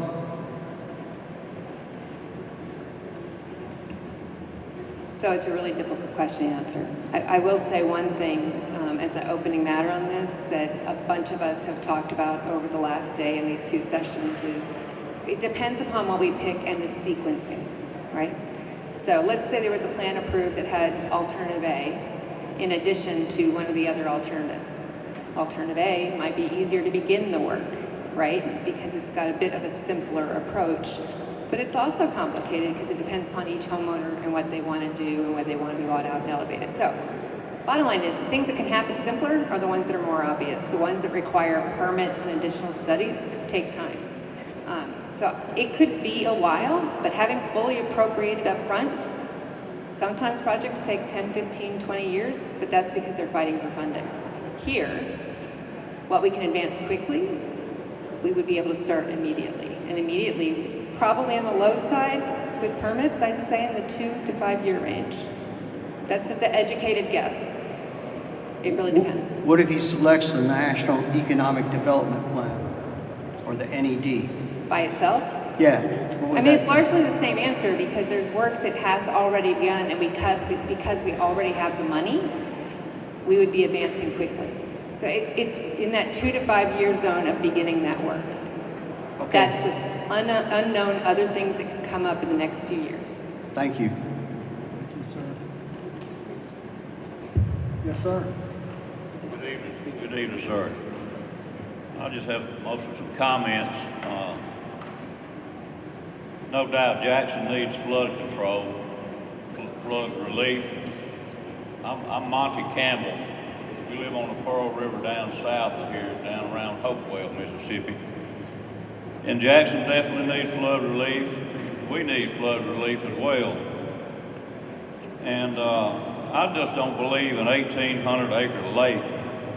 So it's a really difficult question to answer. I will say one thing as an opening matter on this that a bunch of us have talked about over the last day in these two sessions is it depends upon what we pick and the sequencing, right? So let's say there was a plan approved that had alternative A in addition to one of the other alternatives. Alternative A might be easier to begin the work, right? Because it's got a bit of a simpler approach. But it's also complicated because it depends upon each homeowner and what they want to do and what they want to be bought out and elevated. So bottom line is the things that can happen simpler are the ones that are more obvious. The ones that require permits and additional studies take time. So it could be a while, but having fully appropriated up front, sometimes projects take 10, 15, 20 years, but that's because they're fighting for funding. Here, what we can advance quickly, we would be able to start immediately. And immediately is probably on the low side with permits, I'd say in the 2 to 5 year range. That's just an educated guess. It really depends. What if he selects the National Economic Development Plan, or the NED? By itself? Yeah. I mean, it's largely the same answer because there's work that has already begun, and because we already have the money, we would be advancing quickly. So it's in that 2 to 5 year zone of beginning that work. Okay. That's with unknown other things that could come up in the next few years. Thank you. Thank you, sir. Yes, sir. Good evening. Good evening, sir. I just have mostly some comments. No doubt Jackson needs flood control, flood relief. I'm Monty Campbell. We live on the Pearl River down south of here, down around Hopewell, Mississippi. And Jackson definitely needs flood relief. We need flood relief as well. And I just don't believe an 1,800-acre lake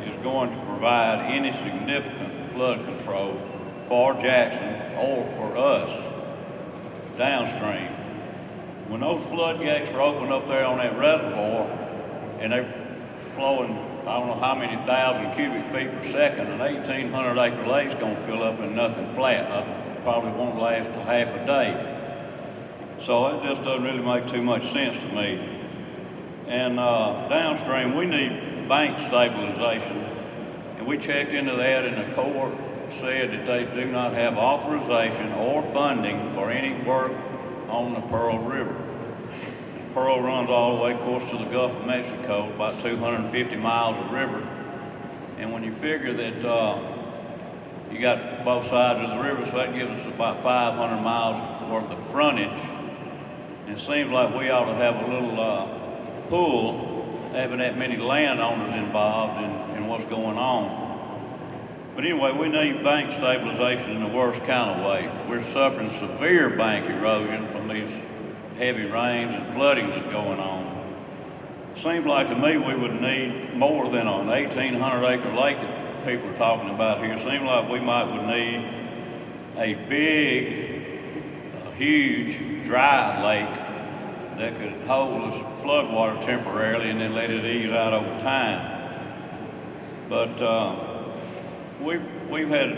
is going to provide any significant flood control for Jackson or for us downstream. When those floodgates were opened up there on that reservoir and they're flowing, I don't know how many thousand cubic feet per second, an 1,800-acre lake's gonna fill up in nothing flat. That probably won't last till half a day. So it just doesn't really make too much sense to me. And downstream, we need bank stabilization. And we checked into that, and the Corps said that they do not have authorization or funding for any work on the Pearl River. Pearl runs all the way, of course, to the Gulf of Mexico, about 250 miles of river. And when you figure that you got both sides of the river, so that gives us about 500 miles worth of frontage. And it seems like we ought to have a little pull, having that many landowners involved in what's going on. But anyway, we need bank stabilization in the worst kind of way. We're suffering severe bank erosion from these heavy rains and flooding that's going on. Seems like to me we would need more than an 1,800-acre lake that people are talking about here. Seems like we would need a big, huge, dry lake that could hold the floodwater temporarily and then let it ease out over time. But we've had,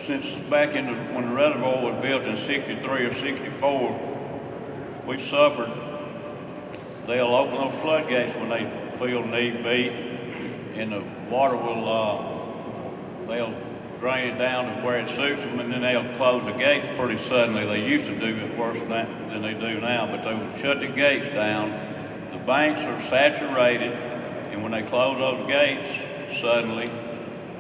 since back in when the reservoir was built in 63 or 64, we've suffered. They'll open those floodgates when they feel need be, and the water will, they'll drain it down to where it suits them, and then they'll close the gates pretty suddenly. They used to do it worse than they do now, but they would shut the gates down. The banks are saturated, and when they close those gates suddenly,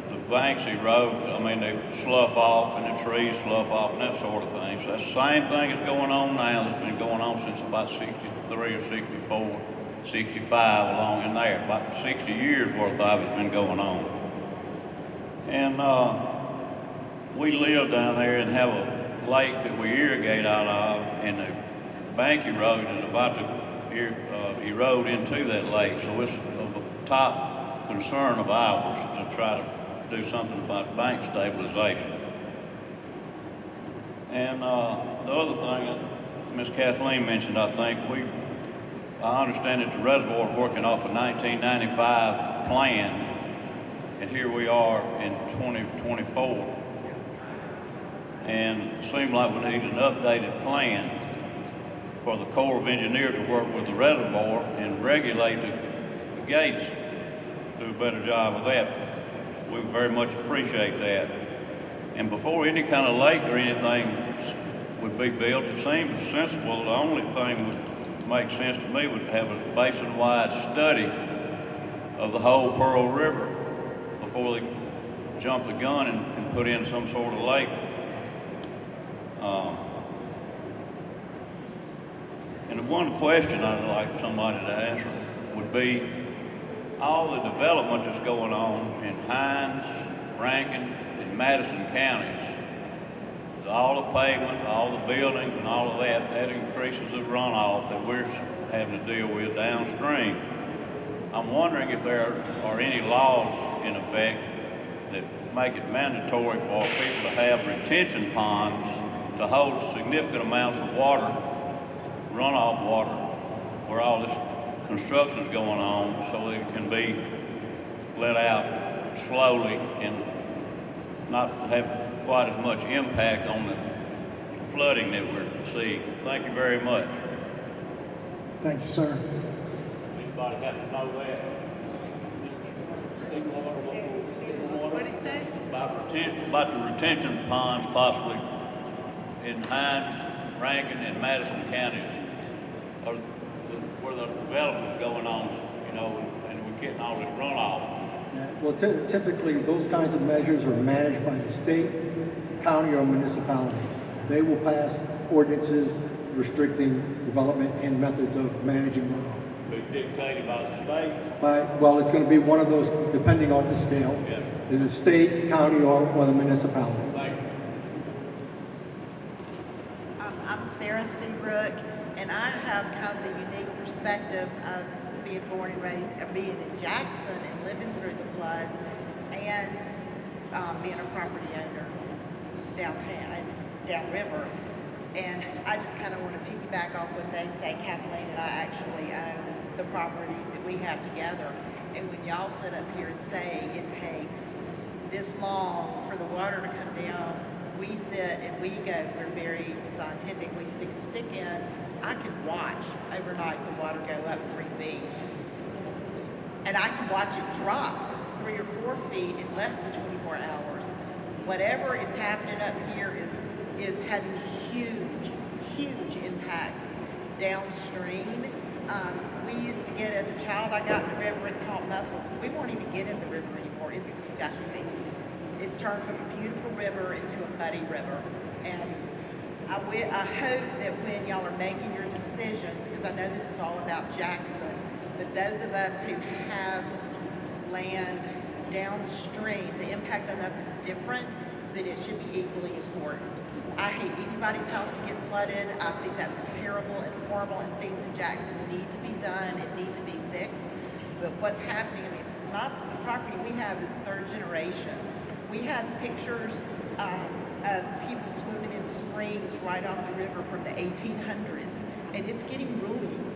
the banks erode. I mean, they slough off, and the trees slough off, and that sort of thing. So that's the same thing that's going on now. That's been going on since about 63 or 64, 65 along in there. About 60 years worth of it's been going on. And we live down there and have a lake that we irrigate out of, and the bank erosion is about to erode into that lake. So it's a top concern of ours to try to do something about bank stabilization. And the other thing that Ms. Kathleen mentioned, I think, I understand that the reservoir is working off a 1995 plan, and here we are in 2024. And it seems like we need an updated plan for the Corps of Engineers to work with the reservoir and regulate the gates, do a better job of that. We very much appreciate that. And before any kind of lake or anything would be built, it seems sensible. The only thing would make sense to me would have a basin-wide study of the whole Pearl River before they jump the gun and put in some sort of lake. And the one question I'd like somebody to answer would be, all the development that's going on in Hines, Rankin, and Madison counties, with all the pavement, all the buildings and all of that, that increases the runoff that we're having to deal with downstream. I'm wondering if there are any laws in effect that make it mandatory for people to have retention ponds to hold significant amounts of water, runoff water, where all this construction's going on, so that it can be let out slowly and not have quite as much impact on the flooding that we're seeing. Thank you very much. Thank you, sir. Anybody have to know that? What did he say? About the retention ponds possibly in Hines, Rankin, and Madison counties, or where the development's going on, you know, and we're getting all this runoff. Yeah, well, typically, those kinds of measures are managed by the state, county, or municipalities. They will pass ordinances restricting development and methods of managing runoff. Be dictated by the state? Well, it's going to be one of those, depending on the scale. Yes. Is it state, county, or the municipality? Thank you. I'm Sarah Seabrook, and I have kind of the unique perspective of being born and raised, being in Jackson and living through the floods, and being a property owner downriver. And I just kind of want to piggyback off what they say. Kathleen and I actually own the properties that we have together. And when y'all sit up here and say it takes this long for the water to come down, we sit and we go, we're very scientific, we stick a stick in. I can watch overnight the water go up 3 feet. And I can watch it drop 3 or 4 feet in less than 24 hours. Whatever is happening up here is having huge impacts downstream. We used to get, as a child, I got in the river and caught mussels. We won't even get in the river anymore. It's disgusting. It's turned from a beautiful river into a muddy river. And I hope that when y'all are making your decisions, because I know this is all about Jackson, that those of us who have land downstream, the impact on us is different, that it should be equally important. I hate anybody's house to get flooded. I think that's terrible and horrible, and things in Jackson need to be done and need to be fixed. But what's happening, I mean, the property we have is third generation. We have pictures of people swimming in springs right off the river from the 1800s, and it's getting ruined.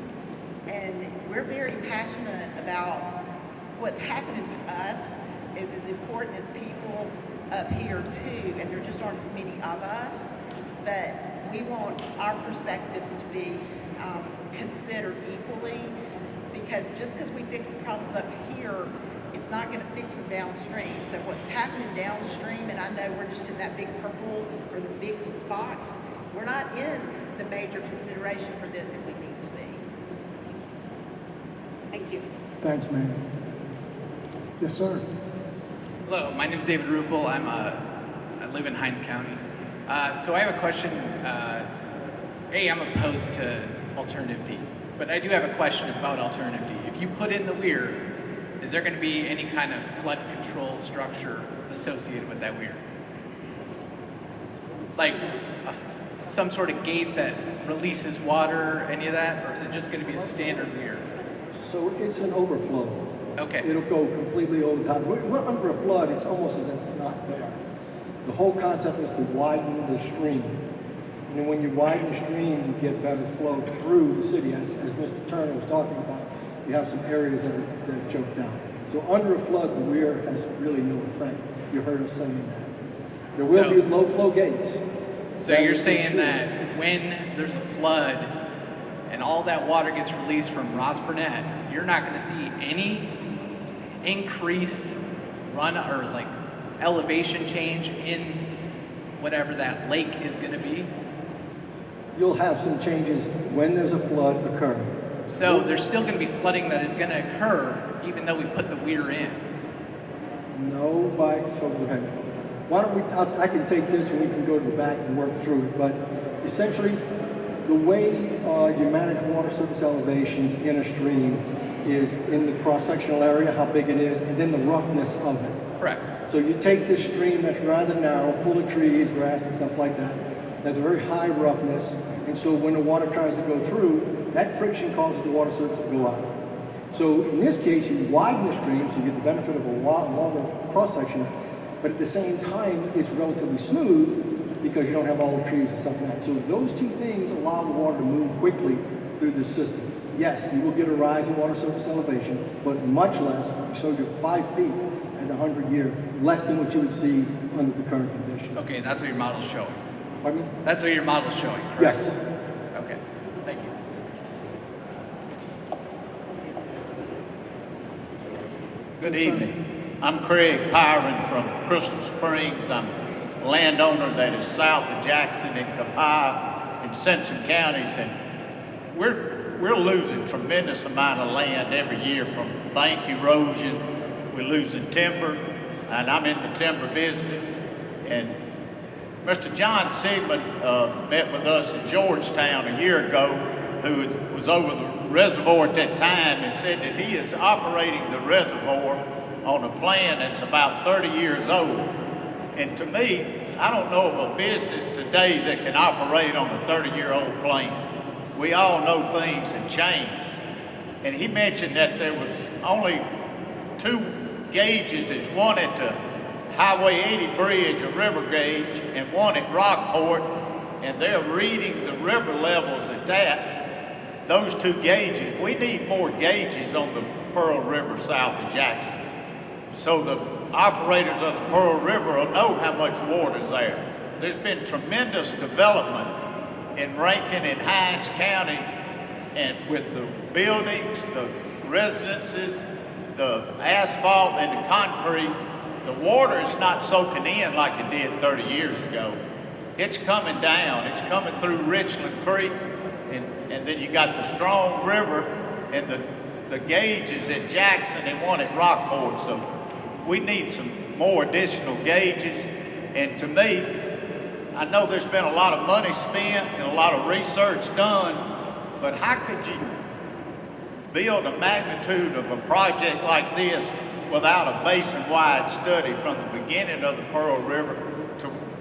And we're very passionate about what's happening to us is as important as people up here too, and there just aren't as many of us, but we want our perspectives to be considered equally, because just because we fix the problems up here, it's not going to fix them downstream. So what's happening downstream, and I know we're just in that big purple or the big box, we're not in the major consideration for this, and we need to be. Thank you. Thanks, ma'am. Yes, sir. Hello, my name is David Ruppel. I live in Hinds County. So I have a question. I'm opposed to alternative D, but I do have a question about alternative D. If you put in the weir, is there going to be any kind of flood control structure associated with that weir? Like some sort of gate that releases water, any of that, or is it just going to be a standard weir? So it's an overflow. Okay. It'll go completely over the top. We're under a flood, it's almost as if it's not there. The whole concept is to widen the stream. And then when you widen the stream, you get better flow through the city. As Mr. Turner was talking about, you have some areas that are choked out. So under a flood, the weir has really no effect. You heard us saying that. There will be low flow gates. So you're saying that when there's a flood and all that water gets released from Ross Burnett, you're not going to see any increased run or like elevation change in whatever that lake is going to be? You'll have some changes when there's a flood occurring. So there's still going to be flooding that is going to occur even though we put the weir in? No, okay. Why don't we, I can take this and we can go to the back and work through it, but essentially the way you manage water surface elevations in a stream is in the cross-sectional area, how big it is, and then the roughness of it. Correct. So you take this stream that's rather narrow, full of trees, grass, and stuff like that, has a very high roughness, and so when the water tries to go through, that friction causes the water surface to go out. So in this case, you widen the stream, so you get the benefit of a longer cross-section, but at the same time, it's relatively smooth because you don't have all the trees and stuff like that. So those two things allow the water to move quickly through the system. Yes, you will get a rise in water surface elevation, but much less. We showed you 5 feet at the 100-year, less than what you would see under the current condition. Okay, that's what your model's showing. Pardon me? That's what your model's showing, correct? Yes. Okay, thank you. Good evening. I'm Craig Pyron from Crystal Springs. I'm a landowner that is south of Jackson and Copiah and Simpson counties, and we're losing tremendous amount of land every year from bank erosion. We're losing timber, and I'm in the timber business. And Mr. John Siegman met with us in Georgetown a year ago, who was over the reservoir at that time, and said that he is operating the reservoir on a plan that's about 30 years old. And to me, I don't know of a business today that can operate on a 30-year-old plan. We all know things have changed. And he mentioned that there was only 2 gauges. There's one at the Highway 80 bridge, a river gauge, and one at Rockport, and they're reading the river levels at that. Those 2 gauges. We need more gauges on the Pearl River south of Jackson, so the operators of the Pearl River will know how much water's there. There's been tremendous development in Rankin and Hinds County, and with the buildings, the residences, the asphalt and the concrete, the water is not soaking in like it did 30 years ago. It's coming down. It's coming through Richland Creek, and then you got the Strong River and the gauges at Jackson and one at Rockport. So we need some more additional gauges. And to me, I know there's been a lot of money spent and a lot of research done, but how could you build a magnitude of a project like this without a basin-wide study from the beginning of the Pearl River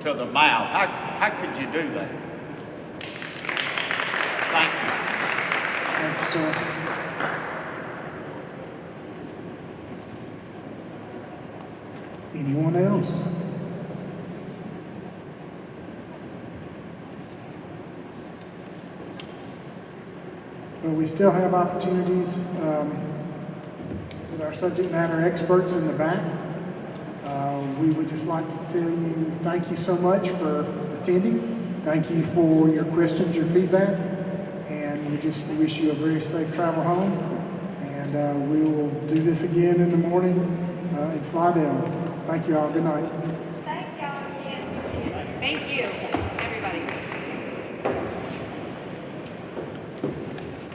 to the mouth? How could you do that? Thank you. Thank you, sir. Anyone else? Well, we still have opportunities with our subject matter experts in the back. We would just like to tell you thank you so much for attending. Thank you for your questions, your feedback, and we just wish you a very safe travel home. And we will do this again in the morning in Slidell. Thank you all. Good night. Thank you.